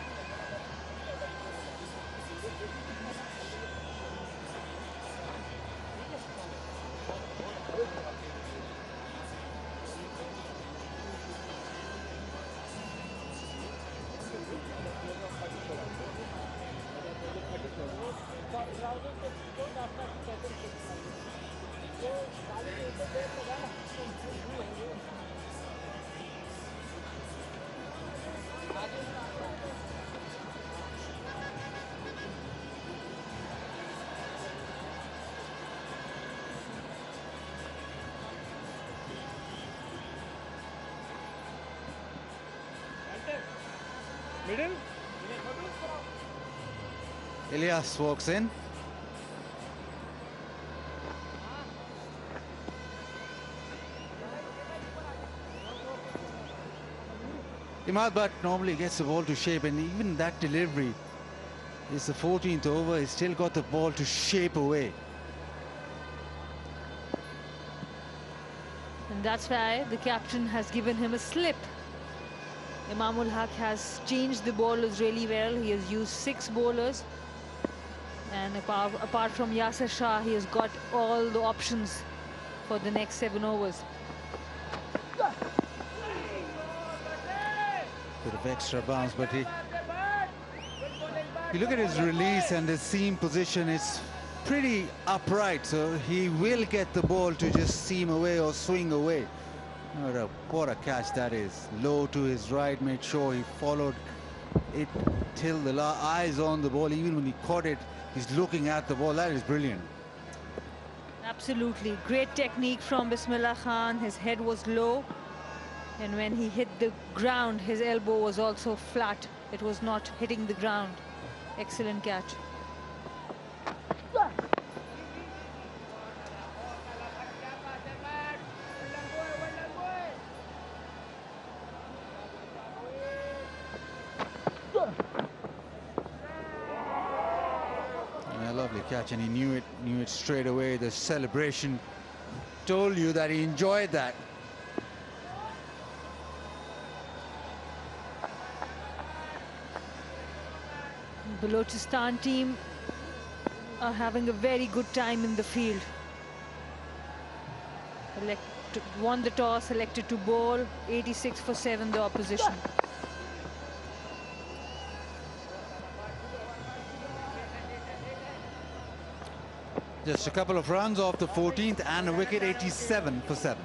Middle. Ilyas walks in. Ahmad Bhatt normally gets the ball to shape, and even that delivery is the 14th over. He's still got the ball to shape away. And that's why the captain has given him a slip. Imamul Haq has changed the bowlers really well. He has used 6 bowlers. And apart from Yasir Shah, he has got all the options for the next 7 overs. Bit of extra bounce, but you look at his release and his seam position, it's pretty upright, so he will get the ball to just seam away or swing away. What a catch that is. Low to his right, made sure he followed it till the eyes on the ball. Even when he caught it, he's looking at the ball. That is brilliant. Absolutely. Great technique from Bismillah Khan. His head was low. And when he hit the ground, his elbow was also flat. It was not hitting the ground. Excellent catch. catch, and he knew it straight away. The celebration told you that he enjoyed that. Balochistan team are having a very good time in the field. Won the toss, selected to bowl, 86 for 7 the opposition. Just a couple of runs off the 14th and a wicket, 87 for 7.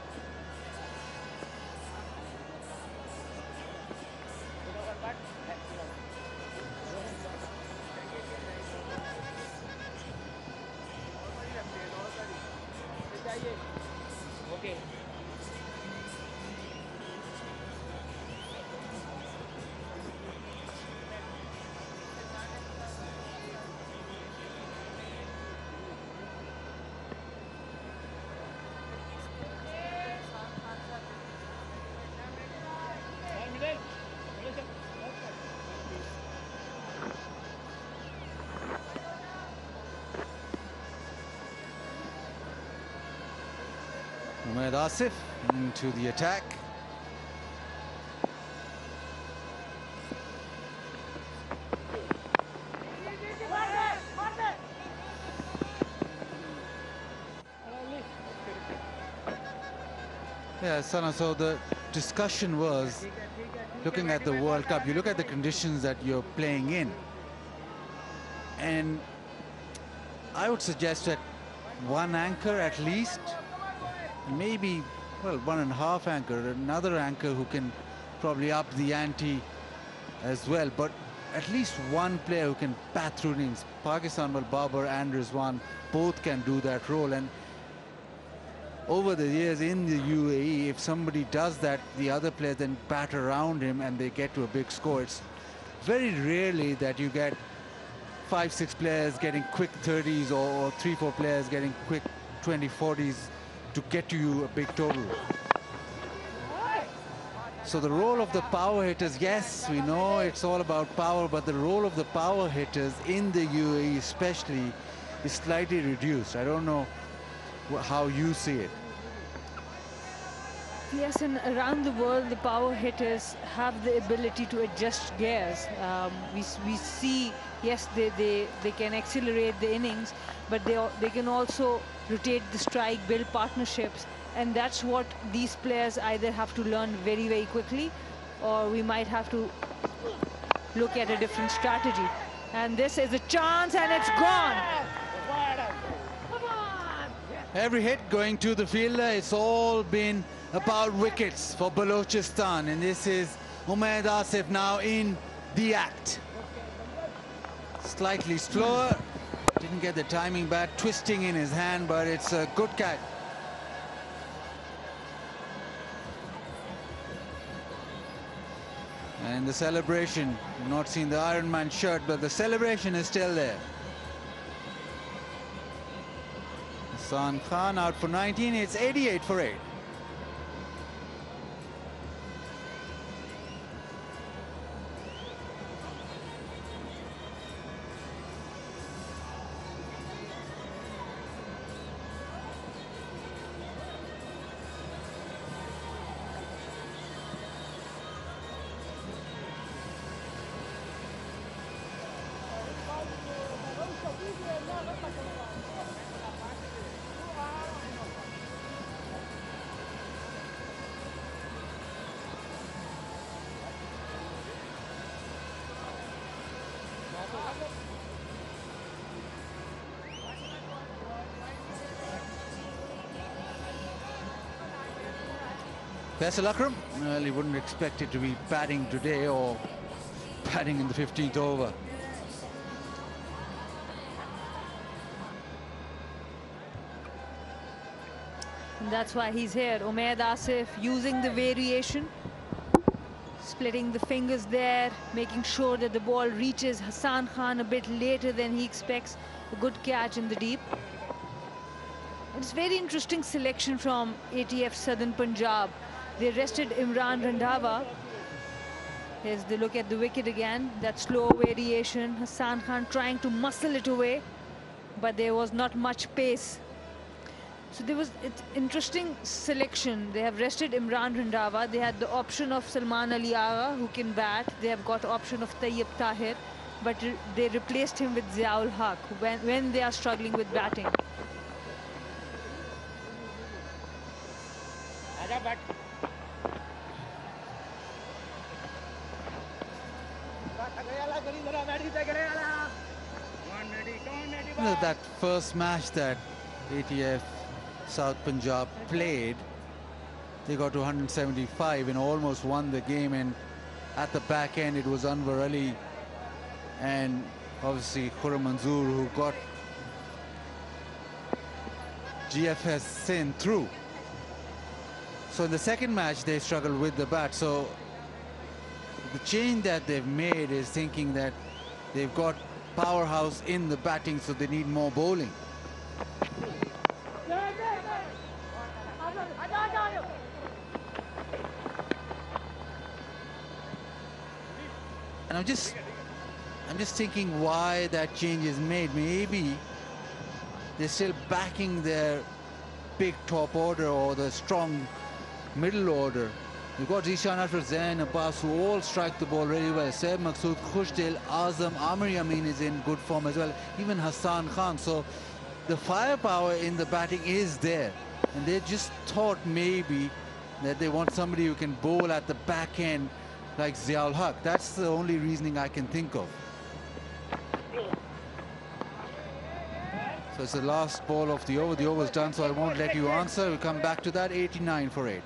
Mohammad Asif into the attack. Yeah, Sana, so the discussion was, looking at the World Cup, you look at the conditions that you're playing in, and I would suggest that one anchor at least, maybe, well, 1.5 anchor, another anchor who can probably up the ante as well, but at least one player who can bat through innings. Pakistan, well, Babar and Rizwan both can do that role, and over the years in the UAE, if somebody does that, the other players then bat around him and they get to a big score. It's very rarely that you get 5-6 players getting quick 30s or 3-4 players getting quick 20-40s to get to you a big total. So the role of the power hitters, yes, we know it's all about power, but the role of the power hitters in the UAE especially is slightly reduced. I don't know how you see it. Yes, and around the world, the power hitters have the ability to adjust gears. We see, yes, they can accelerate the innings, but they can also rotate the strike, build partnerships, and that's what these players either have to learn very, very quickly, or we might have to look at a different strategy. And this is a chance, and it's gone. Every hit going to the fielder, it's all been about wickets for Balochistan, and this is Umaid Asif now in the act. Slightly slower, didn't get the timing back, twisting in his hand, but it's a good catch. And the celebration, not seen the Iron Man shirt, but the celebration is still there. Hassan Khan out for 19, it's 88 for 8. Faisal Akram, well, he wouldn't expect it to be batting today or batting in the 15th over. And that's why he's here. Umaid Asif using the variation, splitting the fingers there, making sure that the ball reaches Hassan Khan a bit later than he expects. A good catch in the deep. It's very interesting selection from ATF Southern Punjab. They rested Imran Randhawa. Here's the look at the wicket again. That slow variation. Hassan Khan trying to muscle it away. but there was not much pace. So it's interesting selection. They have rested Imran Randhawa. They had the option of Salman Ali Agha, who can bat. They have got the option of Tayyib Tahir, but they replaced him with Ziaul Haq when they are struggling with batting. That first match that ATF South Punjab played, they got to 175 and almost won the game, and at the back end it was Anwar Ali and obviously Khurram Manzoor who got GFS Sindh through. So in the second match they struggled with the bat. So the change that they've made is thinking that they've got powerhouse in the batting, so they need more bowling. And I'm just thinking why that change is made. Maybe they're still backing their big top order or the strong middle order. You've got Zishan Ashar, Zain, Abbas, who all strike the ball really well. Saib Maqsood, Khushdil, Azam, Amir Yamin is in good form as well. Even Hassan Khan. So the firepower in the batting is there. And they just thought maybe that they want somebody who can bowl at the back end like Ziaul Haq. That's the only reasoning I can think of. So it's the last ball of the over. The over's done, so I won't let you answer. We'll come back to that. 89 for 8.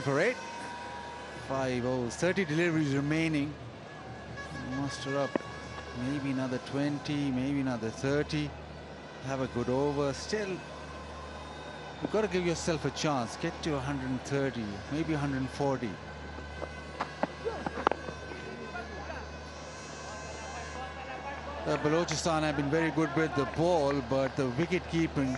For 8, 5 overs, 30 deliveries remaining. Muster up maybe another 20, maybe another 30. Have a good over. Still, you've got to give yourself a chance. Get to 130, maybe 140. Balochistan have been very good with the ball, but the wicket keeping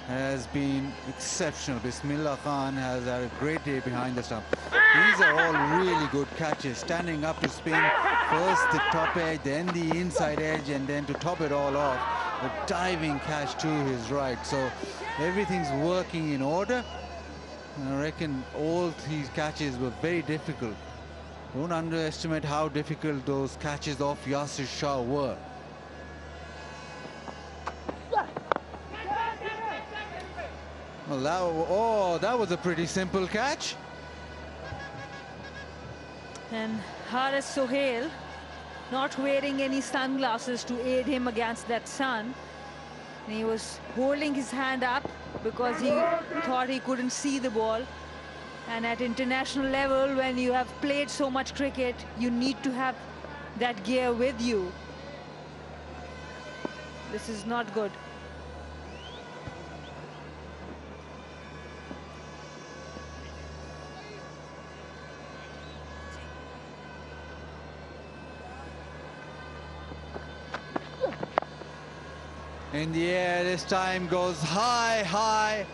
has been exceptional. Bismillah Khan has had a great day behind the stump. These are all really good catches. Standing up to spin, first the top edge, then the inside edge, and then to top it all off, a diving catch to his right. So everything's working in order. And I reckon all these catches were very difficult. Don't underestimate how difficult those catches off Yasir Shah were. Well, that was a pretty simple catch. And Haris Sohail not wearing any sunglasses to aid him against that sun. And he was holding his hand up because he thought he couldn't see the ball. And at international level, when you have played so much cricket, you need to have that gear with you. This is not good. In the air, this time goes high, high.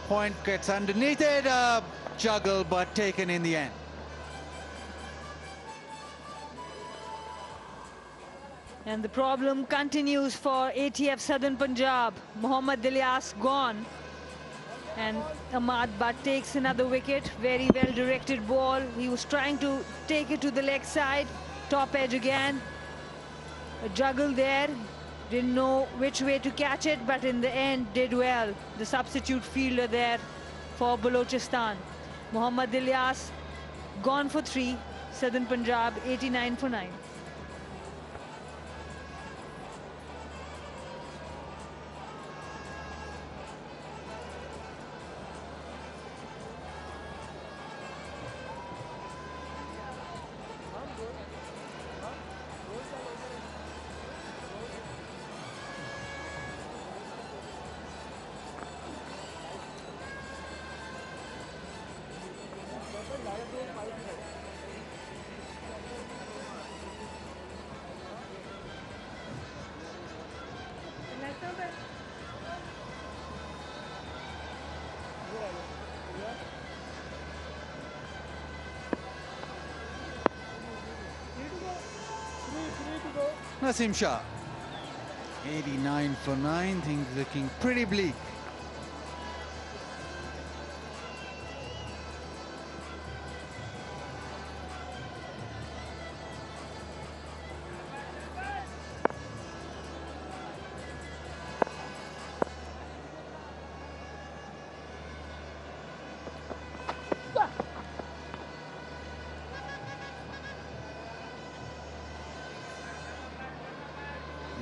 Point gets underneath it, juggle, but taken in the end. And the problem continues for ATF Southern Punjab. Mohammad Ilyas gone. And Ahmad Butt takes another wicket. Very well directed ball. He was trying to take it to the leg side. Top edge again. A juggle there. Didn't know which way to catch it, but in the end did well. The substitute fielder there for Balochistan. Mohammad Ilyas gone for 3. Southern Punjab 89 for 9. Nasim Shah. 89 for 9. Things looking pretty bleak.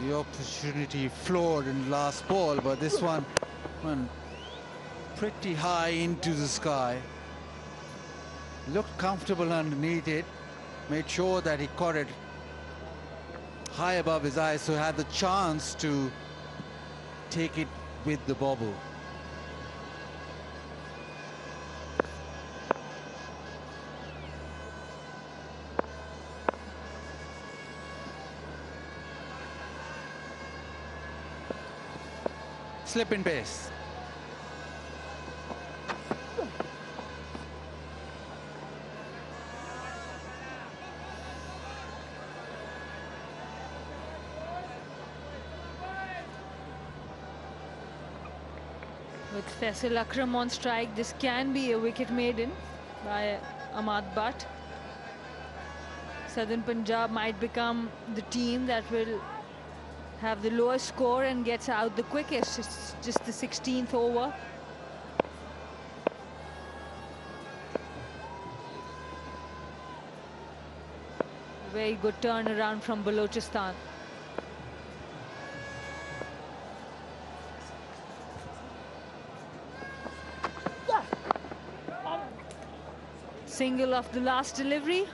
The opportunity floored in the last ball, but this one went pretty high into the sky. Looked comfortable underneath it. Made sure that he caught it high above his eyes, so he had the chance to take it with the bobble. Slip in pace. With Faisal Akram on strike, this can be a wicket maiden by Ahmad Butt. Southern Punjab might become the team that will have the lowest score and gets out the quickest. It's just the 16th over. Very good turnaround from Balochistan. Single of the last delivery.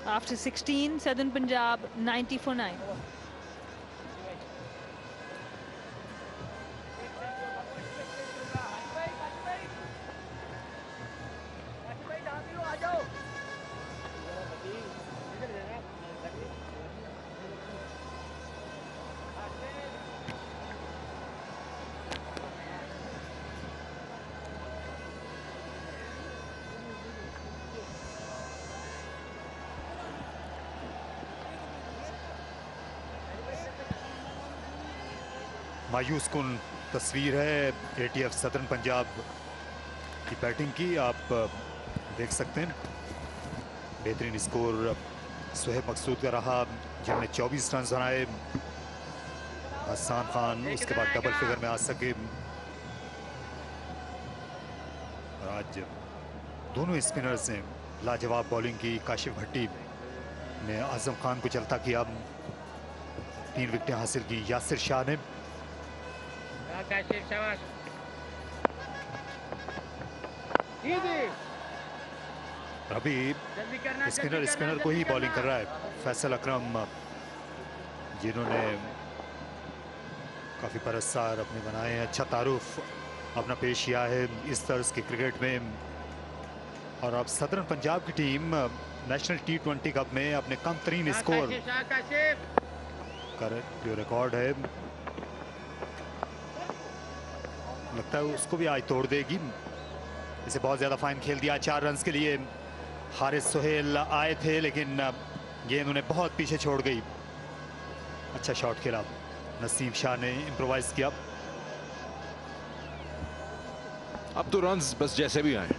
After 16, Southern Punjab 90 for 9. मायूस कुन तस्वीर है ETF southern Punjab की batting की। आप देख सकते हैं बेहतरीन स्कोर सुहेब मकसूद का रहा, जिन्होंने 24 रन बनाए। हसन खान उसके बाद डबल फिगर में आ सके। और आज दोनों स्पिनर्स ने लाजवाब बॉलिंग की। काशिफ भट्टी ने आजम खान को चलता किया, 3 विकेटें हासिल की। यासिर शाह ने अभी स्पिनर को ही बॉलिंग कर रहा है फैसल अकरम, जिन्होंने काफी परस्तार अपने बनाए हैं। अच्छा तारुफ अपना पेश किया है इस तर्ज के क्रिकेट में। और अब सदर्न पंजाब की टीम नेशनल T20 कप में अपने कम तरीन स्कोर का जो रिकॉर्ड है, लगता है उसको भी आज तोड़ देगी। इसे बहुत ज्यादा फाइन खेल दिया। 4 रन के लिए हारिस सुहेल आए थे, लेकिन गेंद उन्हें बहुत पीछे छोड़ गई। अच्छा शॉट खेला, नसीम शाह ने इम्प्रोवाइज किया। अब तो रन्स बस जैसे भी आए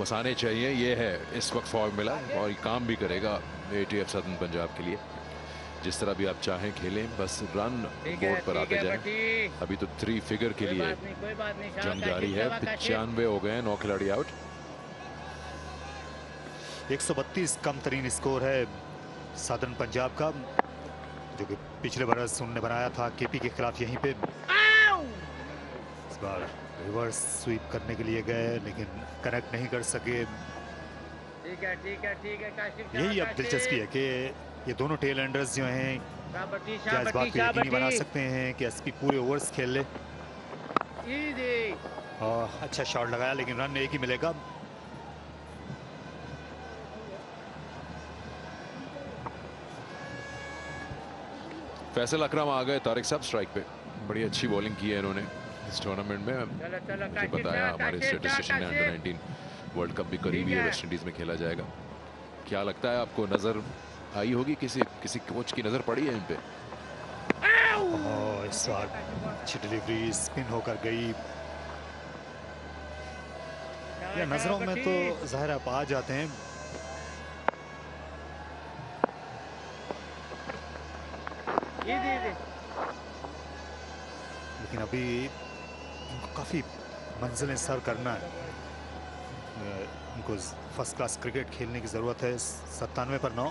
बस आने चाहिए, ये है इस वक्त फॉर्मूला, और ये काम भी करेगा एटीएफ सदर्न पंजाब के लिए। जिस तरह भी आप चाहें खेलें, बस रन बोर्ड पर आते जाएं। अभी तो 3 फिगर के लिए जंग जारी है। 95 हो गए, 9 खिलाड़ी आउट। 132 कम तरीन स्कोर है सदर्न पंजाब का, जो कि पिछले बरस उन्होंने बनाया था केपी के खिलाफ यहीं पे। इस बार रिवर्स स्वीप करने के लिए गए, लेकिन कनेक्ट नहीं कर सके। यही अब दिलचस्पी है कि ये दोनों टेल एंडर्स जो हैं, क्या इस बात को यकीनी बना सकते हैं कि एसपी पूरे ओवर्स खेल ले। और अच्छा शॉट लगाया, लेकिन रन एक ही मिलेगा। फैसल अकरम आ गए तारिक साहब स्ट्राइक पे। बड़ी अच्छी बॉलिंग की है इन्होंने इस टूर्नामेंट में। मुझे बताया हमारे स्टैटिस्टिशियन ने अंडर 19 वर्ल्ड कप भी करीबी है, वेस्ट इंडीज में खेला जाएगा। क्या लगता है आपको, नजर आई होगी किसी किसी कोच की नजर पड़ी है इन पे? इस बार अच्छी डिलीवरी स्पिन होकर गई। या नजरों में तो जाहिर आप आ जाते हैं। लेकिन अभी उनको काफी मंजिलें सर करना है। उनको फर्स्ट क्लास क्रिकेट खेलने की जरूरत है। 97 पर 9।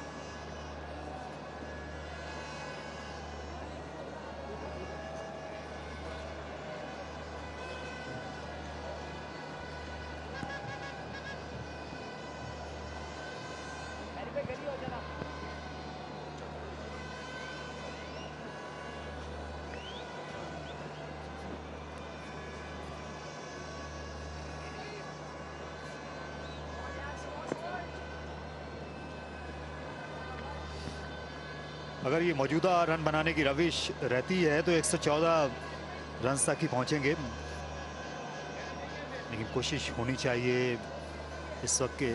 अगर ये मौजूदा रन बनाने की रविश रहती है तो 114 रन तक ही पहुंचेंगे। लेकिन कोशिश होनी चाहिए इस वक्त के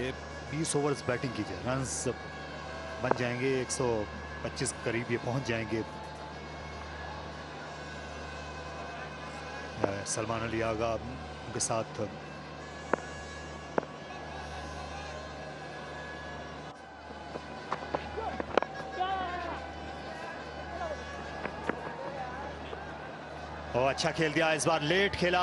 20 ओवर्स बैटिंग कीजिए, रन्स बन जाएंगे 125 करीब ये पहुंच जाएंगे। सलमान अली आगा उनके साथ अच्छा खेल दिया। इस बार लेट खेला,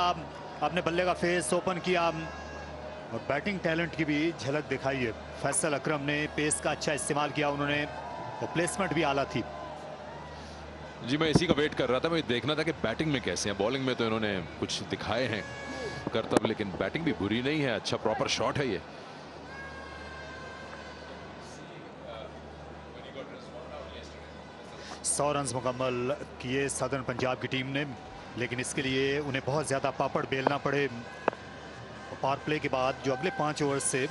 अपने बल्ले का फेस ओपन किया और बैटिंग टैलेंट की भी झलक दिखाई है। फैसल अकरम ने पेस का अच्छा इस्तेमाल किया, उन्होंने और प्लेसमेंट भी आला थी। जी मैं इसी का वेट कर रहा था, मैं देखना था कि बैटिंग में कैसे हैं। बॉलिंग में तो इन्होंने कुछ दिखाए हैं करतब, लेकिन बैटिंग भी बुरी नहीं है, अच्छा प्रॉपर शॉट है ये। सौ रन मुकम्मल किए सदर्न पंजाब की टीम ने, लेकिन इसके लिए उन्हें बहुत ज्यादा पापड़ बेलना पड़े। पावर प्ले के बाद जो अगले 5 ओवर से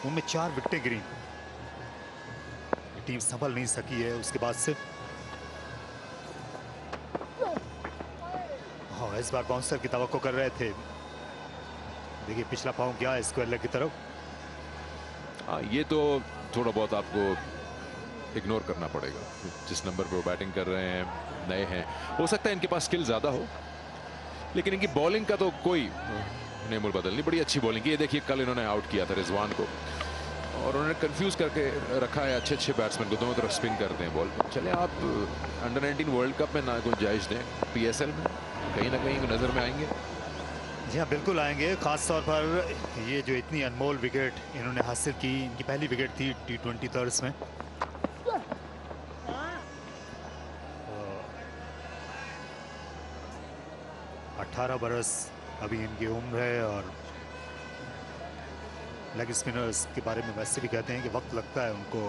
उनमें 4 विकेटें गिरी, टीम संभल नहीं सकी है उसके बाद से। हाँ इस बार बाउंसर की तवक्को कर रहे थे। देखिए पिछला पांव गया है स्क्वायर लेग की तरफ। हाँ ये तो थोड़ा बहुत आपको इग्नोर करना पड़ेगा। जिस नंबर पे वो बैटिंग कर रहे हैं, नए हैं, हो सकता है इनके पास स्किल ज्यादा हो, लेकिन इनकी बॉलिंग का तो कोई नेमुल बदल नहीं। बड़ी अच्छी बॉलिंग की। ये देखिए कल इन्होंने आउट किया था रिजवान को और उन्होंने कंफ्यूज करके रखा है अच्छे बैट्समैन को, दोनों तरफ स्पिन करते हैं बॉल। चले आप अंडर 19 वर्ल्ड कप में ना गुंजाइश दें, PSL में कहीं ना कहीं नजर में आएंगे। जी हाँ बिल्कुल आएंगे, खास तौर पर ये जो इतनी अनमोल विकेट इन्होंने हासिल की, इनकी पहली विकेट थी T20 तर्ज में। 18 बरस अभी इनकी उम्र है और लेग स्पिनर्स के बारे में वैसे भी कहते हैं कि वक्त लगता है उनको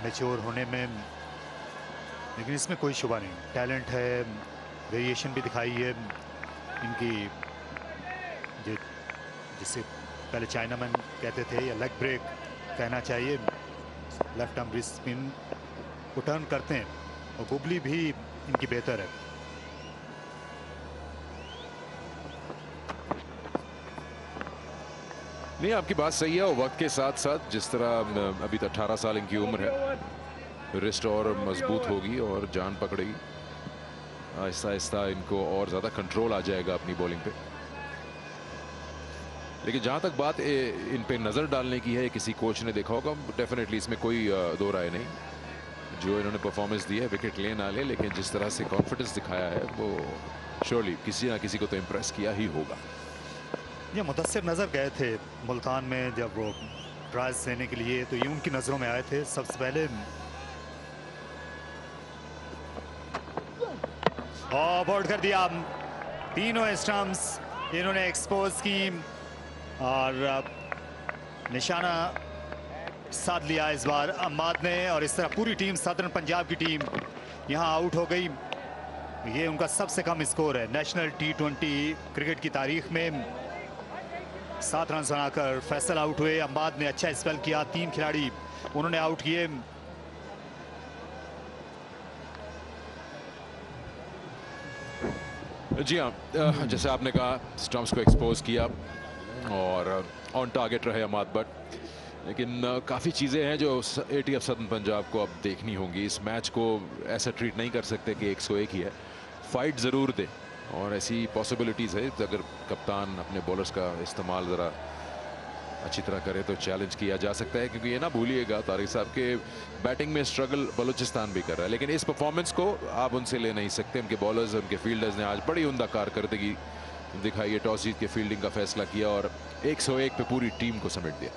मैच्योर होने में, लेकिन इसमें कोई शुबा नहीं। टैलेंट है, वेरिएशन भी दिखाई है इनकी, जिसे पहले चाइनामैन कहते थे या लेग ब्रेक कहना चाहिए। लेफ्ट आर्म रिस्ट स्पिन को टर्न करते हैं और गुगली भी इनकी बेहतर है। नहीं आपकी बात सही है, और वक्त के साथ साथ जिस तरह अभी तो 18 साल इनकी उम्र है, रिस्ट और मजबूत होगी और जान पकड़ेगी, आहिस्ता आहिस्ता इनको और ज़्यादा कंट्रोल आ जाएगा अपनी बॉलिंग पे। लेकिन जहाँ तक बात इन पे नज़र डालने की है, किसी कोच ने देखा होगा, डेफिनेटली इसमें कोई दो राय नहीं। जो इन्होंने परफॉर्मेंस दी है, विकेट ले ना ले, लेकिन जिस तरह से कॉन्फिडेंस दिखाया है वो श्योरली किसी ना किसी को तो इम्प्रेस किया ही होगा। ये मुदस्सिर नजर गए थे मुल्तान में जब वो ट्रायल्स लेने के लिए, तो ये उनकी नजरों में आए थे सबसे पहले। बोल्ड कर दिया, तीनों स्टंप्स इन्होंने एक्सपोज की और निशाना साध लिया इस बार अम्माद ने, और इस तरह पूरी टीम सदर्न पंजाब की टीम यहां आउट हो गई। ये उनका सबसे कम स्कोर है नेशनल T20 क्रिकेट की तारीख में। 7 रन बनाकर फैसल आउट हुए। अम्बाद ने अच्छा स्पेल किया, 3 खिलाड़ी उन्होंने आउट किए। जी हाँ, जैसे आपने कहा स्टंप्स को एक्सपोज किया और ऑन टारगेट रहे अम्बाद, बट लेकिन काफ़ी चीज़ें हैं जो ATF सदर्न पंजाब को अब देखनी होंगी। इस मैच को ऐसा ट्रीट नहीं कर सकते कि 101 ही है, फाइट ज़रूर दे। और ऐसी पॉसिबिलिटीज़ है अगर कप्तान अपने बॉलर्स का इस्तेमाल ज़रा अच्छी तरह करे तो चैलेंज किया जा सकता है। क्योंकि ये ना भूलिएगा तारिक साहब के बैटिंग में स्ट्रगल बलूचिस्तान भी कर रहा है, लेकिन इस परफॉर्मेंस को आप उनसे ले नहीं सकते। उनके बॉलर्स, उनके फील्डर्स ने आज बड़ी उम्दा कारकर्दगी दिखाई है। टॉस जीत के फील्डिंग का फैसला किया और 101 पे पूरी टीम को समेट दिया।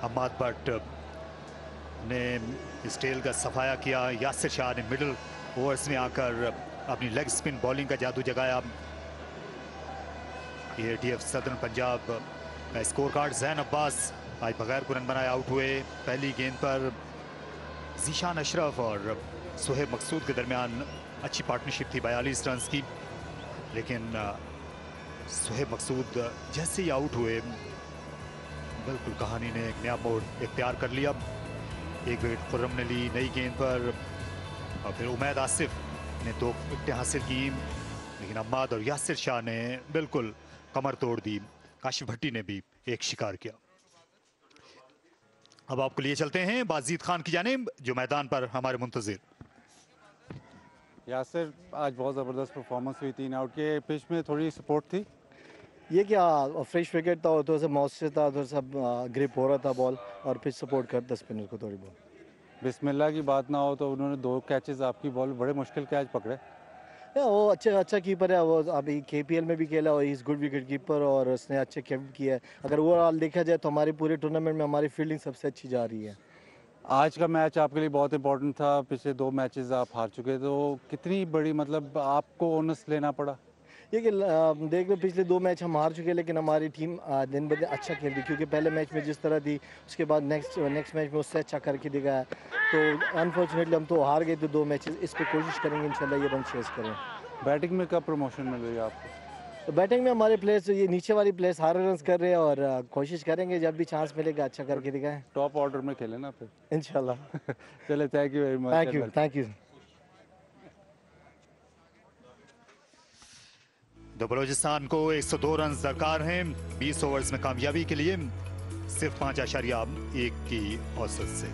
अहमद भट्ट ने इस टेल का सफाया किया। यासिर शाह ने मिडिल ओवर्स में आकर अपनी लेग स्पिन बॉलिंग का जादू जगाया। ATF सदर्न पंजाब का स्कोर कार्ड। जैन अब्बास आज बगैर को रन बनाए आउट हुए। पहली गेंद पर जीशान अशरफ और सुहेब मकसूद के दरमियान अच्छी पार्टनरशिप थी 42 रन की, लेकिन सुहेब मकसूद जैसे ही आउट हुए बिल्कुल कहानी ने एक नया मोड़ इख्तियार कर लिया। एक विकेट खुर्रम ने ली नई गेंद पर और फिर उमैद आसिफ ने 2 विकेटें हासिल की, लेकिन अम्माद और यासिर शाह ने बिल्कुल कमर तोड़ दी। काशिफ भट्टी ने भी एक शिकार किया। अब आपको लिए चलते हैं बाजीद खान की जानिब जो मैदान पर हमारे मुंतजिर। यासिर आज बहुत ज़बरदस्त परफॉर्मेंस हुई। 3 आउट के पिच में थोड़ी सपोर्ट थी। ये क्या फ्रेश विकेट था और थोड़ा सा मॉइस्चर था, थोड़ा सा ग्रिप हो रहा था बॉल और पिच सपोर्ट करता स्पिनर को थोड़ी बहुत। बिस्मिल्लाह की बात ना हो तो उन्होंने 2 कैचेस आपकी बॉल बड़े मुश्किल कैच पकड़े। वो अच्छा कीपर है। वो अभी KPL में भी खेला और इज गुड विकेट कीपर और उसने अच्छे कैप किया है। अगर ओवरऑल देखा जाए तो हमारे पूरे टूर्नामेंट में हमारी फील्डिंग सबसे अच्छी जा रही है। आज का मैच आपके लिए बहुत इंपॉर्टेंट था। पिछले 2 मैचेस आप हार चुके, तो कितनी बड़ी मतलब आपको ओनस लेना पड़ा? ये कि देख लो पिछले 2 मैच हम हार चुके, लेकिन हमारी टीम दिन ब दिन अच्छा खेल रही, क्योंकि पहले मैच में जिस तरह थी उसके बाद नेक्स्ट मैच में उससे अच्छा करके दिखाया। तो अनफॉर्चुनेटली हम तो हार गए थे 2 मैचेस। इस पर कोशिश करेंगे इंशाल्लाह ये रन चेस करें। बैटिंग में कब प्रमोशन मिल रही है आपको? तो बैटिंग में हमारे प्लेयर्स ये नीचे वाली प्लेयर्स हार रन कर रहे हैं और कोशिश करेंगे जब भी चांस मिलेगा अच्छा करके दिखाएं। टॉप ऑर्डर में खेले ना फिर इंशाल्लाह। चले, thank you very much. Thank you. तो बलूचिस्तान को 102 रन दरकार हैं 20 ओवर्स में कामयाबी के लिए, सिर्फ 5.1 की औसत से।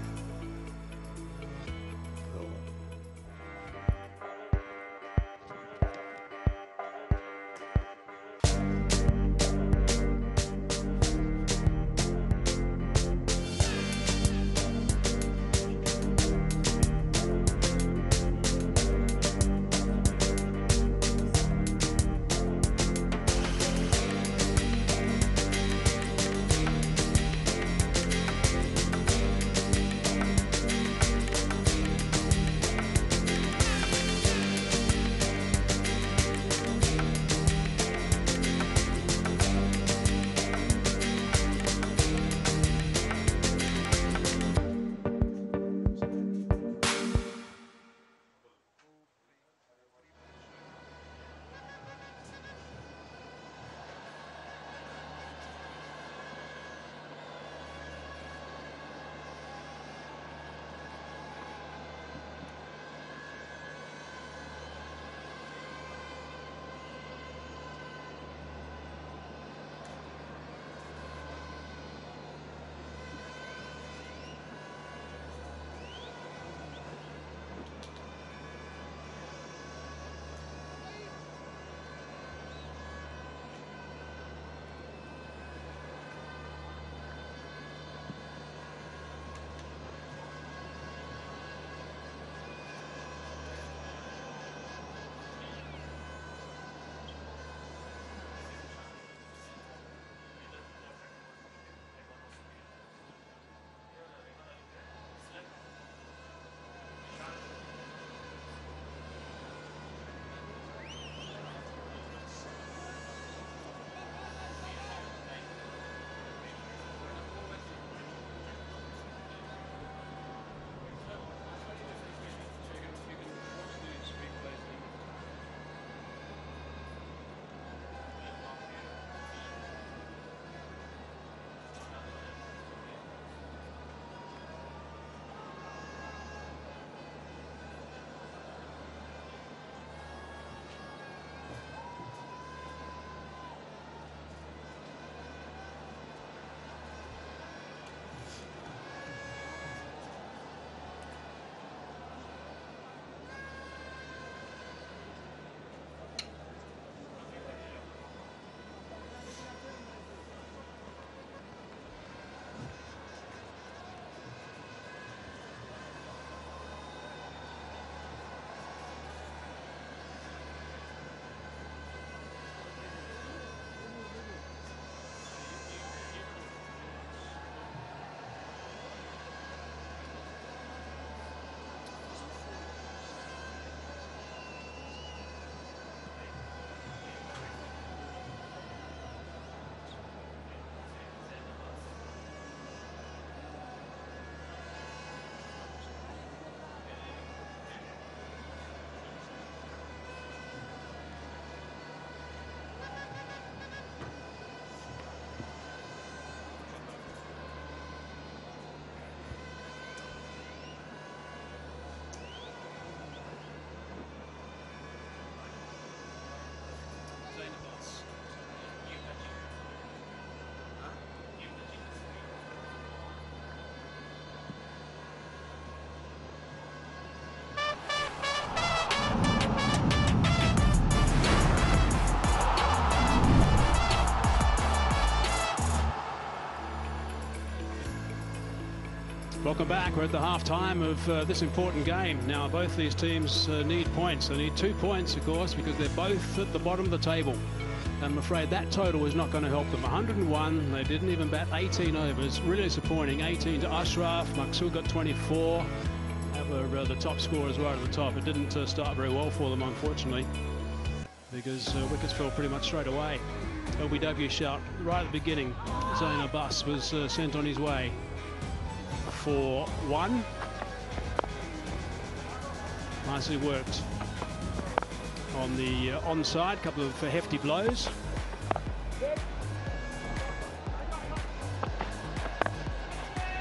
Welcome back. We're at the half-time of this important game. Now, both these teams need points. They need 2 points, of course, because they're both at the bottom of the table. And I'm afraid that total is not going to help them. 101, they didn't even bat 18 overs. Really disappointing. 18 to Ashraf. Maksoud got 24. That were the top scorers right at the top. It didn't start very well for them, unfortunately, because wickets fell pretty much straight away. LBW shout right at the beginning. Zain Abbas was sent on his way for 1. Nicely worked on the onside, couple of hefty blows.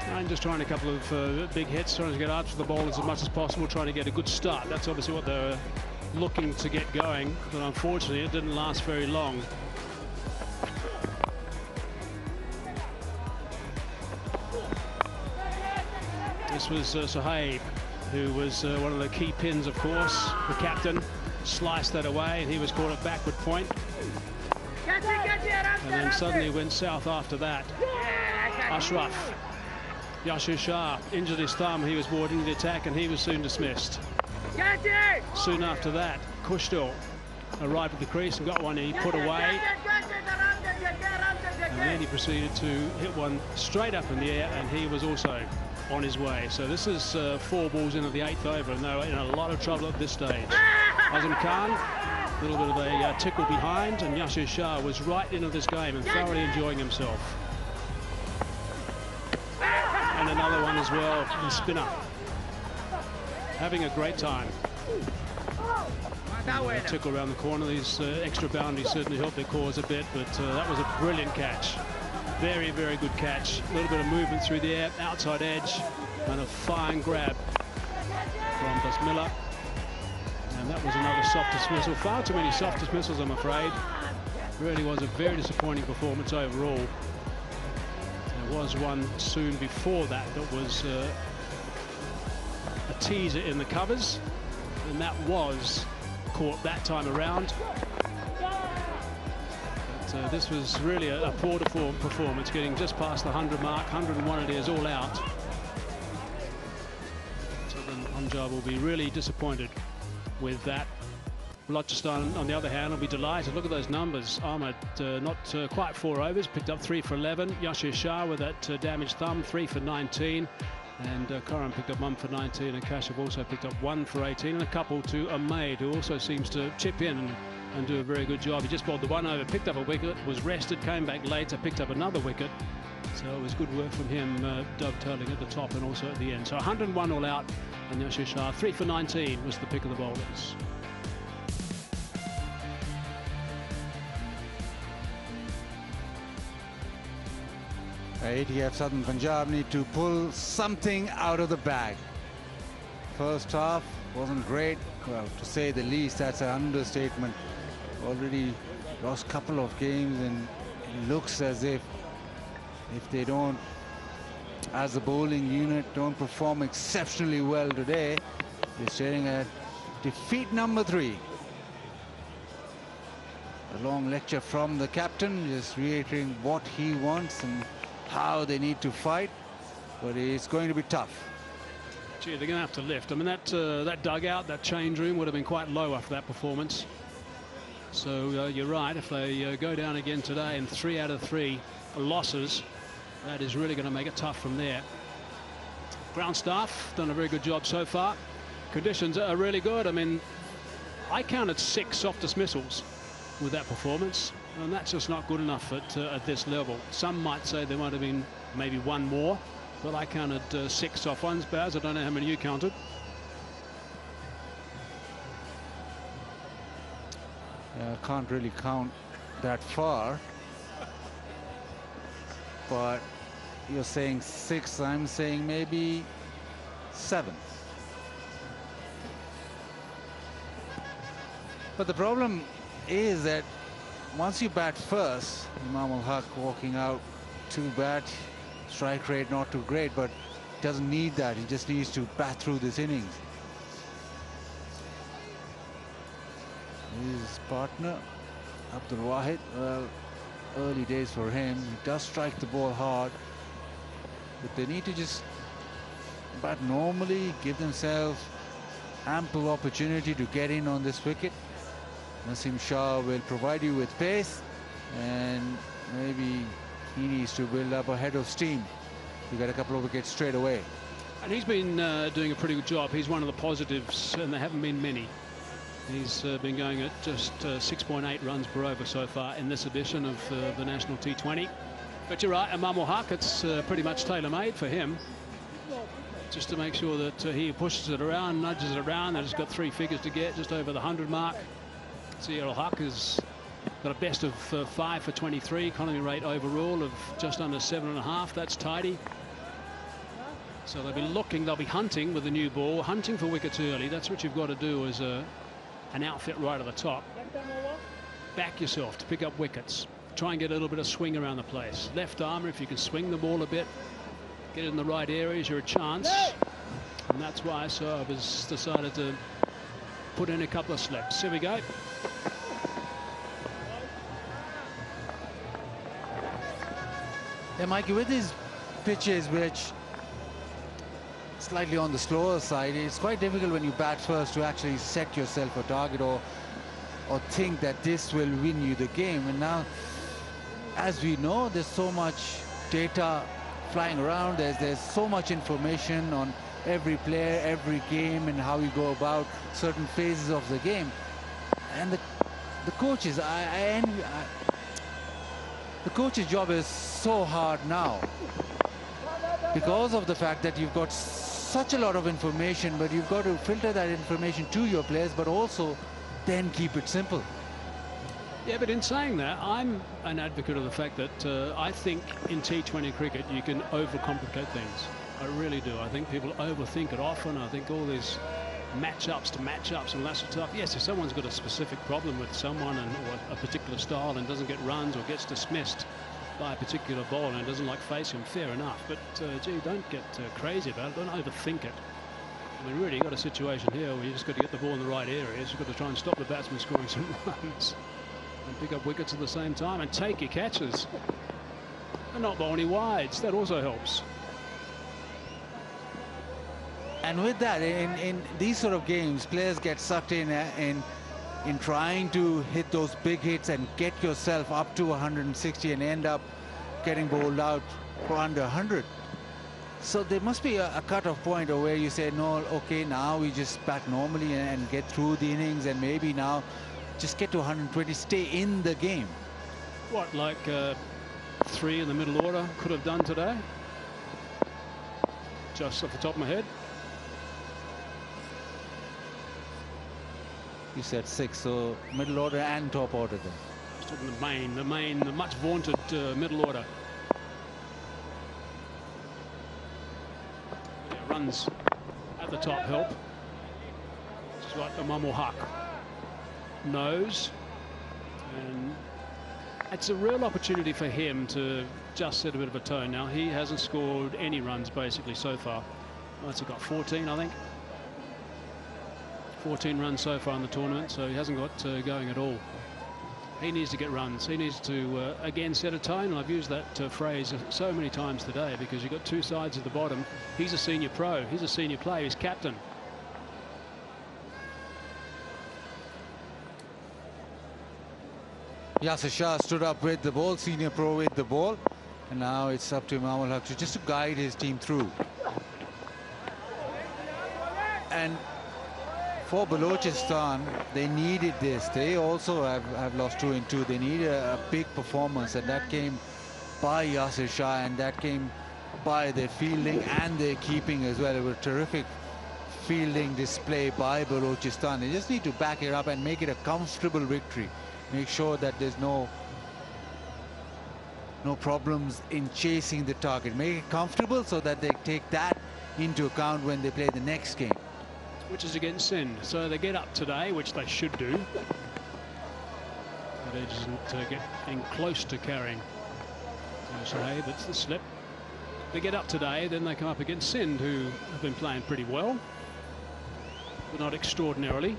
And just trying a couple of big hits, trying to get after the bowlers as much as possible, trying to get a good start. That's obviously what they were looking to get going, but unfortunately it didn't last very long. This was Sohaib, who was one of the key pins, of course. The captain sliced that away, and he was caught at backward point. And then suddenly went south after that. Ashraf, Yashir Shah injured his thumb. He was brought into the attack, and he was soon dismissed. Soon after that, Kushtil arrived at the crease and got one he put away. And then he proceeded to hit one straight up in the air, and he was also on his way. So this is 4 balls into the 8th over, and they're in a lot of trouble at this stage. Azam Khan, a little bit of a tickle behind, and Yashir Shah was right into this game and thoroughly enjoying himself. And another one as well, the spinner, having a great time. And tickle around the corner. These extra boundaries certainly helped their cause a bit, but that was a brilliant catch. Very, very good catch. A little bit of movement through the air, outside edge, and a fine grab from Basmilla. And that was another soft dismissal. Far too many soft dismissals, I'm afraid. Really was a very disappointing performance overall. There was one soon before that was a teaser in the covers, and that was caught that time around. But this was really a poor performance, getting just past the 100 mark. 101 it is, all out. So then Punjab will be really disappointed with that. Balochistan, on the other hand, will be delighted. Look at those numbers. Ahmed not quite 4 overs, picked up 3 for 11. Yashir Shah with that damaged thumb, 3 for 19. And Karan picked up 1 for 19, and Kashyap also picked up 1 for 18, and a couple to Ahmed, who also seems to chip in and do a very good job. He just bowled the 1 over, picked up a wicket, was rested, came back later, picked up another wicket. So it was good work from him, dovetailing at the top and also at the end. So 101 all out, and Yashir Shah 3 for 19 was the pick of the bowlers. ATF Southern Punjab need to pull something out of the bag. First half wasn't great, well, to say the least. That's an understatement. Already lost a couple of games, and it looks as if they don't, as a bowling unit, don't perform exceptionally well today, they're staring at defeat number 3. A long lecture from the captain, just reiterating what he wants and how they need to fight, but it's going to be tough. Gee, they're going to have to lift. I mean, that dugout, that change room would have been quite low after that performance. So you're right, if they go down again today and 3 out of 3 losses, that is really going to make it tough from there. Ground staff done a very good job so far. Conditions are really good. I mean, I counted 6 soft dismissals with that performance, and that's just not good enough at this level. Some might say there might have been maybe 1 more, but I counted 6 soft ones. Baz, I don't know how many you counted. I can't really count that far, but you're saying 6, I'm saying maybe 7. But the problem is that once you bat first, Imam ul Haq walking out to bat, strike rate not too great, but doesn't need that. He just needs to bat through this innings. His partner, Abdul Wahid, well, early days for him. He does strike the ball hard, but they need to just bat normally, give themselves ample opportunity to get in on this wicket. Naseem Shah will provide you with pace, and maybe he needs to build up a head of steam to get a couple of wickets straight away. And he's been doing a pretty good job. He's one of the positives, and there haven't been many. He's been going at just 6.8 runs per over so far in this edition of the National T20. But you're right, Imam ul Haq, it's pretty much tailor-made for him. Just to make sure that he pushes it around, nudges it around. They've just got 3 figures to get, just over the 100 mark. Zia ul Haq has got a best of 5 for 23, economy rate overall of just under 7.5. That's tidy. So they'll be looking, they'll be hunting with the new ball, hunting for wickets early. That's what you've got to do as an outfit right at the top. Back yourself to pick up wickets. Try and get a little bit of swing around the place. Left armour, if you can swing the ball a bit, get it in the right areas, you're a chance. And that's why Saab has decided to put in a couple of slips. Here we go. Yeah, Mikey, with these pitches which slightly on the slower side, it's quite difficult when you bat first to actually set yourself a target or think that this will win you the game. And now, as we know, there's so much data flying around. There's so much information on every player, every game, and how you go about certain phases of the game. And the coaches, the coach's job is so hard now because of the fact that you've got such a lot of information, but you've got to filter that information to your players, but also then keep it simple. Yeah, but in saying that, I'm an advocate of the fact that I think in T20 cricket you can overcomplicate things. I really do. I think people overthink it often. I think all these matchups to matchups and that sort of stuff. Yes, if someone's got a specific problem with someone or a particular style and doesn't get runs or gets dismissed by a particular bowler and doesn't like face him, fair enough. But gee, don't get crazy about it. Don't overthink it. I mean, really, you've got a situation here where you just got to get the ball in the right areas. You've got to try and stop the batsman scoring some runs and pick up wickets at the same time and take your catches and not bowl any wides. That also helps. And with that, in these sort of games, players get sucked in trying to hit those big hits and get yourself up to 160 and end up getting bowled out for under 100. So there must be a cut-off point where you say, no, okay, now we just bat normally and get through the innings, and maybe now just get to 120, stay in the game. What, like 3 in the middle order could have done today? Just off the top of my head. You said 6, so middle order and top order then. I was talking the much vaunted middle order. Yeah, runs at the top help. This is what Imam ul Haq knows. And it's a real opportunity for him to just set a bit of a tone. Now, he hasn't scored any runs basically so far. What's he got, 14, I think? 14 runs so far in the tournament, so he hasn't got going at all. He needs to get runs. He needs to, again, set a tone. And I've used that phrase so many times today because you've got 2 sides at the bottom. He's a senior pro. He's a senior player. He's captain. Yasir Shah stood up with the ball, senior pro with the ball. And now it's up to Imam ul Haq just to guide his team through. And for Balochistan, they needed this. They also have lost 2 in 2. They need a big performance, and that came by Yasir Shah, and that came by their fielding and their keeping as well. It was a terrific fielding display by Balochistan. They just need to back it up and make it a comfortable victory. Make sure that there's no problems in chasing the target. Make it comfortable so that they take that into account when they play the next game, which is against Sindh. So they get up today, which they should do. But they just get in close to carrying. So hey, that's the slip. They get up today, then they come up against Sindh, who have been playing pretty well, but not extraordinarily.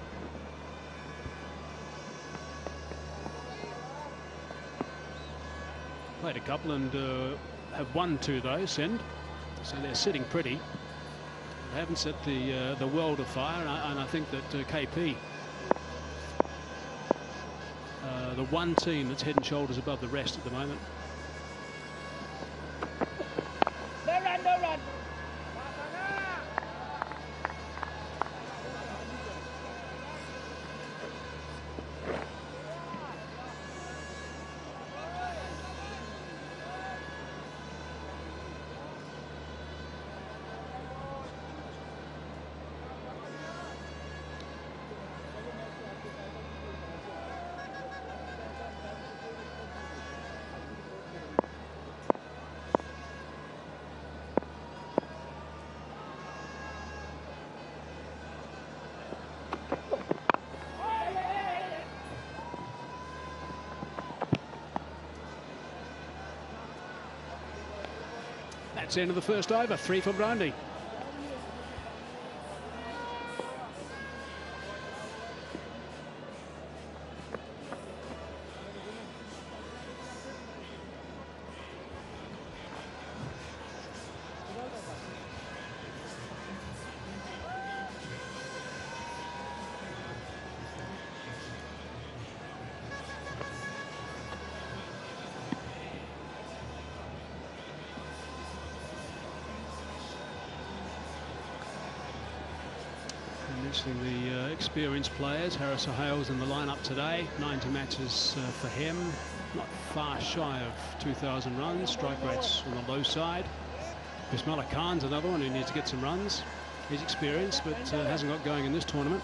Played a couple and have won 2 though, Sindh. So they're sitting pretty. They haven't set the world afire, and I think that KP, the one team that's head and shoulders above the rest at the moment. No run. That's the end of the first over. 3 for Brandy. Mentioning the experienced players, Harris O'Hale's in the lineup today. 90 matches for him, not far shy of 2,000 runs. Strike rates on the low side. Bismillah Khan's another one who needs to get some runs. He's experienced, but hasn't got going in this tournament.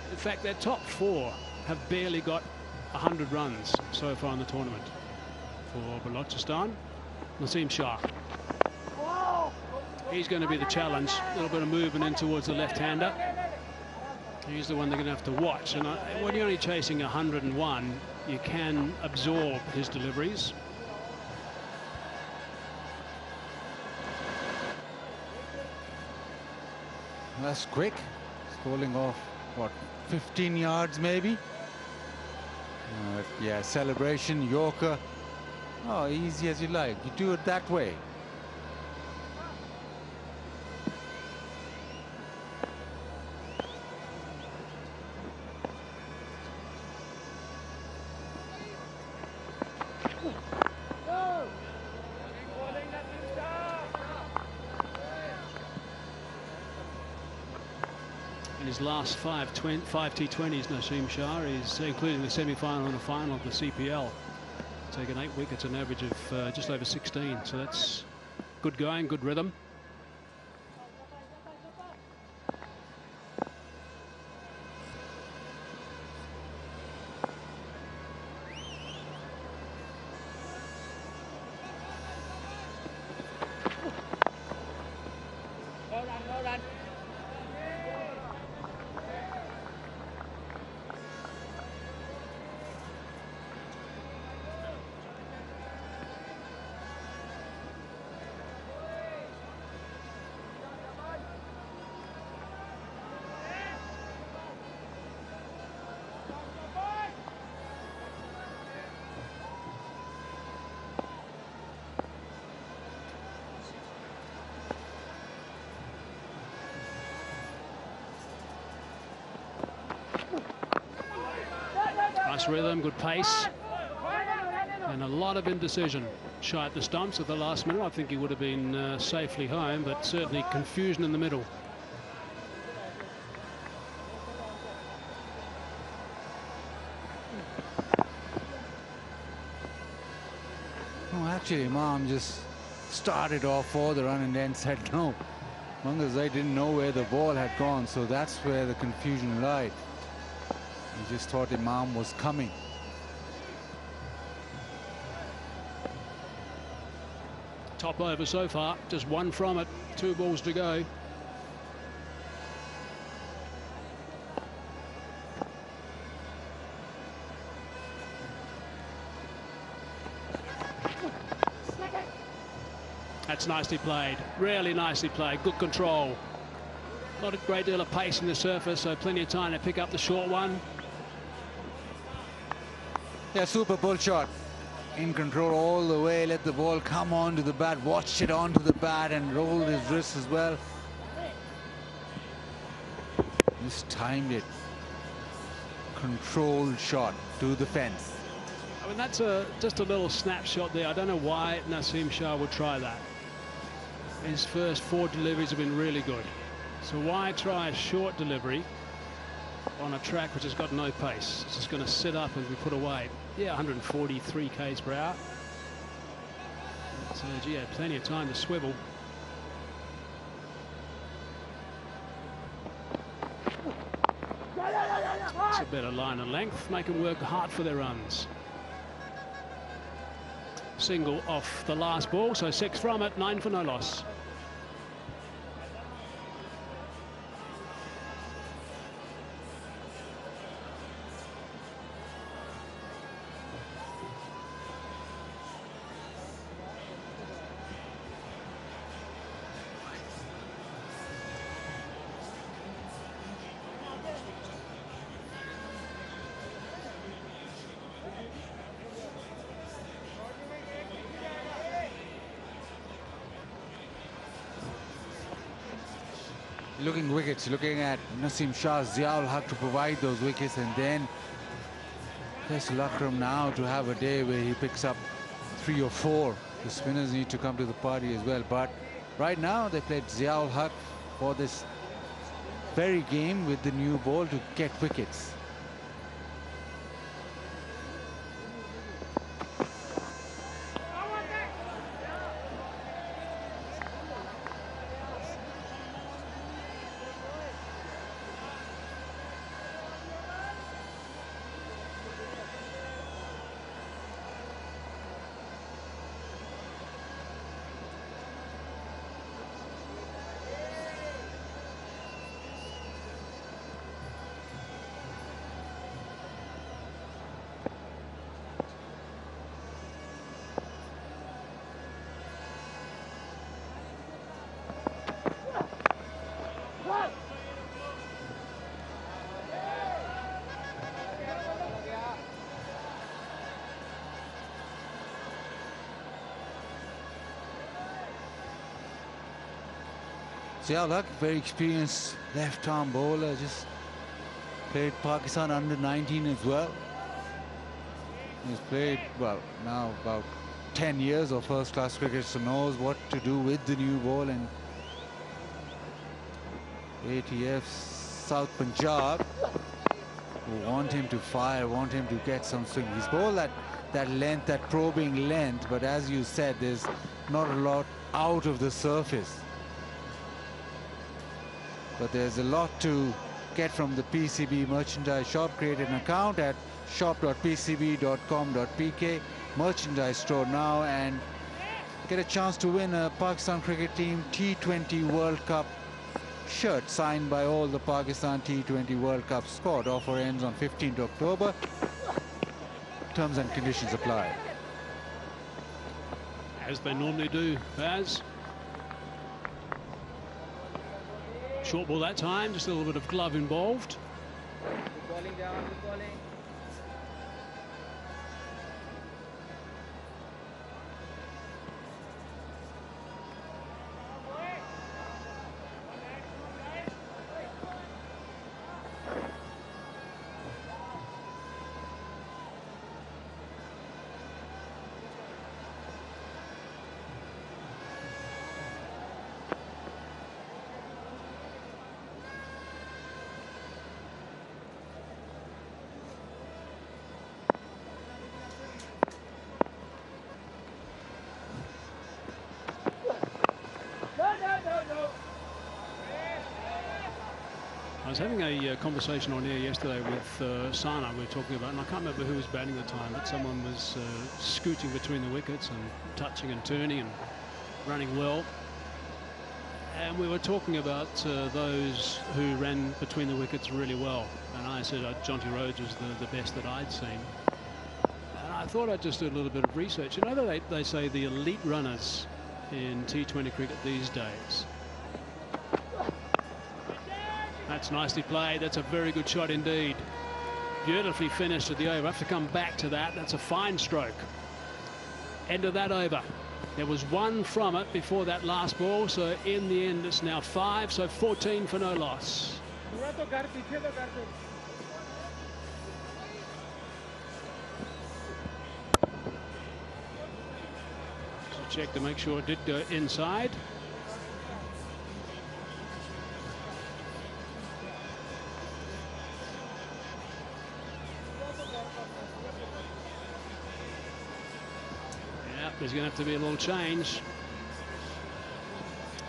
In fact, their top 4 have barely got 100 runs so far in the tournament. For Balochistan, Naseem Shah. He's going to be the challenge. A little bit of movement in towards the left-hander. He's the one they're going to have to watch. And when you're only chasing 101, you can absorb his deliveries. That's quick. Scrolling off, what, 15 yards maybe? Yeah, celebration, Yorker. Oh, easy as you like. You do it that way. In his last 5 T20s, Naseem Shah is including the semi-final and the final of the CPL. Taken 8 wickets, an average of just over 16. So that's good going, good rhythm. No run. Nice rhythm, good pace, and a lot of indecision. Shy at the stumps at the last minute. I think he would have been safely home, but certainly confusion in the middle. Oh, actually, Imam just started off for the run and then said no. Mangas, I didn't know where the ball had gone, so that's where the confusion lied. He just thought Imam was coming. Top over so far, just 1 from it, 2 balls to go. That's nicely played, really nicely played, good control. Not a great deal of pace in the surface, so plenty of time to pick up the short one. Yeah, super pull shot. In control all the way, let the ball come onto the bat, watched it onto the bat and rolled his wrist as well. Just timed it. Controlled shot to the fence. I mean, that's just a little snapshot there. I don't know why Naseem Shah would try that. His first 4 deliveries have been really good. So why try a short delivery on a track which has got no pace? It's just going to sit up and be put away. Yeah, 143 k's per hour. So, gee, had plenty of time to swivel. It's a better line and length. Make them work hard for their runs. Single off the last ball, so 6 from it, 9 for no loss. Looking wickets, looking at Naseem Shah, Ziaul Haq to provide those wickets, and then Faisal Akram now to have a day where he picks up 3 or 4. The spinners need to come to the party as well. But right now they played Ziaul Haq for this very game with the new ball to get wickets. Ziaul Haq, very experienced left-arm bowler, just played Pakistan under 19 as well. He's played, well, now about 10 years of first-class cricket, so knows what to do with the new ball. And ATF South Punjab who want him to fire, want him to get some swing. He's bowled that length, that probing length, but as you said, there's not a lot out of the surface. But there's a lot to get from the PCB merchandise shop. Create an account at shop.pcb.com.pk, merchandise store now, and get a chance to win a Pakistan cricket team T20 World Cup shirt signed by all the Pakistan T20 World Cup squad. Offer ends on 15th October. Terms and conditions apply. As they normally do, Baz. Short ball that time, just a little bit of glove involved. Good bowling down, good bowling. I was having a conversation on air yesterday with Sana. We were talking about, and I can't remember who was batting at the time, but someone was scooting between the wickets and touching and turning and running well. And we were talking about those who ran between the wickets really well. And I said Jonty Rhodes was the best that I'd seen. And I thought I'd just do a little bit of research. You know, they say the elite runners in T20 cricket these days. That's nicely played. That's a very good shot indeed. Beautifully finished at the over. I have to come back to that. That's a fine stroke. End of that over. There was one from it before that last ball, so in the end it's now 5, so 14 for no loss. So check to make sure it did go inside. There's going to have to be a little change.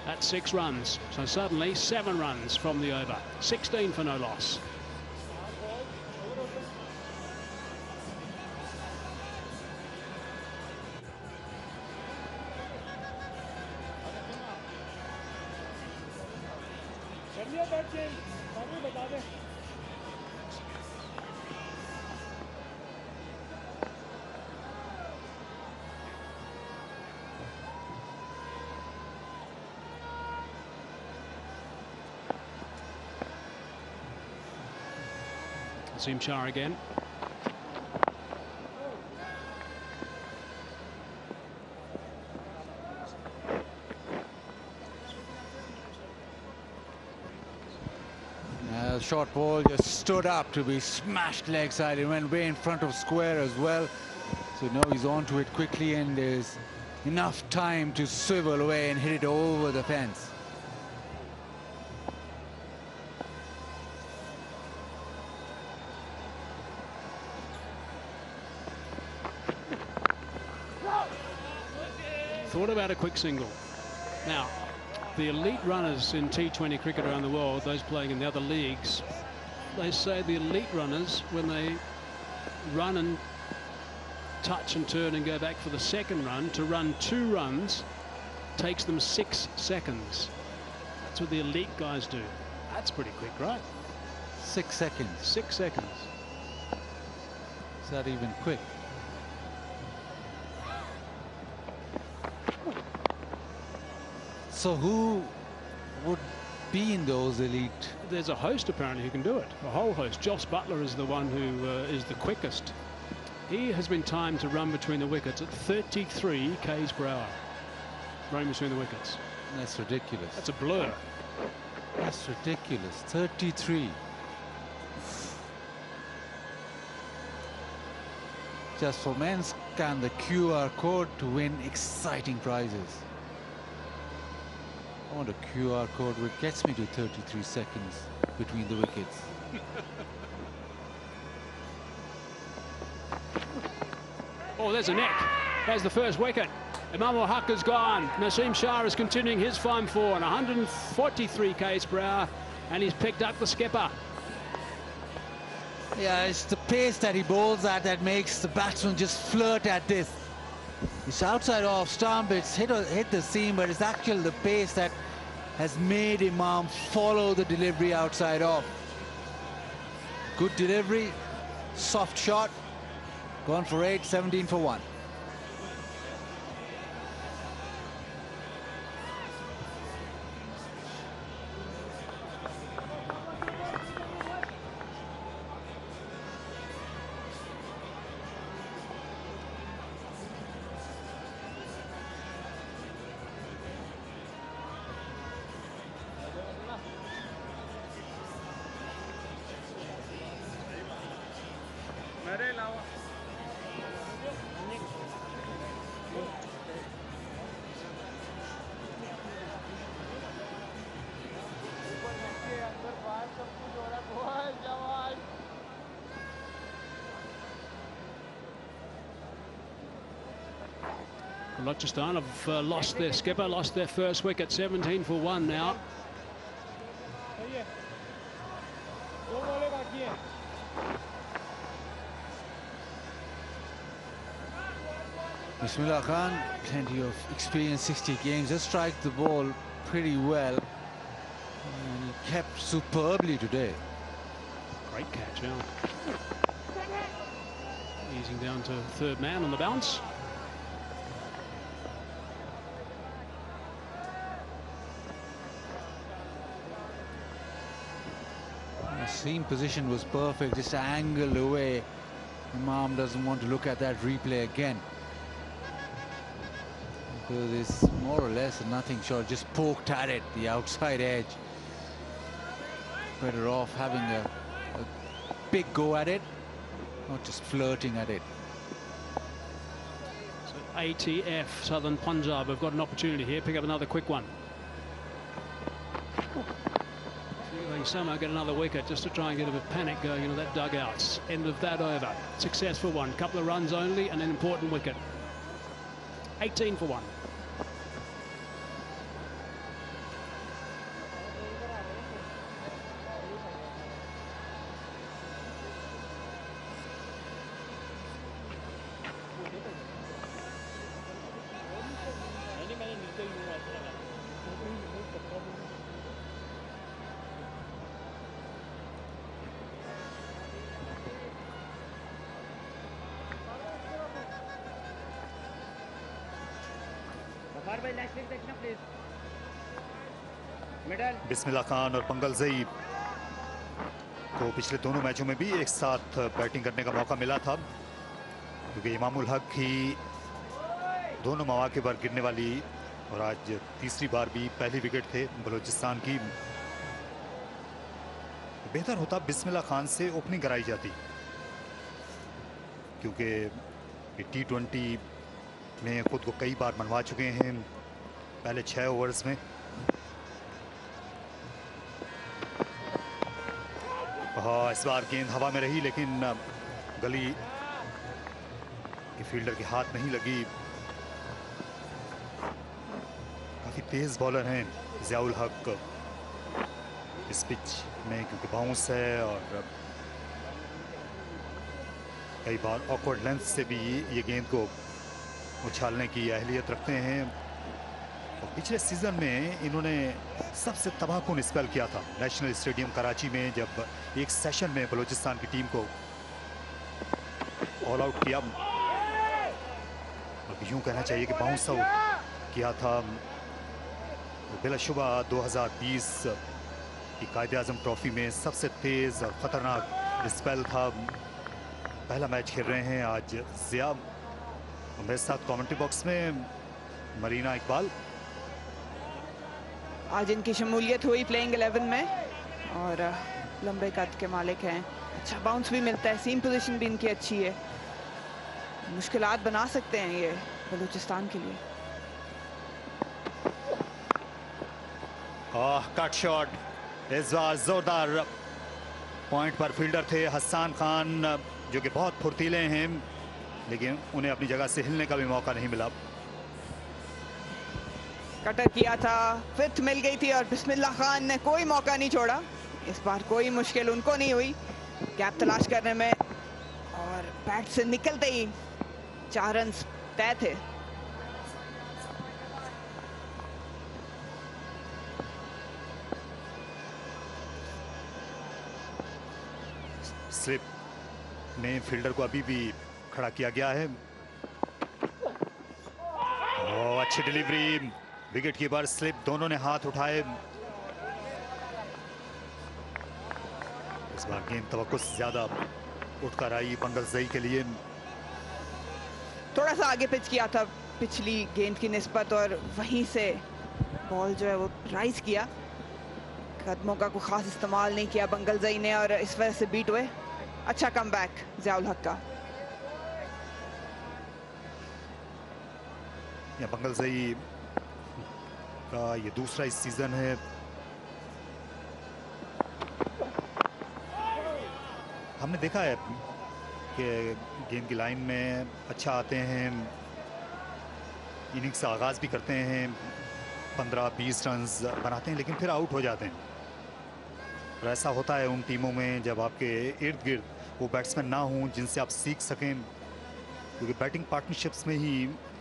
That's 6 runs. So suddenly 7 runs from the over. 16 for no loss. Naseem Shah again. Short ball just stood up to be smashed leg side. It went way in front of square as well. So now he's onto it quickly, and there's enough time to swivel away and hit it over the fence. Thought about a quick single. Now, the elite runners in T20 cricket around the world, those playing in the other leagues, they say the elite runners, when they run and touch and turn and go back for the second run, to run 2 runs takes them 6 seconds. That's what the elite guys do. That's pretty quick, right? 6 seconds. 6 seconds. Is that even quick? So who would be in those elite? There's a host apparently who can do it. A whole host. Joss Butler is the one who is the quickest. He has been timed to run between the wickets at 33 k's per hour. Running between the wickets. That's ridiculous. That's a blur. That's ridiculous. 33. Just for men, scan the QR code to win exciting prizes. I want a QR code which gets me to 33 seconds between the wickets. Oh, there's a neck. There's the first wicket. Imam ul Haq is gone. Naseem Shah is continuing his fine form, 143 k's per hour, and he's picked up the skipper. Yeah, it's the pace that he bowls at that makes the batsman just flirt at this. It's outside off stump, it's hit the seam, but it's actually the pace that has made Imam follow the delivery outside off. Good delivery, soft shot, gone for 8, 17 for 1. Balochistan have lost their skipper, lost their first wicket, 17 for 1 now. Bismillah Khan, plenty of experience, 60 games, just strike the ball pretty well. And he kept superbly today. Great catch, yeah. Easing down to third man on the bounce. seam position was perfect, just angled away. Imam doesn't want to look at that replay again, because it's more or less a nothing shot, just poked at it, the outside edge. Better off having a big go at it, not just flirting at it. So ATF, Southern Punjab, have got an opportunity here. Pick up another quick one. See if they can somehow get another wicket just to try and get a bit of panic going into that dugout. End of that over. Successful one. Couple of runs only and an important wicket. 18 for 1. Bismillah Khan और पंगल जई को पिछले दोनों मैचों में भी एक साथ बैटिंग करने का मौका मिला था, क्योंकि इमामुल हक ही दोनों मौके पर गिरने वाली और आज तीसरी बार भी पहली विकेट थे बलूचिस्तान की। बेहतर होता बिस्मिल्लाह खान से ओपनिंग कराई जाती, क्योंकि T20 में खुद को कई बार मनवा चुके हैं पहले 6 ओवर्स में। हाँ, इस बार गेंद हवा में रही, लेकिन गली के फील्डर के हाथ नहीं लगी। काफी तेज बॉलर हैं ज़ियाउल हक इस पिच में, क्योंकि बाउंस है और कई बार ऑकवर्ड लेंथ से भी ये गेंद को उछालने की अहलियत रखते हैं। और पिछले सीजन में इन्होंने सबसे तबाहकुन स्पेल किया था नेशनल स्टेडियम कराची में, जब एक सेशन में बलूचिस्तान की टीम को ऑल आउट किया। और यूं कहना चाहिए कि बाउंस आउट किया था। तो बिलाशुबा 2020 की कायदे-आज़म ट्रॉफी में सबसे तेज और खतरनाक स्पेल था। पहला मैच खेल रहे हैं आज ज़िया। मेरे साथ कमेंट्री बॉक्स में मरीना इकबाल। आज इनकी शमूलियत हुई प्लेइंग 11 में और लंबे कद के मालिक हैं। अच्छा बाउंस भी मिलता है, सीम पोजीशन भी इनकी अच्छी है। मुश्किलात बना सकते हैं ये बलूचिस्तान के लिए। कट शॉट, इस बार जोरदार पॉइंट पर फील्डर थे हसन खान, जो कि बहुत फुर्तीले हैं, लेकिन उन्हें अपनी जगह से हिलने का भी मौका नहीं मिला। कटर किया था, फिफ्थ मिल गई थी और बिस्मिल्लाह खान ने कोई मौका नहीं छोड़ा। इस बार कोई मुश्किल उनको नहीं हुई गैप तलाश करने में, और बैट से निकलते ही 4 रन तय थे। स्लिप में फील्डर को अभी भी खड़ा किया गया है। अच्छी डिलीवरी, विकेट कीपर स्लिप, दोनों ने हाथ उठाए। इस बार गेंद तवक्कुस से ज्यादा उठकर आई पंगल जई के लिए। थोड़ा सा आगे पिच किया था पिछली गेंद की निस्बत, और वहीं से बॉल जो है वो राइज किया। कदमों का कोई खास इस्तेमाल नहीं किया बंगल जई ने, और इस वजह से बीट हुए। अच्छा कमबैक ज़ियाउल हक का। या बंगल जई का ये दूसरा इस सीजन है। हमने देखा है कि गेंद की लाइन में अच्छा आते हैं, इनिंग्स का आगाज भी करते हैं, 15-20 रन बनाते हैं, लेकिन फिर आउट हो जाते हैं। और ऐसा होता है उन टीमों में जब आपके इर्द गिर्द वो बैट्समैन ना हों जिनसे आप सीख सकें, क्योंकि बैटिंग पार्टनरशिप्स में ही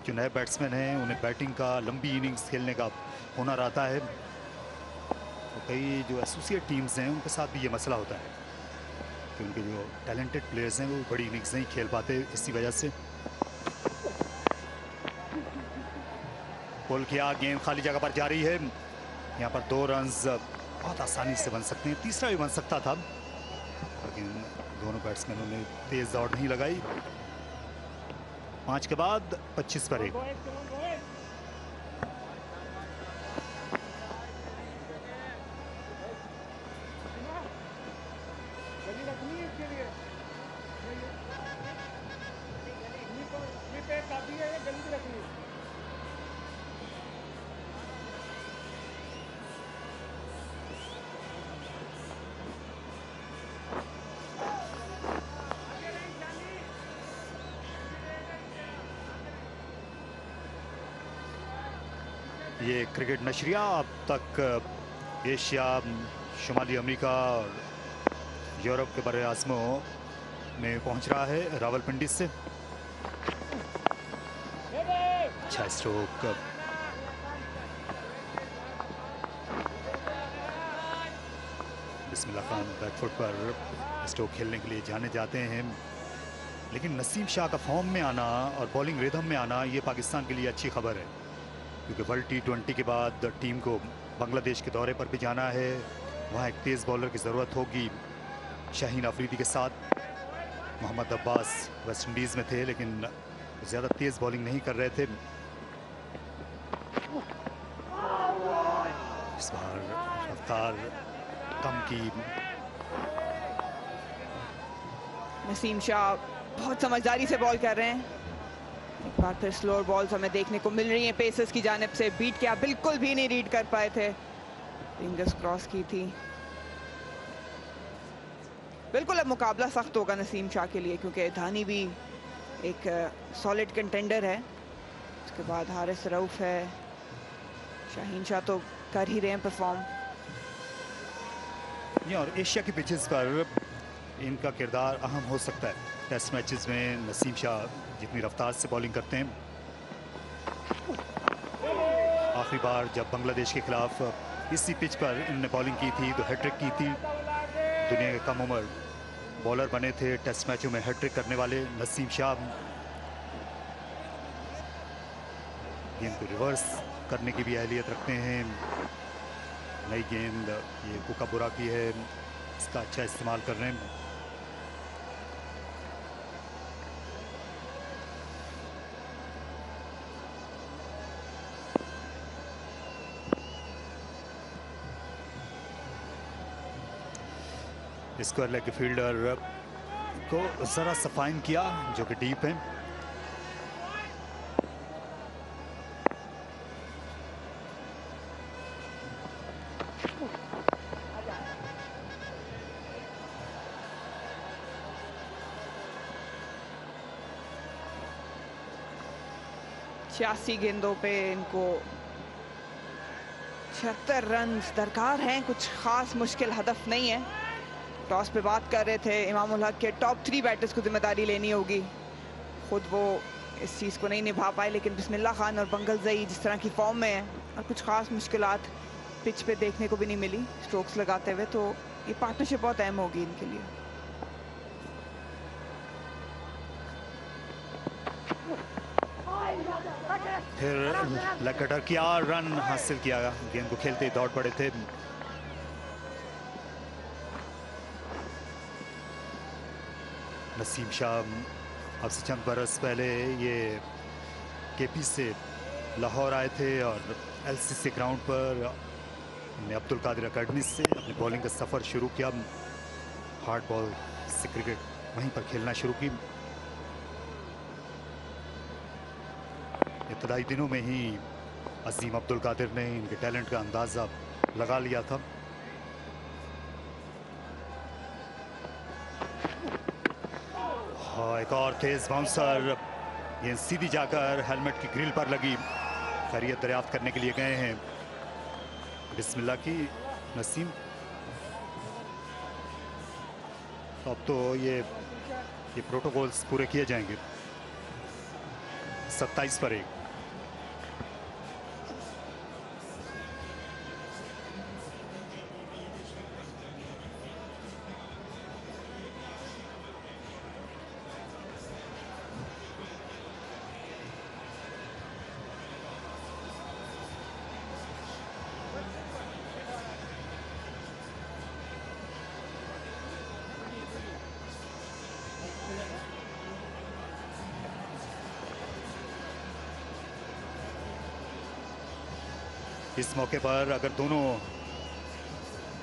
जो नए बैट्समैन हैं उन्हें बैटिंग का, लंबी इनिंग्स खेलने का हुनर आता है। तो कई जो एसोसिएट टीम्स हैं उनके साथ भी ये मसला होता है कि उनके जो टैलेंटेड प्लेयर्स हैं वो बड़ी इनिंग्स नहीं खेल पाते इसी वजह से। पुल किया, गेंद खाली जगह पर जारी है। यहाँ पर 2 रन बहुत आसानी से बन सकते हैं, तीसरा भी बन सकता था। लेकिन दोनों बैट्समैनों ने तेज दौड़ नहीं लगाई। 5 के बाद 25 पर 1। ये क्रिकेट नशरिया अब तक एशिया, शुमाली अमेरिका और यूरोप के बड़े आज़मों में पहुंच रहा है रावलपिंडी से। अच्छा स्ट्रोक। बिस्मिल्लाह खान बैकफुट पर स्ट्रोक खेलने के लिए जाने जाते हैं, लेकिन नसीम शाह का फॉर्म में आना और बॉलिंग रिदम में आना ये पाकिस्तान के लिए अच्छी खबर है, क्योंकि वर्ल्ड T20 के बाद टीम को बांग्लादेश के दौरे पर भी जाना है। वहाँ एक तेज़ बॉलर की ज़रूरत होगी। शाहीन अफरीदी के साथ मोहम्मद अब्बास वेस्ट इंडीज़ में थे, लेकिन ज़्यादा तेज़ बॉलिंग नहीं कर रहे थे। इस बार रफ्तार कम की। नसीम शाह बहुत समझदारी से बॉल कर रहे हैं। एक बार फिर स्लोअर बॉल्स हमें देखने को मिल रही हैं पेसर्स की जानिब से। बीट क्या बिल्कुल भी नहीं रीड कर पाए थे, फिंगर्स क्रॉस की थी। बिल्कुल अब मुकाबला सख्त होगा नसीम शाह के लिए, क्योंकि धानी भी एक सॉलिड कंटेंडर है। उसके बाद हारिस रऊफ है, शाहीन शाह तो कर ही रहे हैं परफॉर्म। और एशिया की पिचेस पर इनका किरदार अहम हो सकता है। टेस्ट मैचेस में नसीम शाह जितनी रफ्तार से बॉलिंग करते हैं। आखिरी बार जब बांग्लादेश के खिलाफ इसी पिच पर इनने बॉलिंग की थी तो हैट्रिक की थी। दुनिया के कम उम्र बॉलर बने थे टेस्ट मैचों में हैट्रिक करने वाले नसीम शाह। गेंद को रिवर्स करने की भी अहलियत रखते हैं। नई गेंद ये कुकाबुरा की है, इसका अच्छा इस्तेमाल कर रहे हैं। स्क्वायर लेग के फील्डर को जरा सफाइन किया, जो कि डीप है। छियासी गेंदों पे इनको 76 रन दरकार हैं। कुछ खास मुश्किल हदफ नहीं है। टॉस पे बात कर रहे थे इमाम उल हक के, टॉप 3 बैटर्स को जिम्मेदारी लेनी होगी। खुद वो इस चीज़ को नहीं निभा पाए, लेकिन बिस्मिल्लाह खान और बंगल जई जिस तरह की फॉर्म में है और कुछ खास मुश्किलात पिच पे देखने को भी नहीं मिली स्ट्रोक्स लगाते हुए, तो ये पार्टनरशिप बहुत अहम होगी इनके लिए। फिर लेग कटर किया, रन हासिल किया। गेंद को खेलते ही दौड़ पड़े थे। नसीम शाह अब से चंद बरस पहले ये केपी से लाहौर आए थे और LCC ग्राउंड पर हमने अब्दुल कादिर अकेडमी से अपनी बॉलिंग का सफ़र शुरू किया। हार्ड बॉल से क्रिकेट वहीं पर खेलना शुरू की। इब्तदाई दिनों में ही अजीम अब्दुल कादिर ने इनके टैलेंट का अंदाज़ा लगा लिया था। हाँ, एक और तेज बाउंसर, ये सीधी जाकर हेलमेट की ग्रिल पर लगी। खैरियत दरियाफ्त करने के लिए गए हैं बिस्मिल्लाह की नसीम। तो अब तो ये प्रोटोकॉल्स पूरे किए जाएंगे। 27 पर 1। इस मौके पर अगर दोनों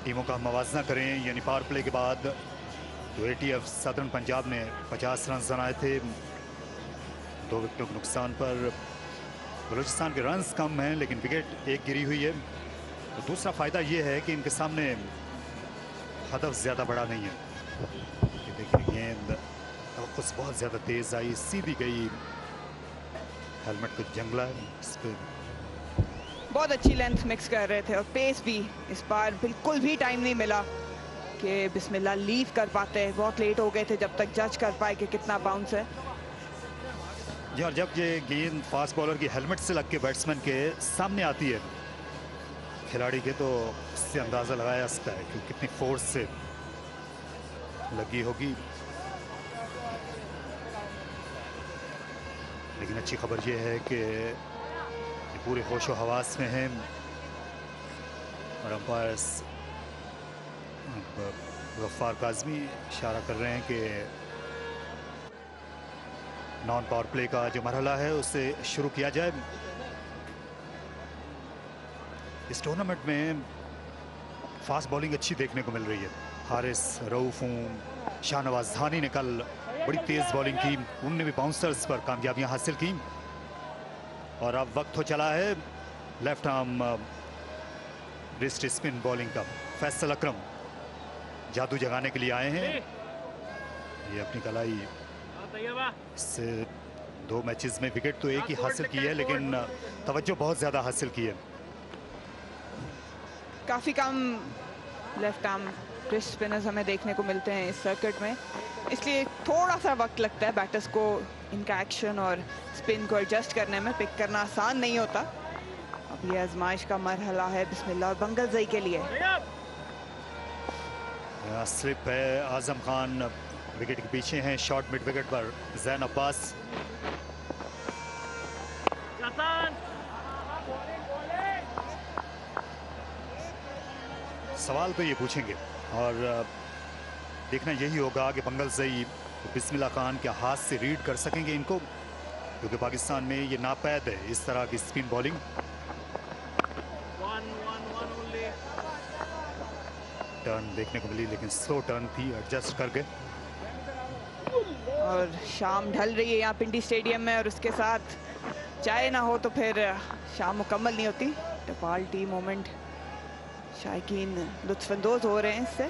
टीमों का मवाजना करें, यानी पावर प्ले के बाद, तो एटीएफ सदर्न पंजाब ने 50 रन बनाए थे 2 विकेटों के नुकसान पर। बलूचिस्तान के रन्स कम हैं लेकिन विकेट एक गिरी हुई है। तो दूसरा फायदा ये है कि इनके सामने हदफ ज्यादा बड़ा नहीं है। ये देखिए गेंद कुछ बहुत ज्यादा तेज आई, सीधी गई, हेलमेट को जंगला इस पे। बहुत अच्छी लेंथ मिक्स कर रहे थे और पेस भी इस बार बिल्कुल भी टाइम नहीं मिला कि बिस्मिल्लाह लीव कर पाते। बहुत लेट हो गए थे जब तक जज कर पाए कि कितना बाउंस है। जी, और जब ये गेंद फास्ट बॉलर की हेलमेट से लग के बैट्समैन के सामने आती है खिलाड़ी के, तो इससे अंदाजा लगाया जा सकता है कि कितनी फोर्स से लगी होगी। लेकिन अच्छी खबर यह है कि पूरे होशो हवास में हैं और अंपायर्स गफ्फार काज़मी इशारा कर रहे हैं कि नॉन पावर प्ले का जो मरहला है उसे शुरू किया जाए। इस टूर्नामेंट में फास्ट बॉलिंग अच्छी देखने को मिल रही है। हारिस रऊफों, शाहनवाज धानी ने कल बड़ी तेज बॉलिंग की, उनने भी बाउंसर्स पर कामयाबियां हासिल की। और अब वक्त हो चला है left arm wrist spin bowling का। फैसल अकरम जादू जगाने के लिए आए हैं। ये अपनी कलाई से 2 मैचेस में विकेट तो एक ही हासिल की है, लेकिन तवज्जो बहुत ज्यादा हासिल की है। काफी कम लेफ्ट आर्म रिस्ट स्पिनर्स हमें देखने को मिलते हैं इस सर्किट में, इसलिए थोड़ा सा वक्त लगता है बैटर्स को इनका एक्शन और स्पिन को एडजस्ट करने में। पिक करना आसान नहीं होता। अब ये आजमाइश का मरहला है बिस्मिल्लाह और बंगलजई के लिए। स्लिप है, आजम खान विकेट के पीछे हैं, शॉर्ट मिड विकेट पर जैन अब्बास। सवाल तो ये पूछेंगे और देखना यही होगा कि बंगलजई बिस्मिल्लाह खान के हाथ से रीड कर सकेंगे इनको, क्योंकि पाकिस्तान में ये नापैद है इस तरह की स्पिन बॉलिंग। टर्न देखने को मिली लेकिन स्लो टर्न थी, एडजस्ट कर गए। और शाम ढल रही है यहाँ पिंडी स्टेडियम में, और उसके साथ चाय ना हो तो फिर शाम मुकम्मल नहीं होती। टपाल टी मोमेंट, शायकीन लुत्फानंदोज हो रहे हैं इससे।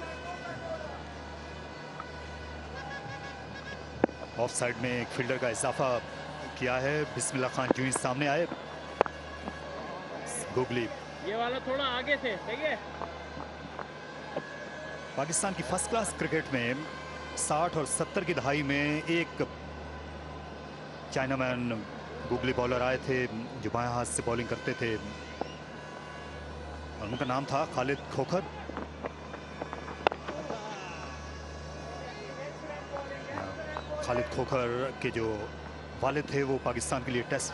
ऑफ साइड में एक फील्डर का इजाफा किया है। बिस्मिल्लाह खान जो ही सामने आए, गुगली ये वाला थोड़ा आगे से, देखिए। पाकिस्तान की फर्स्ट क्लास क्रिकेट में 60 और 70 की दहाई में एक चाइनामैन गुगली बॉलर आए थे जो बाएं हाथ से बॉलिंग करते थे, और उनका नाम था खालिद खोखर। खालिद खोखर के जो वालिद थे वो पाकिस्तान के लिए टेस्ट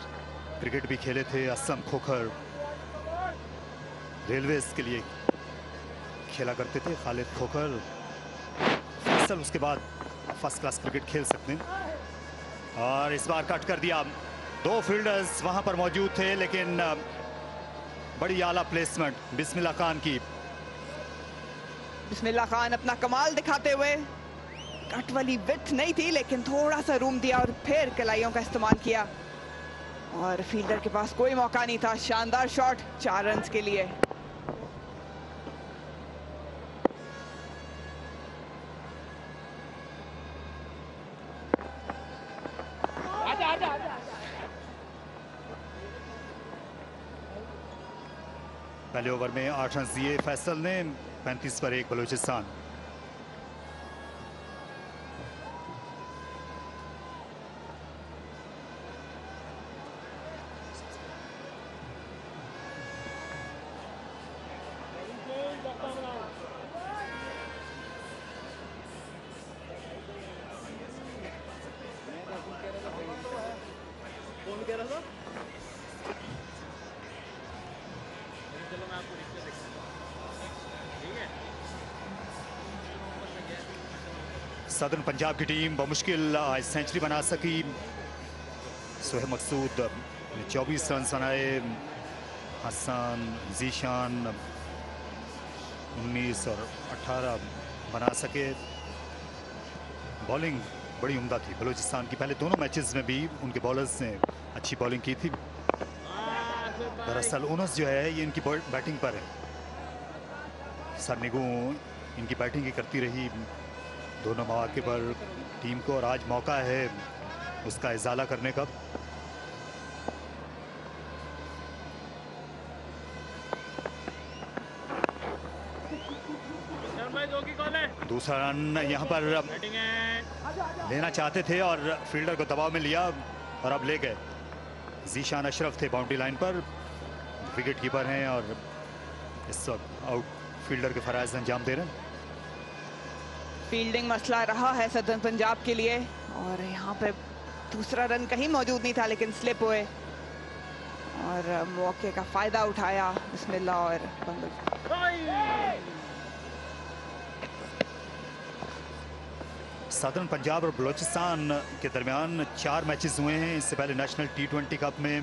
क्रिकेट भी खेले थे। असम खोखर रेलवेज के लिए खेला करते थे। खालिद खोखर फैसल उसके बाद फर्स्ट क्लास क्रिकेट खेल सकते हैं। और इस बार कट कर दिया, 2 फील्डर्स वहां पर मौजूद थे, लेकिन बड़ी आला प्लेसमेंट बिस्मिल्लाह खान की। बिस्मिल्लाह खान अपना कमाल दिखाते हुए, कट वाली विड्थ नहीं थी लेकिन थोड़ा सा रूम दिया और फिर कलाइयों का इस्तेमाल किया, और फील्डर के पास कोई मौका नहीं था। शानदार शॉट 4 रन के लिए। पहले ओवर में 8 रन दिए फैसल ने, 35 पर 1 बलूचिस्तान। सदर्न पंजाब की टीम बमुश्किल आज सेंचुरी बना सकी। सोहेब मकसूद ने 24 रन बनाए, हसन, जीशान 19 और 18 बना सके। बॉलिंग बड़ी उम्दा थी बलूचिस्तान की। पहले दोनों मैचेस में भी उनके बॉलर्स ने अच्छी बॉलिंग की थी। दरअसल ओनस जो है ये इनकी बैटिंग पर है। सरनिगू इनकी बैटिंग ही करती रही दोनों मौके पर टीम को, और आज मौका है उसका इजाला करने का। दूसरा रन यहाँ पर लेना चाहते थे और फील्डर को दबाव में लिया और अब ले गए। जीशान अशरफ थे बाउंड्री लाइन पर, विकेट कीपर हैं और इस वक्त आउट फील्डर के फराइज अंजाम दे रहे हैं। फील्डिंग मसला रहा है सदर्न पंजाब के लिए, और यहाँ पे दूसरा रन कहीं मौजूद नहीं था लेकिन स्लिप हुए और मौके का फायदा उठाया बिस्मिल्लाह और बंगल। सदर्न पंजाब और बलूचिस्तान के दरमियान 4 मैचेस हुए हैं। इससे पहले नेशनल T20 कप में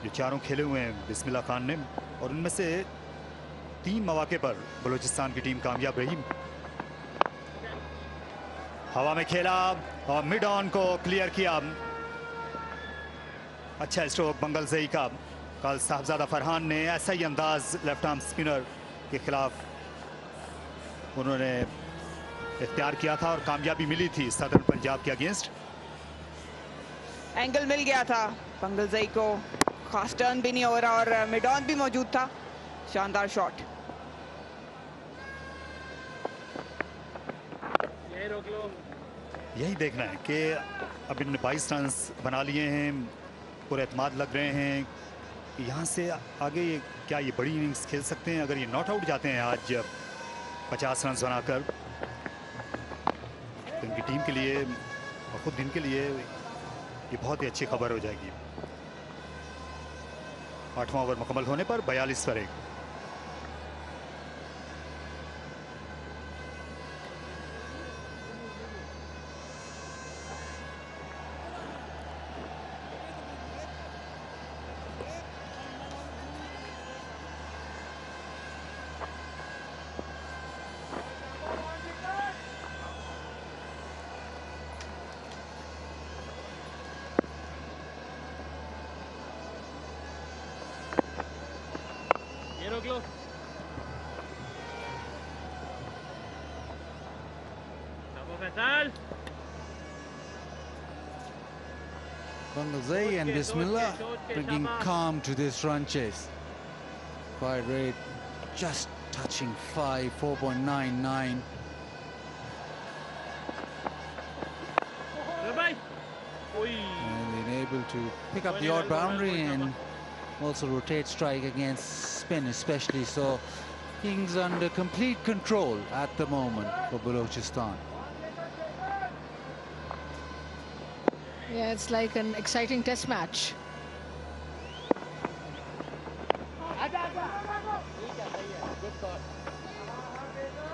जो चारों खेले हुए हैं बिस्मिल्लाह खान ने, और उनमें से 3 मौके पर बलूचिस्तान की टीम कामयाब रही। हवा में खेला और मिड ऑन को क्लियर किया। अच्छा स्ट्रोक बंगल जई का। कल साहबजादा फरहान ने ऐसा ही अंदाज लेफ्ट आर्म स्पिनर के खिलाफ उन्होंने इख्तियार किया था और कामयाबी मिली थी सदर्न पंजाब के अगेंस्ट। एंगल मिल गया था बंगल जई को, खास टर्न भी नहीं हो रहा और मिड ऑन भी मौजूद था। शानदार शॉट। यही देखना है कि अब इन्होंने 22 रन बना लिए हैं, पूरे एतमाद लग रहे हैं कि यहाँ से आगे क्या ये बड़ी इनिंग्स खेल सकते हैं। अगर ये नॉट आउट जाते हैं आज 50 रन बनाकर, तो इनकी टीम के लिए और खुद इनके लिए ये बहुत ही अच्छी खबर हो जाएगी। 8वां ओवर मुकम्मल होने पर 42 पर 1। Bangazai and Bismillah bringing calm to this run chase. Fire rate just touching 5, 4.99. And then able to pick up the odd boundary and also rotate strike against spin especially. So Kings under complete control at the moment for Balochistan. Yeah, it's like an exciting test match.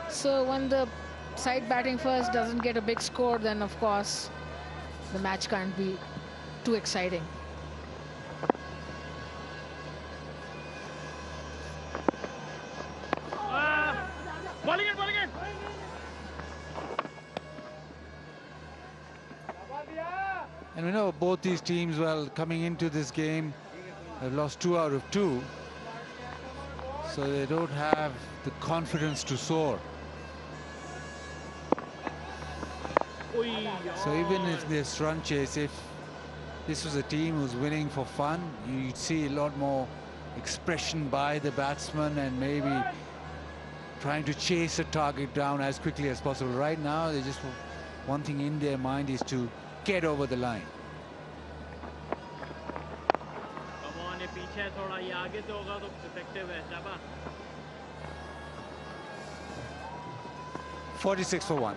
So when the side batting first doesn't get a big score, then of course the match can't be too exciting. Bowling it. And we know both these teams, well, coming into this game, have lost 2 out of 2. So they don't have the confidence to soar. So even if this run chase, if this was a team who's winning for fun, you'd see a lot more expression by the batsman and maybe trying to chase a target down as quickly as possible. Right now, they just, one thing in their mind is to get over the line. 46 for 1.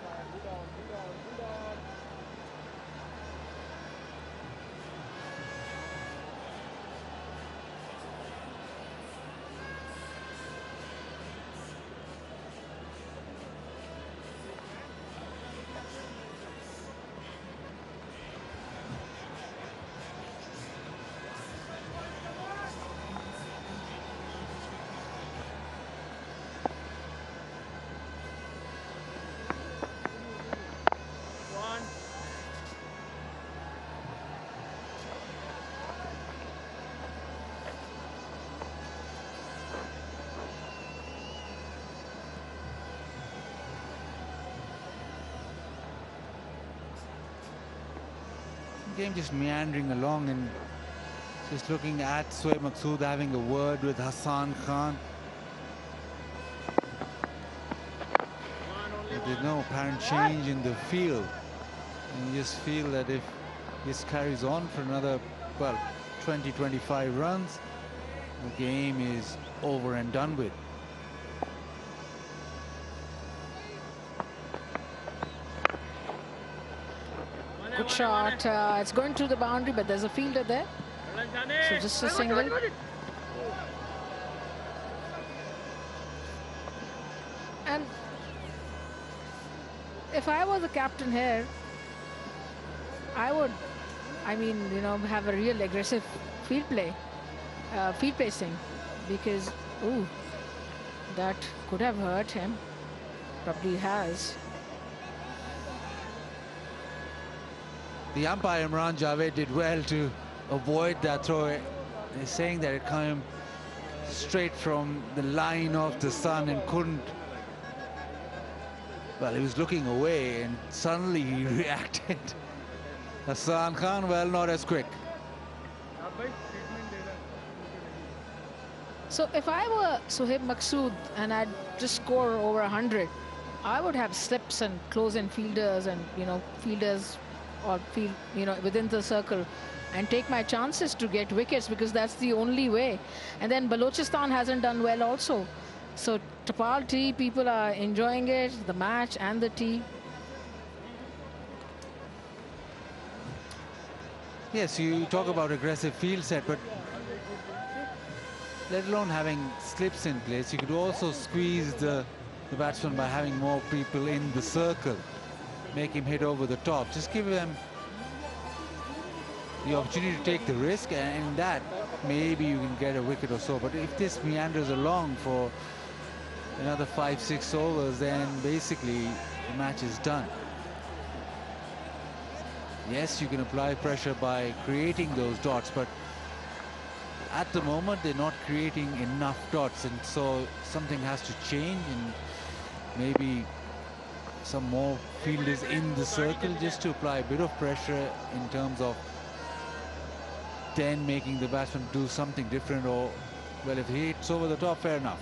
Game just meandering along and just looking at Shoaib Maqsood having a word with Hassan Khan. But there's no apparent change in the field. And you just feel that if this carries on for another, well, 20-25 runs, the game is over and done with. Good shot. It's going through the boundary, but there's a fielder there. So just a single. And if I was the captain here, I would, have a real aggressive field placing, because, ooh, that could have hurt him. Probably has. The umpire Imran Javed did well to avoid that throw. They're saying that it came straight from the line of the sun and couldn't. Well, he was looking away and suddenly he reacted. Hassan Khan, well, not as quick. So if I were Shoaib Maqsood and I'd just score over 100, I would have slips and close-in fielders and, fielders or field, within the circle, and take my chances to get wickets, because that's the only way. And then Balochistan hasn't done well also. So Tapal tea, people are enjoying it, the match and the tea. Yes, you talk about aggressive field set, but let alone having slips in place, you could also squeeze the batsman by having more people in the circle. Make him hit over the top. Just give them the opportunity to take the risk, and in that maybe you can get a wicket or so. But if this meanders along for another 5-6 overs, then basically the match is done. Yes, you can apply pressure by creating those dots, but at the moment they're not creating enough dots, and so something has to change, and maybe some more fielders in the circle just to apply a bit of pressure in terms of then making the batsman do something different, or, well, if he hits over the top, fair enough.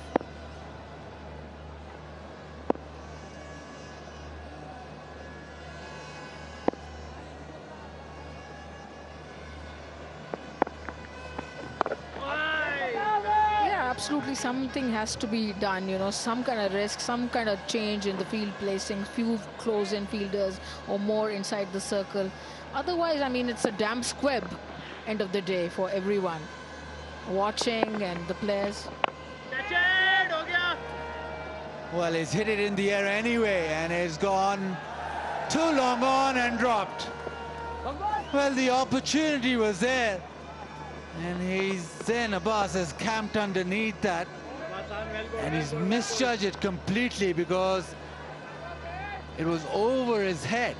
Absolutely, something has to be done, some kind of risk, some kind of change in the field placing, few close-in fielders or more inside the circle. Otherwise, it's a damn squib end of the day for everyone watching and the players. Well, he's hit it in the air anyway, and it's gone too long on and dropped. Well, the opportunity was there. And Zain Abbas has camped underneath that, and he's misjudged it completely because it was over his head.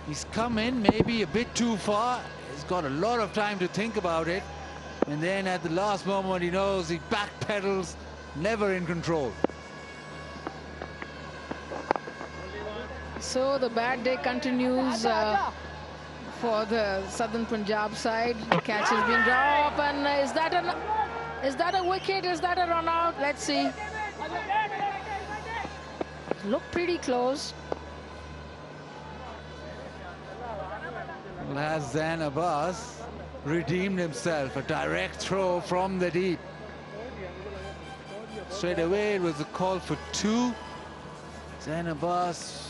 He's come in maybe a bit too far. He's got a lot of time to think about it, and then at the last moment he knows he backpedals, never in control. So the bad day continues for the southern Punjab side. The catch is being dropped, and is that a wicket? Is that a run out? Let's see. Look pretty close. Well, has Zain Abbas redeemed himself? A direct throw from the deep. Straight away it was a call for 2. Zain Abbas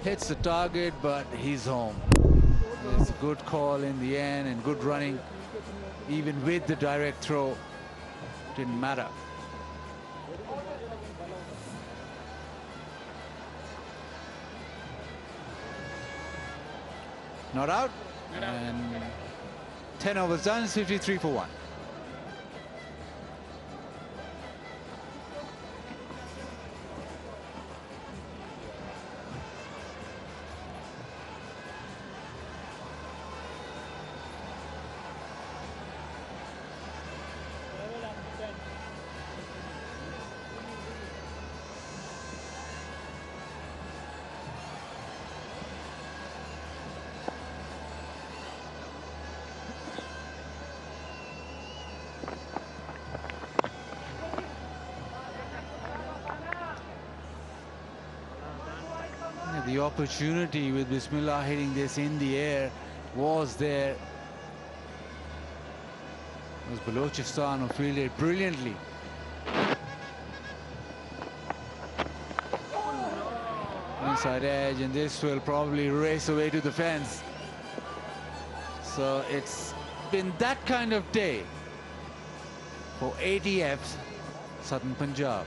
hits the target, but he's home. It's a good call in the end and good running. Even with the direct throw, didn't matter. Not out, and 10 overs done, 53 for 1. opportunity with Bismillah hitting this in the air was there. It was Balochistan who fielded brilliantly. Inside edge, and this will probably race away to the fence. So it's been that kind of day for ATF's Southern Punjab.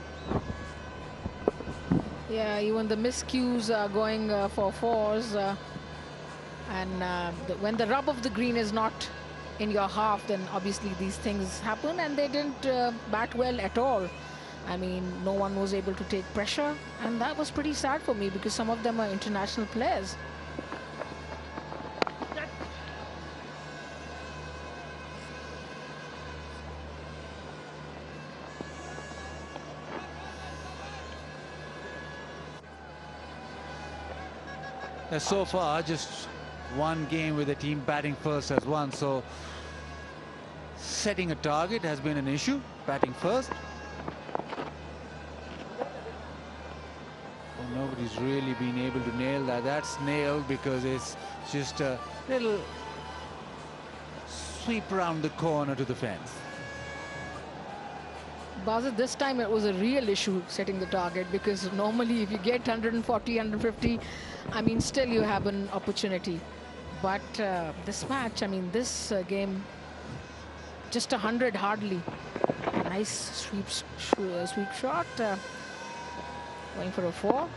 Yeah, even the miscues are going for fours. When the rub of the green is not in your half, then obviously these things happen, and they didn't bat well at all. I mean, no one was able to take pressure, and that was pretty sad for me because some of them are international players. So far, just one game with the team batting first has won, so setting a target has been an issue. Batting first. And nobody's really been able to nail that. That's nailed because it's just a little sweep around the corner to the fence. Basit, this time it was a real issue setting the target, because normally if you get 140, 150, I mean, still you have an opportunity. But this match, I mean, this game, just 100 hardly. Nice sweep shot. Going for a 4.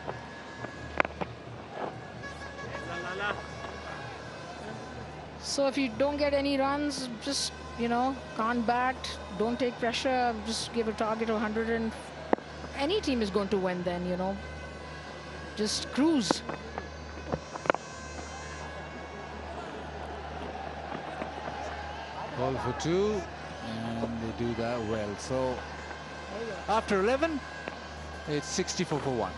So if you don't get any runs, just, you know, can't bat, don't take pressure, just give a target of 100, and any team is going to win then, you know. Just cruise. Ball for 2, and they do that well. So after 11, it's 64 for 1.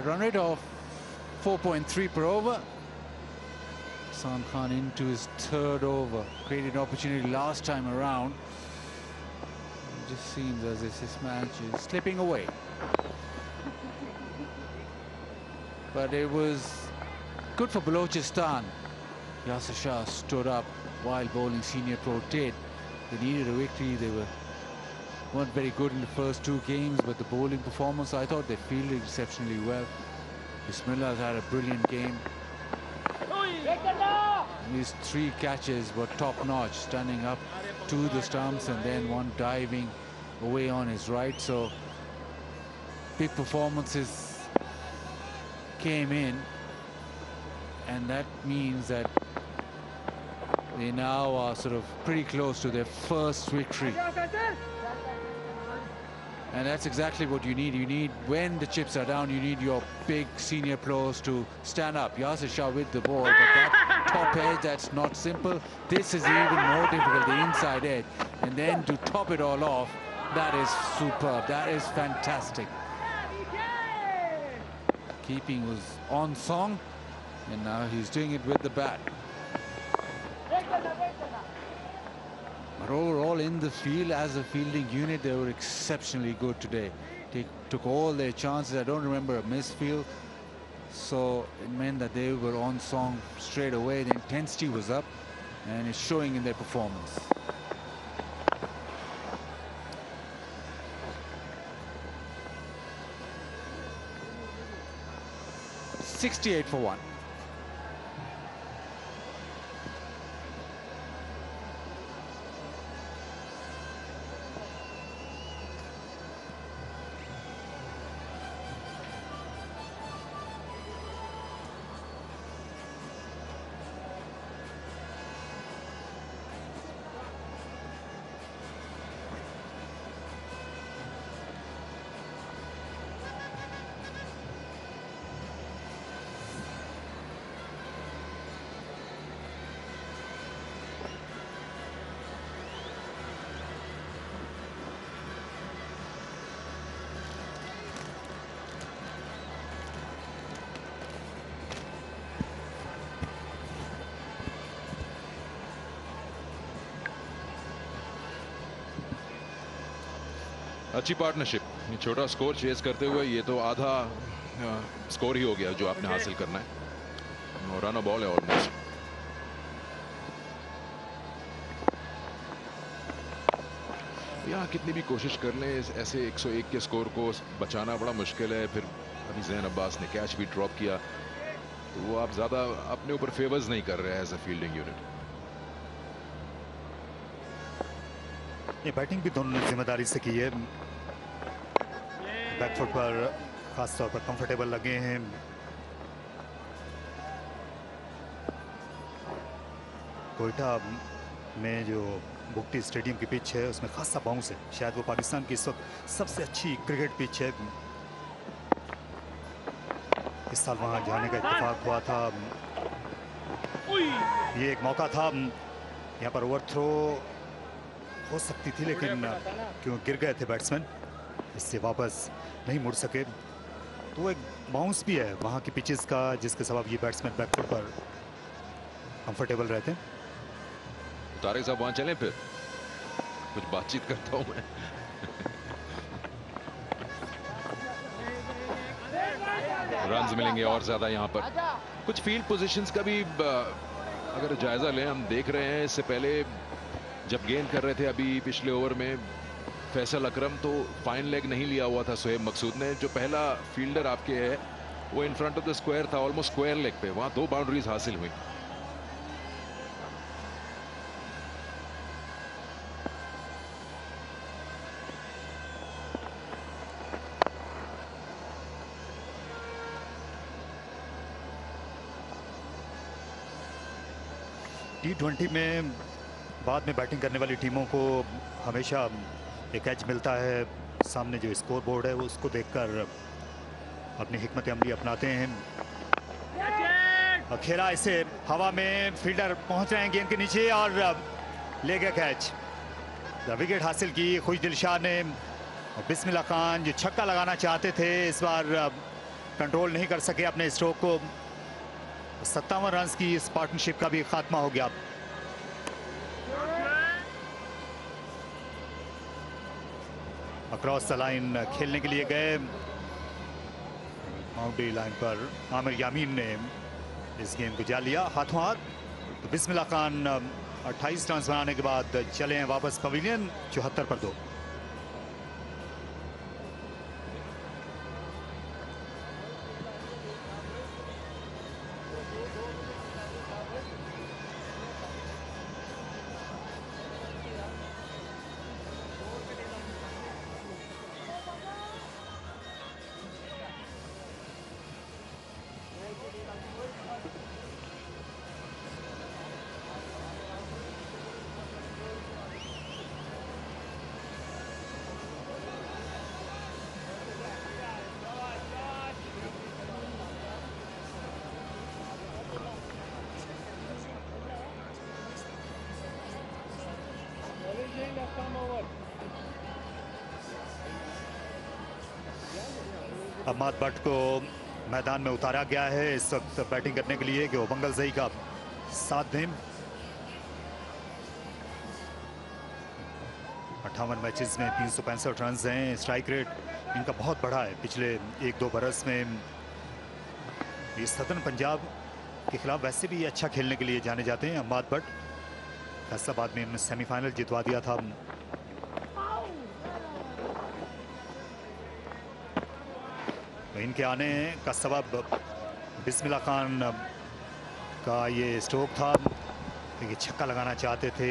Run rate of 4.3 per over. Hassan Khan into his 3rd over. Created an opportunity last time around. It just seems as if this match is slipping away. But it was good for Balochistan. Yasir Shah stood up while bowling senior pro did. They needed a victory. They weren't very good in the first 2 games, but the bowling performance, I thought they fielded exceptionally well. Bismillah's had a brilliant game. His 3 catches were top-notch, standing up to the stumps and then one diving away on his right. So big performances came in, and that means that they now are sort of pretty close to their first victory. And that's exactly what you need. You need, when the chips are down, you need your big senior pros to stand up. Yasir Shah with the ball, but that top edge, that's not simple. This is even more difficult, the inside edge. And then to top it all off, that is superb. That is fantastic. Keeping was on song, and now he's doing it with the bat. But overall in the field, as a fielding unit, they were exceptionally good today. They took all their chances. I don't remember a misfield. So it meant that they were on song straight away. The intensity was up, and it's showing in their performance. .68 for 1. अच्छी partnership, छोटा score chess करते हुए ये तो आधा score ही हो गया जो आपने हासिल करना है। और रन अ बॉल है ऑलमोस्ट। यहाँ कितनी भी कोशिश कर लें ऐसे 101 के स्कोर को बचाना बड़ा मुश्किल है। फिर अभी ज़ैन अब्बास ने कैच भी ड्रॉप किया, तो वो आप ज़्यादा अपने ऊपर फेवर्स नहीं कर रहे हैं एज अ फील्डिंग यूनिट। ये बैटिंग भी दोनों ने जिम्मेदारी से की है। बैकफुट पर खास तौर पर कंफर्टेबल लगे हैं। कोयटा में जो बुगटी स्टेडियम की पिच है उसमें खासा बाउंस है। शायद वो पाकिस्तान की इस वक्त सबसे अच्छी क्रिकेट पिच है। इस साल वहां जाने का इत्तेफाक हुआ था। ये एक मौका था, यहाँ पर ओवर थ्रो हो सकती थी लेकिन क्यों गिर गए थे बैट्समैन, इससे वापस नहीं मुड़ सके। तो एक बाउंस भी है वहां की पिचेस का, जिसके सबब ये बैट्समैन बैकफुट पर कंफर्टेबल रहते हैं। तारिक साहब वहां चलें, फिर कुछ बातचीत करता हूं मैं। रन्स मिलेंगे और ज्यादा यहाँ पर। कुछ फील्ड पोजीशंस का भी अगर जायजा लें, हम देख रहे हैं इससे पहले जब गेंद कर रहे थे अभी पिछले ओवर में फैसल अकरम, तो फाइन लेग नहीं लिया हुआ था सोहेब मकसूद ने। जो पहला फील्डर आपके है वो in front of the square था, ऑलमोस्ट स्क्वायर लेग पे, वहां 2 बाउंड्रीज हासिल हुई। T20 में बाद में बैटिंग करने वाली टीमों को हमेशा एक एज मिलता है। सामने जो स्कोर बोर्ड है वो उसको देखकर अपनी हिकमत अमली अपनाते हैं। और खेला इसे हवा में, फील्डर पहुंच रहे हैं गेंद के नीचे और ले गया कैच। विकेट हासिल की खुश दिलशाह ने। बिस्मिल्लाह खान जो छक्का लगाना चाहते थे इस बार कंट्रोल नहीं कर सके अपने स्ट्रोक को। 57 रन की इस पार्टनरशिप का भी खात्मा हो गया। अक्रॉस द लाइन खेलने के लिए गए, बाउंड्री लाइन पर आमिर यामीन ने इस गेंद को जा लिया हाथों हाथ। तो बिस्मिल्लाह खान 28 रन बनाने के बाद चले हैं वापस पवेलियन 74 पर 2। अहमद भट्ट को मैदान में उतारा गया है इस वक्त बैटिंग करने के लिए कि वो बंगल जई का साथ दें। 58 मैचेस में 365 रन हैं। स्ट्राइक रेट इनका बहुत बढ़ा है पिछले 1-2 बरस में। ये सदर्न पंजाब के खिलाफ वैसे भी अच्छा खेलने के लिए जाने जाते हैं। अहमद भट्ट फैसलाबाद में उन्होंने सेमीफाइनल जितवा दिया था। इनके आने का सबब बिस्मिल्लाह खान का ये स्ट्रोक था। ये छक्का लगाना चाहते थे,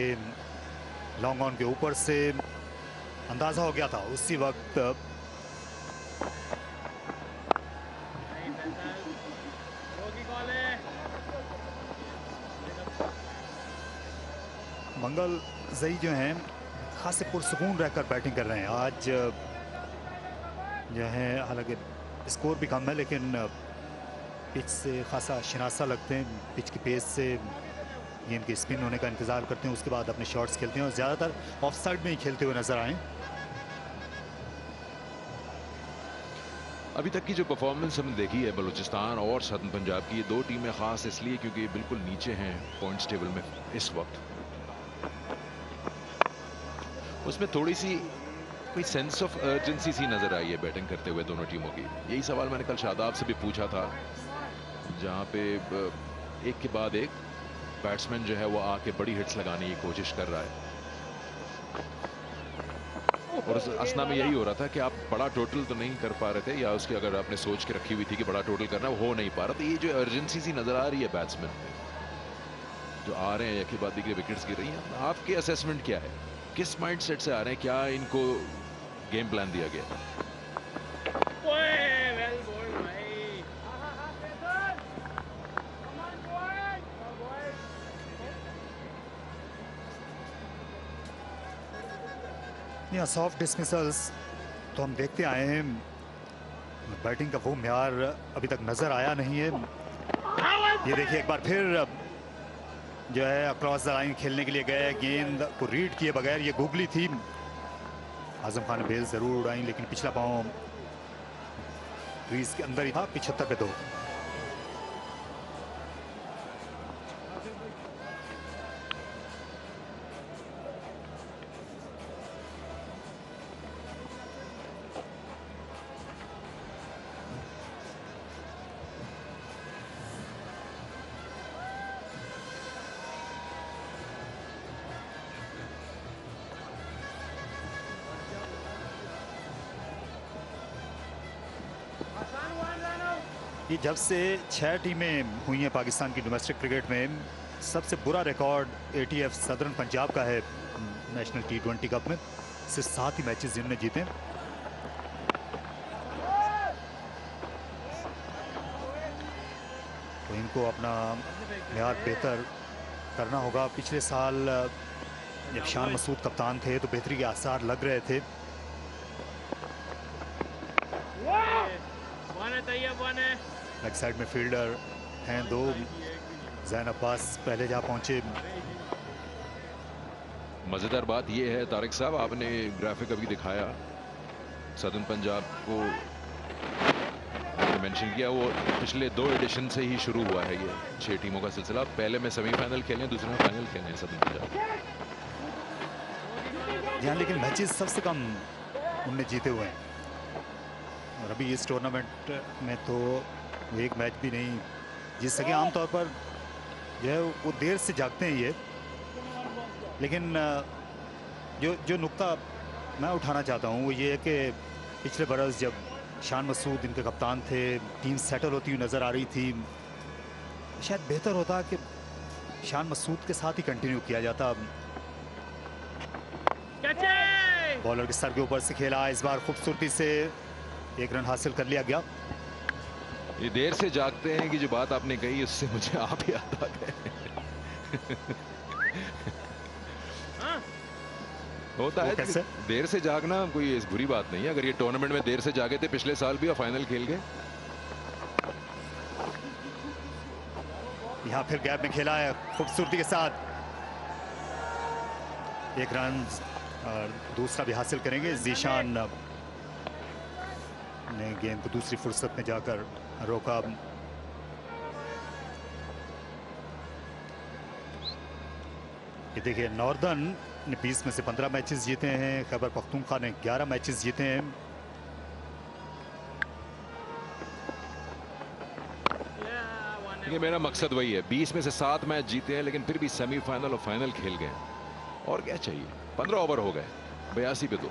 लॉन्ग ऑन के ऊपर से अंदाजा हो गया था उसी वक्त। मंगल जई जो हैं खासे पुरसुकून रहकर बैटिंग कर रहे हैं आज। जो है हालांकि स्कोर भी कम है लेकिन पिच से खासा शनासा लगते हैं। पिच की पेस से गेंद के स्पिन होने का इंतजार करते हैं, उसके बाद अपने शॉट्स खेलते हैं और ज़्यादातर ऑफ साइड में ही खेलते हुए नजर आए। अभी तक की जो परफॉर्मेंस हमने देखी है बलूचिस्तान और सदर्न पंजाब की, ये 2 टीमें खास इसलिए क्योंकि बिल्कुल नीचे हैं पॉइंट्स टेबल में इस वक्त। उसमें थोड़ी सी कोई सेंस ऑफ अर्जेंसी सी नजर आई है बैटिंग करते हुए दोनों टीमों की। यही सवाल मैंने कल शादाब से भी पूछा था, जहां पे एक के बाद एक बैट्समैन जो है वो आके बड़ी हिट्स लगाने की कोशिश कर रहा है, और उस असना में यही हो रहा था कि आप बड़ा टोटल तो नहीं कर पा रहे थे, या उसकी अगर आपने सोच के रखी हुई थी कि बड़ा टोटल करना, वो हो नहीं पा रहा। तो ये जो अर्जेंसी सी नजर आ रही है बैट्समैन में जो आ रहे हैं, एक के बाद एक विकेट्स गिर रही हैं, आपके असेसमेंट क्या है? किस माइंडसेट से आ रहे हैं? क्या इनको गेम प्लान दिया गया? यहाँ सॉफ्ट डिसमिसल्स तो हम देखते आए हैं, बैटिंग का वो म्यार अभी तक नजर आया नहीं है। ये देखिए एक बार फिर जो है अक्रॉस द लाइन खेलने के लिए गए, गेंद को रीड किए बगैर, ये गुगली थी। आजम खान ने बेल जरूर उड़ाई, लेकिन पिछला पांव क्रीज के अंदर ही था। 75 पे 2। ये जब से 6 टीमें हुई हैं पाकिस्तान की डोमेस्टिक क्रिकेट में, सबसे बुरा रिकॉर्ड ATF सदर्न पंजाब का है नेशनल T20 कप में। सिर्फ 7 ही मैचेस जिन्होंने जीते। तो इनको अपना म्यार बेहतर करना होगा। पिछले साल जब शान मसूद कप्तान थे तो बेहतरी के आसार लग रहे थे। लेग साइड में फील्डर हैं 2, जैन अब्बास पहले जा पहुंचे। मजेदार बात यह है तारिक साहब, आपने ग्राफिक अभी दिखाया सदर्न पंजाब को मेंशन किया, वो पिछले 2 एडिशन से ही शुरू हुआ है ये 6 टीमों का सिलसिला। पहले में सेमीफाइनल खेले, दूसरे में फाइनल खेले सदर्न पंजाब। यहाँ लेकिन मैचेस सबसे कम उनने जीते हुए हैं, और अभी इस टूर्नामेंट में तो एक मैच भी नहीं जीत सके। आमतौर पर जो है वो देर से जागते हैं ये, लेकिन जो नुक्ता मैं उठाना चाहता हूँ वो ये है कि पिछले बरस जब शान मसूद इनके कप्तान थे, टीम सेटल होती हुई नज़र आ रही थी, शायद बेहतर होता कि शान मसूद के साथ ही कंटिन्यू किया जाता। बॉलर के सर के ऊपर से खेला, इस बार खूबसूरती से 1 रन हासिल कर लिया गया। ये देर से जागते हैं कि जो बात आपने कही उससे मुझे आप याद आ गए। होता है कैसे? देर से जागना कोई बुरी बात नहीं है। अगर ये टूर्नामेंट में देर से जागे थे पिछले साल भी और फाइनल खेल गए। यहाँ फिर गैप में खेला है खूबसूरती के साथ, 1 रन और दूसरा भी हासिल करेंगे। जीशान ने गेंद को दूसरी फुर्सत में जाकर रोका। ये देखिए नॉर्दर्न ने 20 में से 15 मैचेस जीते हैं, खैबर पख्तूनख्वा ने 11 मैचेस जीते हैं। ये मेरा मकसद वही है, 20 में से 7 मैच जीते हैं, लेकिन फिर भी सेमीफाइनल और फाइनल खेल गए। और क्या चाहिए? 15 ओवर हो गए, 82 पे 2।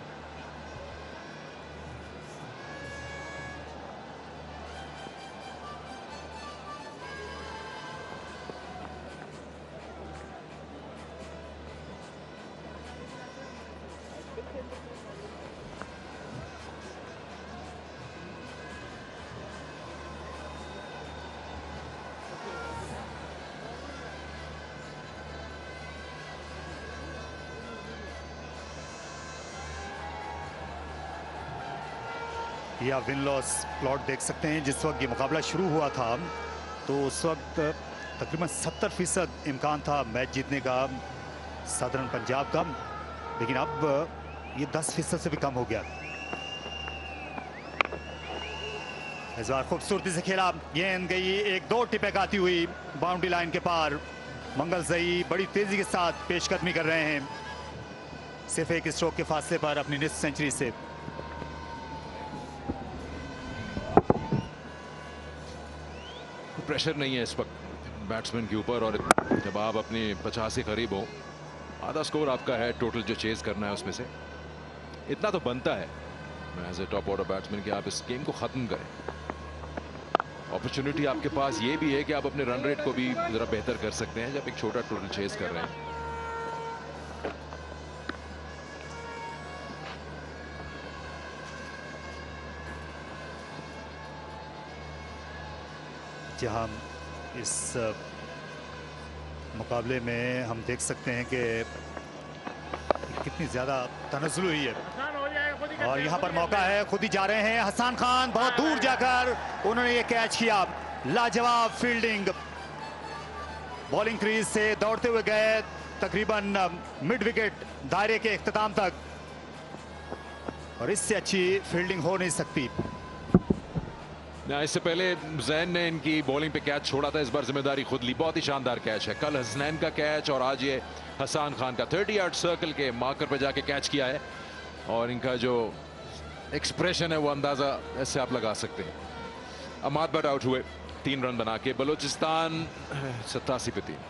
या विन लॉस प्लॉट देख सकते हैं। जिस वक्त ये मुकाबला शुरू हुआ था तो उस वक्त तकरीबन 70% इम्कान था मैच जीतने का सदर्न पंजाब का, लेकिन अब ये 10% से भी कम हो गया। इस बार खूबसूरती से खेला, गेंद गई 1-2 टिपक आती हुई बाउंड्री लाइन के पार। मंगल जई बड़ी तेजी के साथ पेशकदमी कर रहे हैं। सिर्फ एक स्ट्रोक के फासले पर अपनी निस्फ सेंचुरी से। प्रेशर नहीं है इस वक्त बैट्समैन के ऊपर, और जब आप अपने 50 के करीब हो, आधा स्कोर आपका है टोटल जो चेज करना है उसमें से। इतना तो बनता है as a top order batsman कि आप इस गेम को खत्म करें। अपॉर्चुनिटी आपके पास ये भी है कि आप अपने रन रेट को भी जरा बेहतर कर सकते हैं जब एक छोटा टोटल चेज कर रहे हैं। जहां इस मुकाबले में हम देख सकते हैं कि कितनी ज्यादा तनज़्ज़ुल हुई है, और यहां पर मौका है, खुद ही जा रहे हैं हसन खान, बहुत दूर जाकर उन्होंने ये कैच किया। लाजवाब फील्डिंग, बॉलिंग क्रीज से दौड़ते हुए गए तकरीबन मिड विकेट दायरे के इख्तिताम तक, और इससे अच्छी फील्डिंग हो नहीं सकती। इससे पहले जैन ने इनकी बॉलिंग पे कैच छोड़ा था, इस बार जिम्मेदारी खुद ली। बहुत ही शानदार कैच है, कल हसनैन का कैच और आज ये हसन खान का 30 यार्ड सर्कल के मार्कर पे जाके कैच किया है, और इनका जो एक्सप्रेशन है वो अंदाजा ऐसे आप लगा सकते हैं। अमाद बट आउट हुए 3 रन बना के। बलोचिस्तान 87 पे 3।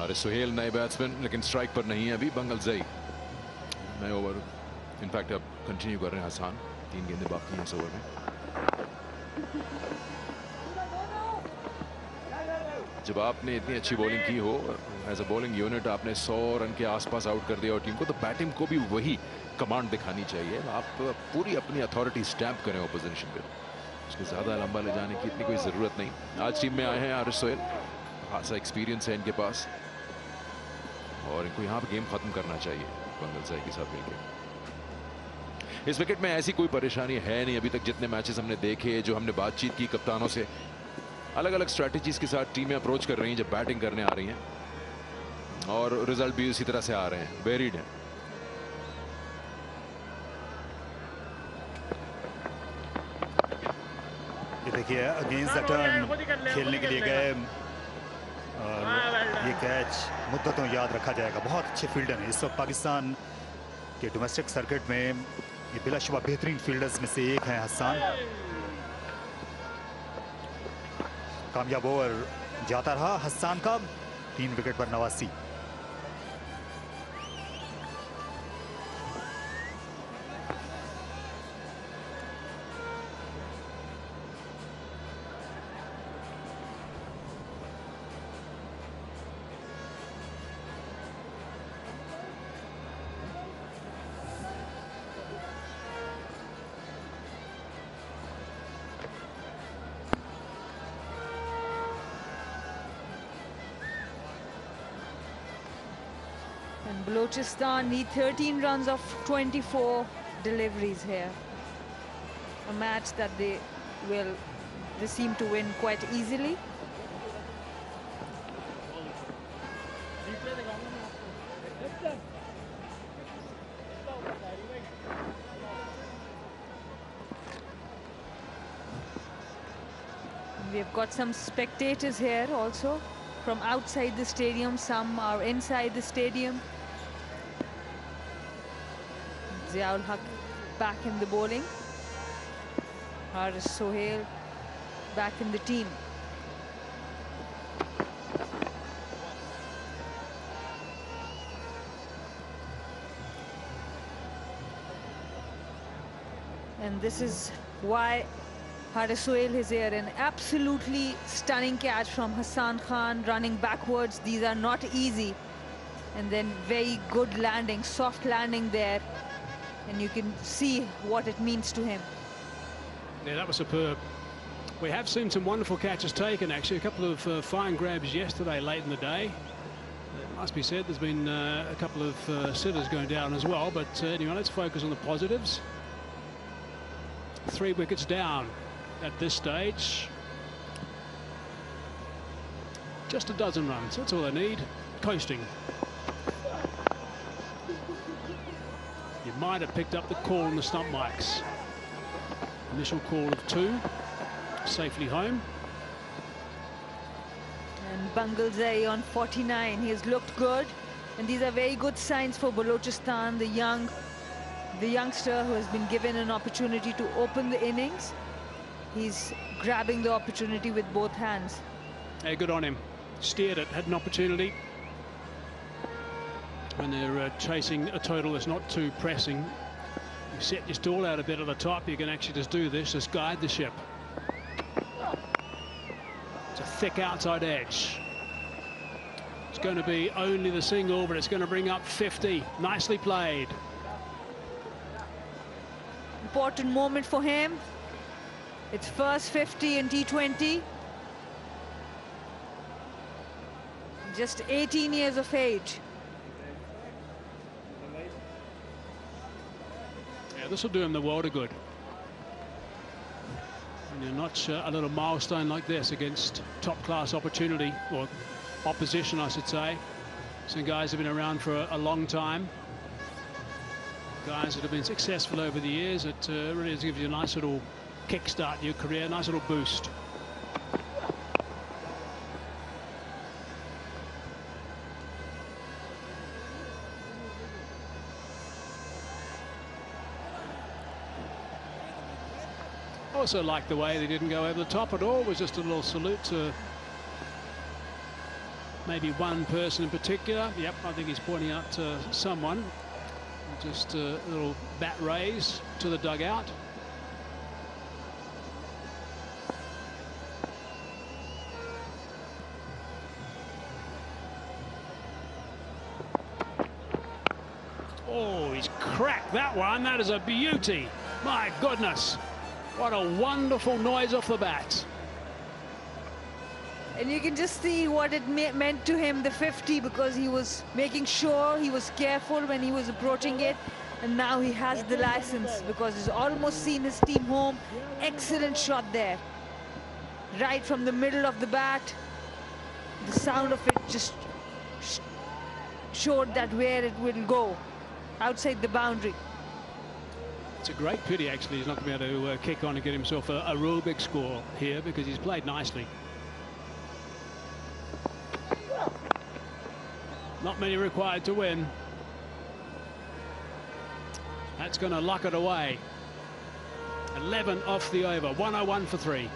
अरे सुहेल नए बैट्समैन, लेकिन स्ट्राइक पर नहीं है अभी। बंगल जई नए ओवर, इनफैक्ट अब कंटिन्यू कर रहे हैं हसन। 3 गेंदें बाकी हैं इस ओवर में। जब आपने इतनी अच्छी बॉलिंग की हो एज अ बॉलिंग यूनिट, आपने 100 रन के आसपास आउट कर दिया और टीम को, तो बैटिंग को भी वही कमांड दिखानी चाहिए। आप पूरी अपनी अथॉरिटी स्टैम्प करें ऑपोजिशन पे, उसको ज़्यादा लंबा ले जाने की इतनी कोई ज़रूरत नहीं। आज टीम में आए हैं हारिस सोहेल, खासा एक्सपीरियंस है इनके पास, और इनको यहाँ पर गेम खत्म करना चाहिए बंगल साई के साथ मिलकर। इस विकेट में ऐसी कोई परेशानी है नहीं अभी तक, जितने मैचेस हमने देखे, जो हमने बातचीत की कप्तानों से, अलग अलग स्ट्रैटेजीज के साथ टीमें अप्रोच कर रही हैं जब बैटिंग करने आ रही हैं, और रिजल्ट भी उसी तरह से आ रहे हैं, वेरिड हैं। ये देखिए अगेंस्ट द टर्न खेलने के लिए गए, और ये कैच मुद्दतों याद रखा जाएगा। बहुत अच्छे फील्डर हैं इस वक्त पाकिस्तान के डोमेस्टिक सर्किट में, ये बिलाशुबा बेहतरीन फील्डर्स में से एक हैं हसन। कामयाब ओवर जाता रहा हसन का, 3 विकेट पर 89। And Balochistan need 13 runs of 24 deliveries here. A match that they seem to win quite easily. We've got some spectators here also from outside the stadium. Some are inside the stadium. Ziaul Haq back in the bowling. Haris Sohail back in the team. And this is why Haris Sohail is here. An absolutely stunning catch from Hасан Khan, running backwards. These are not easy. And then very good landing, soft landing there. And you can see what it means to him. Yeah, that was superb. We have seen some wonderful catches taken, actually. A couple of fine grabs yesterday late in the day. It must be said there's been a couple of sitters going down as well. But anyway, let's focus on the positives. 3 wickets down at this stage. Just a dozen runs, that's all they need. Coasting. You might have picked up the call on the stump mics. Initial call of 2, safely home. And Bangalzai on 49, he has looked good. And these are very good signs for Balochistan, the youngster who has been given an opportunity to open the innings. He's grabbing the opportunity with both hands. Hey, good on him. Steered it, had an opportunity. When they're chasing a total that's not too pressing, you set your stall out a bit at the top, you can actually just do this, just guide the ship. It's a thick outside edge. It's going to be only the single, but it's going to bring up 50. Nicely played. Important moment for him. It's first 50 in T20. Just 18 years of age. Yeah, this will do him the world of good. And you notch a little milestone like this against top-class opportunity, or opposition, I should say. Some guys have been around for a long time. Guys that have been successful over the years. It really gives you a nice little kickstart to your career, nice little boost. Also like the way they didn't go over the top at all. It was just a little salute to maybe one person in particular. Yep, I think he's pointing out to someone. Just a little bat raise to the dugout. Oh, he's cracked that one. That is a beauty. My goodness. What a wonderful noise off the bat. And you can just see what it meant to him, the 50, because he was making sure he was careful when he was approaching it. And now he has the license because he's almost seen his team home. Excellent shot there. Right from the middle of the bat. The sound of it just showed that where it will go, outside the boundary. It's a great pity, actually, he's not going to be able to kick on and get himself a real big score here, because he's played nicely. Not many required to win. That's going to lock it away. 11 off the over, 101 for 3.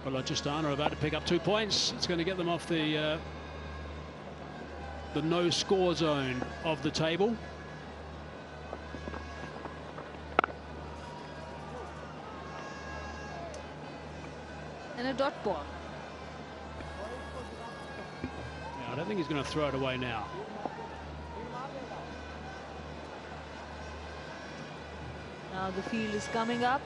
Balochistan are about to pick up 2 points. It's going to get them off the no score zone of the table. And a dot ball. Yeah, I don't think he's going to throw it away now. Now the field is coming up.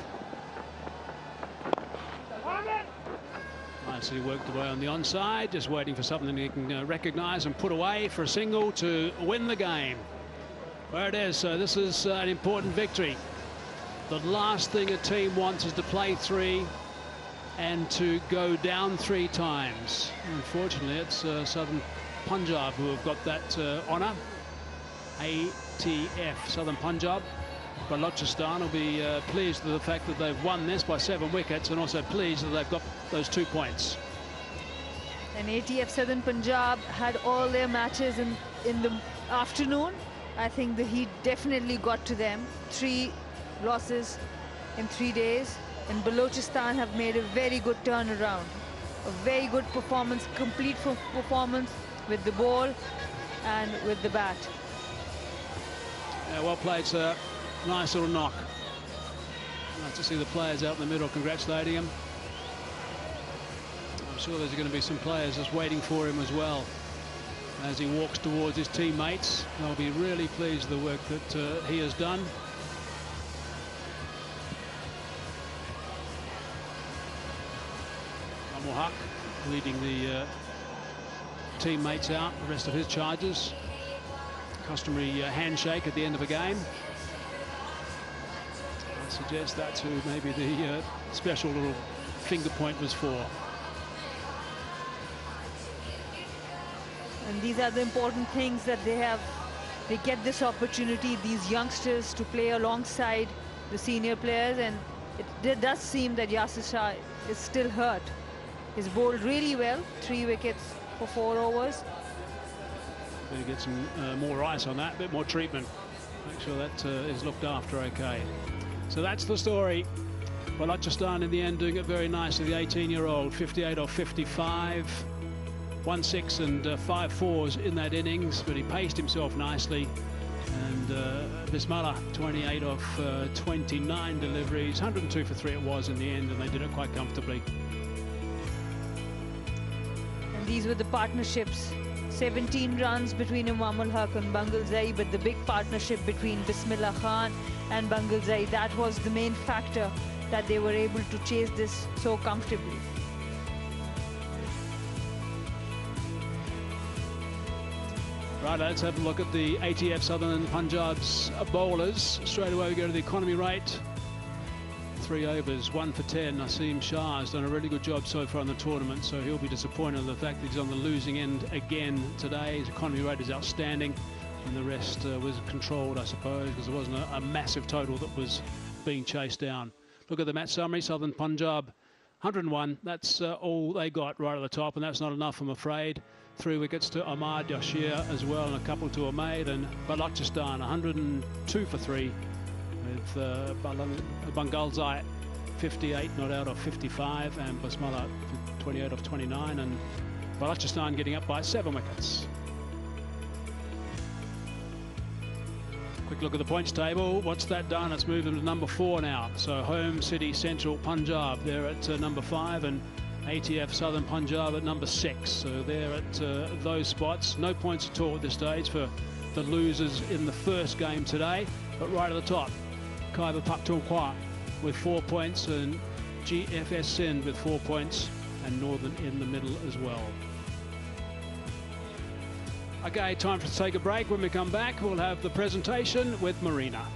Nicely worked away on the onside, just waiting for something he can recognise and put away for a single to win the game. There it is. So this is an important victory. The last thing a team wants is to play 3 and to go down 3 times. Unfortunately, it's Southern Punjab who have got that honour. ATF, Southern Punjab. Balochistan will be pleased with the fact that they've won this by 7 wickets, and also pleased that they've got those 2 points. And ATF Southern Punjab had all their matches in the afternoon. I think the heat definitely got to them. 3 losses in 3 days. And Balochistan have made a very good turnaround. A very good performance, complete performance with the ball and with the bat. Yeah, well played, sir. Nice little knock. Nice to see the players out in the middle congratulating him. I'm sure there's going to be some players just waiting for him as well as he walks towards his teammates. They'll be really pleased with the work that he has done. Haq leading the teammates out, the rest of his charges. Customary handshake at the end of a game. I suggest that's who maybe the special little finger point was for. And these are the important things that they have. They get this opportunity, these youngsters, to play alongside the senior players, and it does seem that Yasir Shah is still hurt. He's bowled really well, 3 wickets for 4 overs. Better get some more ice on that, a bit more treatment. Make sure that is looked after okay. So that's the story. Balochistan in the end doing it very nicely. The 18-year-old, 58 off 55. 1 6 and 5 4s in that innings, but he paced himself nicely. And Bismillah, 28 off 29 deliveries, 102 for 3 it was in the end, and they did it quite comfortably. And these were the partnerships. 17 runs between Imamul Haq and Bangal Zai, but the big partnership between Bismillah Khan and Bangal Zai, that was the main factor that they were able to chase this so comfortably. Right, let's have a look at the ATF Southern Punjab's bowlers. Straight away we go to the economy rate. 3 overs, 1 for 10. Naseem Shah has done a really good job so far in the tournament, so he'll be disappointed in the fact that he's on the losing end again today. His economy rate is outstanding, and the rest was controlled, I suppose, because there wasn't a massive total that was being chased down. Look at the match summary. Southern Punjab, 101. That's all they got right at the top, and that's not enough, I'm afraid. 3 wickets to Ahmad Yashir as well, and a couple to Ahmed. And Balochistan, 102 for 3, with Bangal Zai, 58 not out of 55, and Basmala 28 off 29, and Balochistan getting up by 7 wickets. Quick look at the points table. What's that done? It's moved them to number 4 now. So Home City Central Punjab, they're at number 5, and ATF Southern Punjab at number 6. So they're at those spots. No points at all at this stage for the losers in the first game today. But right at the top, Khyber Pakhtunkhwa with 4 points, and GFS Sindh with 4 points, and Northern in the middle as well. Okay, time for us to take a break. When we come back, we'll have the presentation with Marina.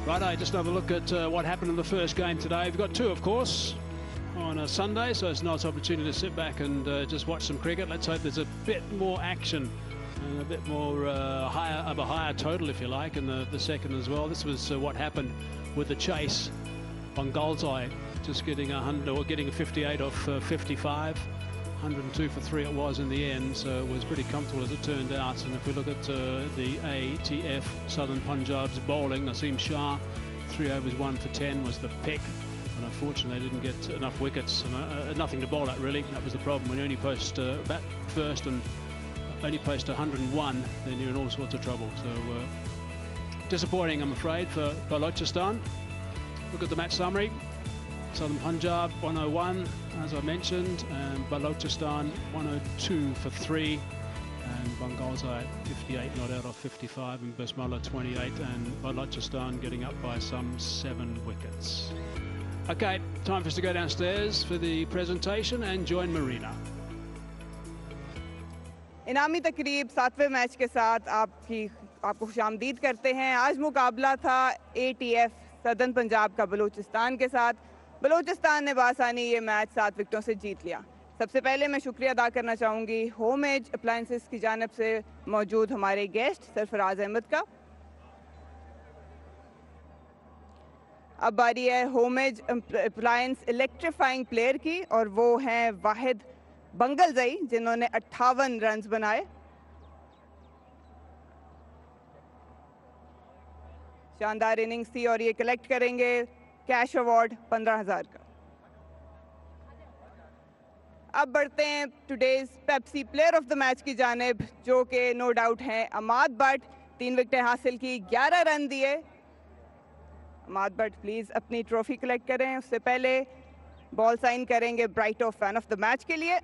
Righto, just have a look at what happened in the first game today. We've got two, of course, on a Sunday, so it's a nice opportunity to sit back and just watch some cricket. Let's hope there's a bit more action and a bit more higher total, if you like, in the second as well. This was what happened with the chase. Balochistan just getting 100 or getting a 58 off 55. 102 for 3 it was in the end, so it was pretty comfortable as it turned out. And if we look at the ATF Southern Punjab's bowling, Naseem Shah, 3 overs 1 for 10 was the pick, and unfortunately they didn't get enough wickets and nothing to bowl at really. That was the problem. When you only post bat first and only post 101, then you're in all sorts of trouble. So disappointing, I'm afraid, for Balochistan. Look at the match summary. Southern Punjab 101, as I mentioned, and Balochistan 102 for 3, and Bangalore 58 not out of 55, and Basmala 28, and Balochistan getting up by some 7 wickets. Okay, time for us to go downstairs for the presentation and join Marina. इनामी तकरीब 7वें match के साथ आपको खुशामदीद करते हैं। आज मुकाबला था ATF सदर्न पंजाब का बलूचिस्तान के साथ। बलूचिस्तान ने बासानी ये मैच 7 विकेटों से जीत लिया। सबसे पहले मैं शुक्रिया अदा करना चाहूँगी होम एज अप्लायंसेस की जानिब से मौजूद हमारे गेस्ट सरफराज अहमद का। अब बारी है home edge appliance electrifying player की, और वो हैं वाहिद बंगलजई, जिन्होंने 58 रन बनाए। शानदार इनिंग्स थी और ये कलेक्ट करेंगे कैश अवार्ड 15,000 का। अब बढ़ते हैं today's Pepsi player of the match की जानिब, जो कि नो डाउट हैं अमाद बट। 3 विकेटें हासिल की, 11 रन दिए। अमाद बट प्लीज़ अपनी ट्रॉफी कलेक्ट करें। उससे पहले बॉल साइन करेंगे bright of fan of the match के लिए।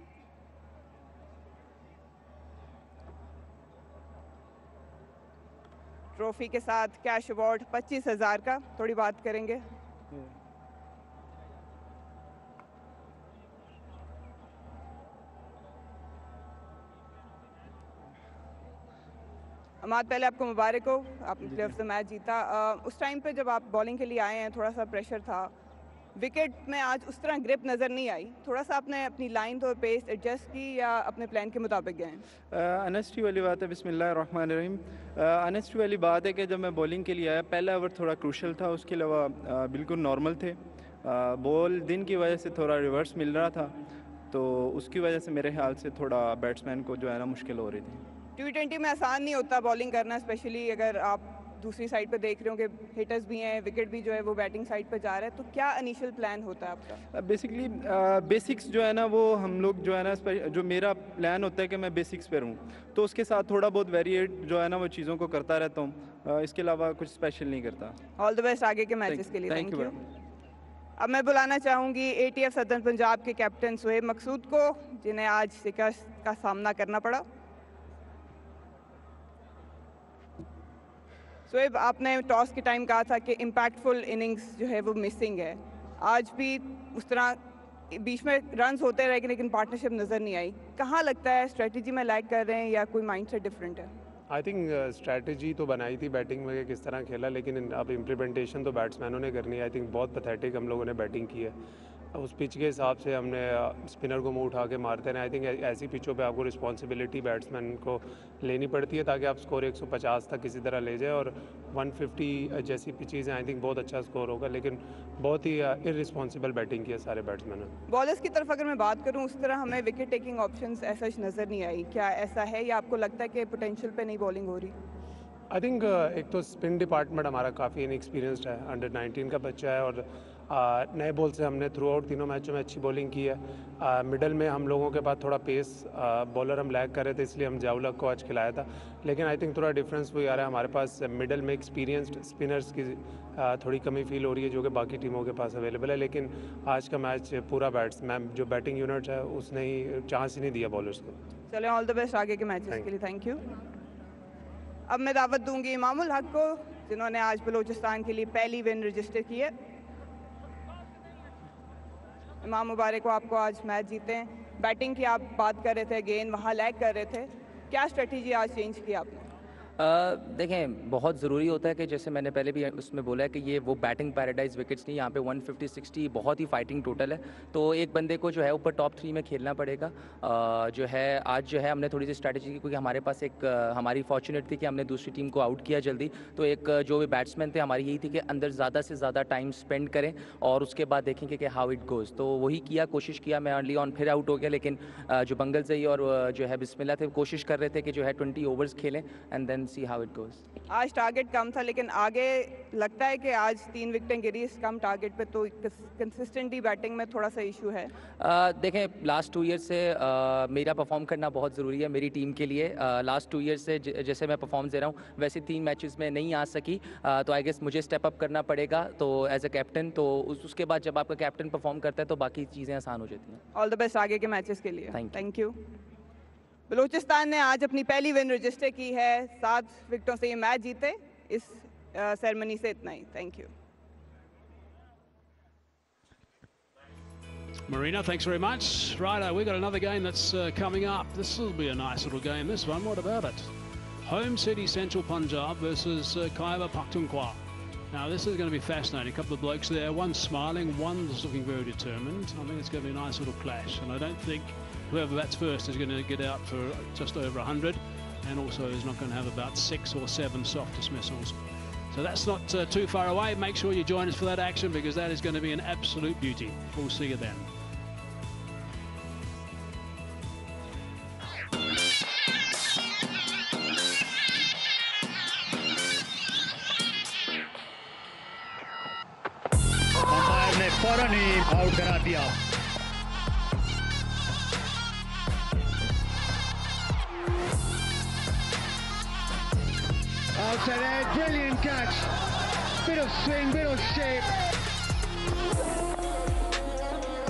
ट्रॉफी के साथ कैश अवार्ड 25,000 का। थोड़ी बात करेंगे। अमाद, पहले आपको मुबारक हो, आपने प्लेयर ऑफ द मैच जीता। उस टाइम पे जब आप बॉलिंग के लिए आए हैं थोड़ा सा प्रेशर था, विकेट में आज उस तरह ग्रिप नज़र नहीं आई। थोड़ा सा आपने अपनी लाइन और पेस एडजस्ट की या अपने प्लान के मुताबिक गए? ऑनेस्टी वाली बात है, बिस्मिल्लाहिर्रहमानिर्रहीम। ऑनेस्टी वाली बात है कि जब मैं बॉलिंग के लिए आया, पहला ओवर थोड़ा क्रूशल था, उसके अलावा बिल्कुल नॉर्मल थे। बॉल दिन की वजह से थोड़ा रिवर्स मिल रहा था, तो उसकी वजह से मेरे ख्याल से थोड़ा बैट्समैन को जो है ना मुश्किल हो रही थी। T20 में आसान नहीं होता बॉलिंग करना, स्पेशली अगर आप दूसरी साइड पे देख रहे हो कि हिटर्स भी हैं, विकेट भी जो है वो बैटिंग साइड पे जा रहा है, तो क्या इनिशियल प्लान होता है आपका? बेसिकली बेसिक्स जो है ना वो हम लोग जो है ना, जो मेरा प्लान होता है कि मैं बेसिक्स पे रहूँ, तो उसके साथ थोड़ा बहुत वेरिएट जो है ना वो चीज़ों को करता रहता हूँ। इसके अलावा कुछ स्पेशल नहीं करता। ऑल द बेस्ट आगे के मैचेस के लिए। Thank you. अब मैं बुलाना चाहूँगी ATF सदर्न पंजाब के कैप्टन सुहेब मकसूद को, जिन्हें आज शिकस्त का सामना करना पड़ा। सुहेब, आपने टॉस के टाइम कहा था कि इम्पैक्टफुल इनिंग्स जो है वो मिसिंग है। आज भी उस तरह बीच में रन्स होते रहे लेकिन पार्टनरशिप नज़र नहीं आई। कहाँ लगता है स्ट्रेटजी में लैग कर रहे हैं या कोई माइंडसेट डिफरेंट है? आई थिंक स्ट्रैटेजी तो बनाई थी बैटिंग में किस तरह खेला, लेकिन अब इम्प्लीमेंटेशन तो बैट्समैनों ने करनी है। आई थिंक बहुत पैथेटिक हम लोगों ने बैटिंग की है। उस पिच के हिसाब से हमने स्पिनर को मुंह उठा के मारते हैं। आई थिंक ऐसी पिचों पे आपको रिस्पॉन्सिबिलिटी बैट्समैन को लेनी पड़ती है ताकि आप स्कोर 150 तक किसी तरह ले जाए, और 150 जैसी पिचेज़ हैं आई थिंक बहुत अच्छा स्कोर होगा, लेकिन बहुत ही इररिस्पॉन्सिबल बैटिंग की है सारे बैट्समैन ने। बॉलर्स की तरफ अगर मैं बात करूँ, उस तरह हमें विकेट टेकिंग ऑप्शंस ऐसा नज़र नहीं आई। क्या ऐसा है या आपको लगता है कि पोटेंशियल पे नहीं बॉलिंग हो रही? आई थिंक एक तो स्पिन डिपार्टमेंट हमारा काफ़ी इनएक्सपीरियंस्ड है, अंडर 19 का बच्चा है, और नए बॉल से हमने थ्रू आउट तीनों मैचों में अच्छी बॉलिंग की है। मिडल में हम लोगों के पास थोड़ा पेस बॉलर हम लैग कर रहे थे, इसलिए हम जावलक को आज खिलाया था। लेकिन आई थिंक थोड़ा डिफरेंस वही आ रहा है, हमारे पास मिडल में एक्सपीरियंस्ड स्पिनर्स की थोड़ी कमी फील हो रही है जो कि बाकी टीमों के पास अवेलेबल है। लेकिन आज का मैच पूरा बैट्समैन जो बैटिंग यूनिट है उसने ही चांस ही नहीं दिया बॉलर्स को। चलें, ऑल द बेस्ट आगे के मैचेस के लिए। Thank you. अब मैं दावत दूंगी इमामुल हक को, जिन्होंने आज बलूचिस्तान के लिए पहली विन रजिस्टर की है। इमाम, मुबारक हो आपको, आज मैच जीते हैं। बैटिंग की आप बात कर रहे थे, गेंद वहाँ लैग कर रहे थे, क्या स्ट्रेटजी आज चेंज की आपने? देखें, बहुत ज़रूरी होता है कि जैसे मैंने पहले भी उसमें बोला है कि ये वो बैटिंग पैराडाइज विकेट्स नहीं, यहाँ पे 150-60 बहुत ही फाइटिंग टोटल है, तो एक बंदे को जो है ऊपर टॉप 3 में खेलना पड़ेगा। जो है आज जो है हमने थोड़ी सी स्ट्रैटेजी की, क्योंकि हमारे पास एक हमारी फॉर्चुनेट थी कि हमने दूसरी टीम को आउट किया जल्दी, तो एक जो भी बैट्समैन थे हमारी यही थी कि अंदर ज़्यादा से ज़्यादा टाइम स्पेंड करें और उसके बाद देखेंगे कि हाउ इट गोज़, तो वही किया, कोशिश किया। मैं अर्ली ऑन फिर आउट हो गया, लेकिन जो बंगल सही और जो है बिस्मिल्लाह थे कोशिश कर रहे थे कि जो है 20 ओवर्स खेलें and then see how it goes. आज टारगेट कम था, लेकिन आगे लगता है कि आज 3 विकेटें गिरी इस कम टारगेट पे, तो कंसिस्टेंटली बैटिंग में थोड़ा सा इशू है। देखें, लास्ट 2 ईयर से मेरा परफॉर्म करना बहुत ज़रूरी है मेरी टीम के लिए। लास्ट 2 ईयर से जैसे मैं परफॉर्म दे रहा हूँ वैसे 3 मैचेस में नहीं आ सकी, तो आई गेस मुझे स्टेप अप करना पड़ेगा, तो एज अ कैप्टन, तो उसके बाद जब आपका कैप्टन परफॉर्म करता है तो बाकी चीज़ें आसान हो जाती हैं। ऑल द बेस्ट आगे के मैचेस के लिए। Thank you. बलूचिस्तान ने आज अपनी पहली विन रजिस्टर की है, 7 विकेटों से ये मैच जीते। इस सेरेमनी से इतना ही। Thank you. Marina, thanks very much. Righto, we've got another game that's coming up. This will be a nice little game, this one. What about it? Home City Central Punjab versus Khyber Pakhtunkhwa. Now, this is going to be fascinating. A couple of blokes there, one smiling, one's looking very determined. I think it's going to be a nice little clash, and I don't think whoever bats first is going to get out for just over 100, and also is not going to have about 6 or 7 soft dismissals. So that's not too far away. Make sure you join us for that action, because that is going to be an absolute beauty. We'll see you then. Umpire ने फौरन ही out करा दिया। Outside edge, brilliant catch. Bit of swing, bit of shape.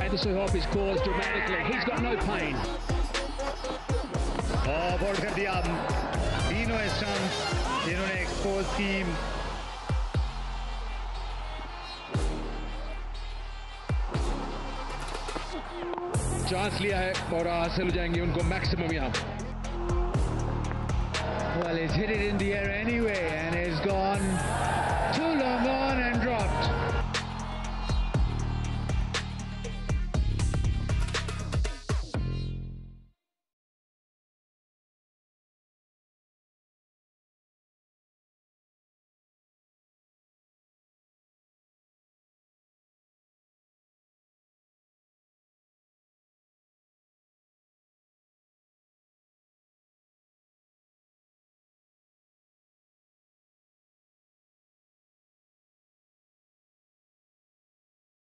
Anderson Hopp is caused dramatically. He's got no pain. Bowled कर दिया तीनों stump इन्होंने expose की। Chance लिया है और हासिल हो जाएंगे उनको मैक्सिमम यहाँ। Well, he's hit it in the air anyway and has gone too long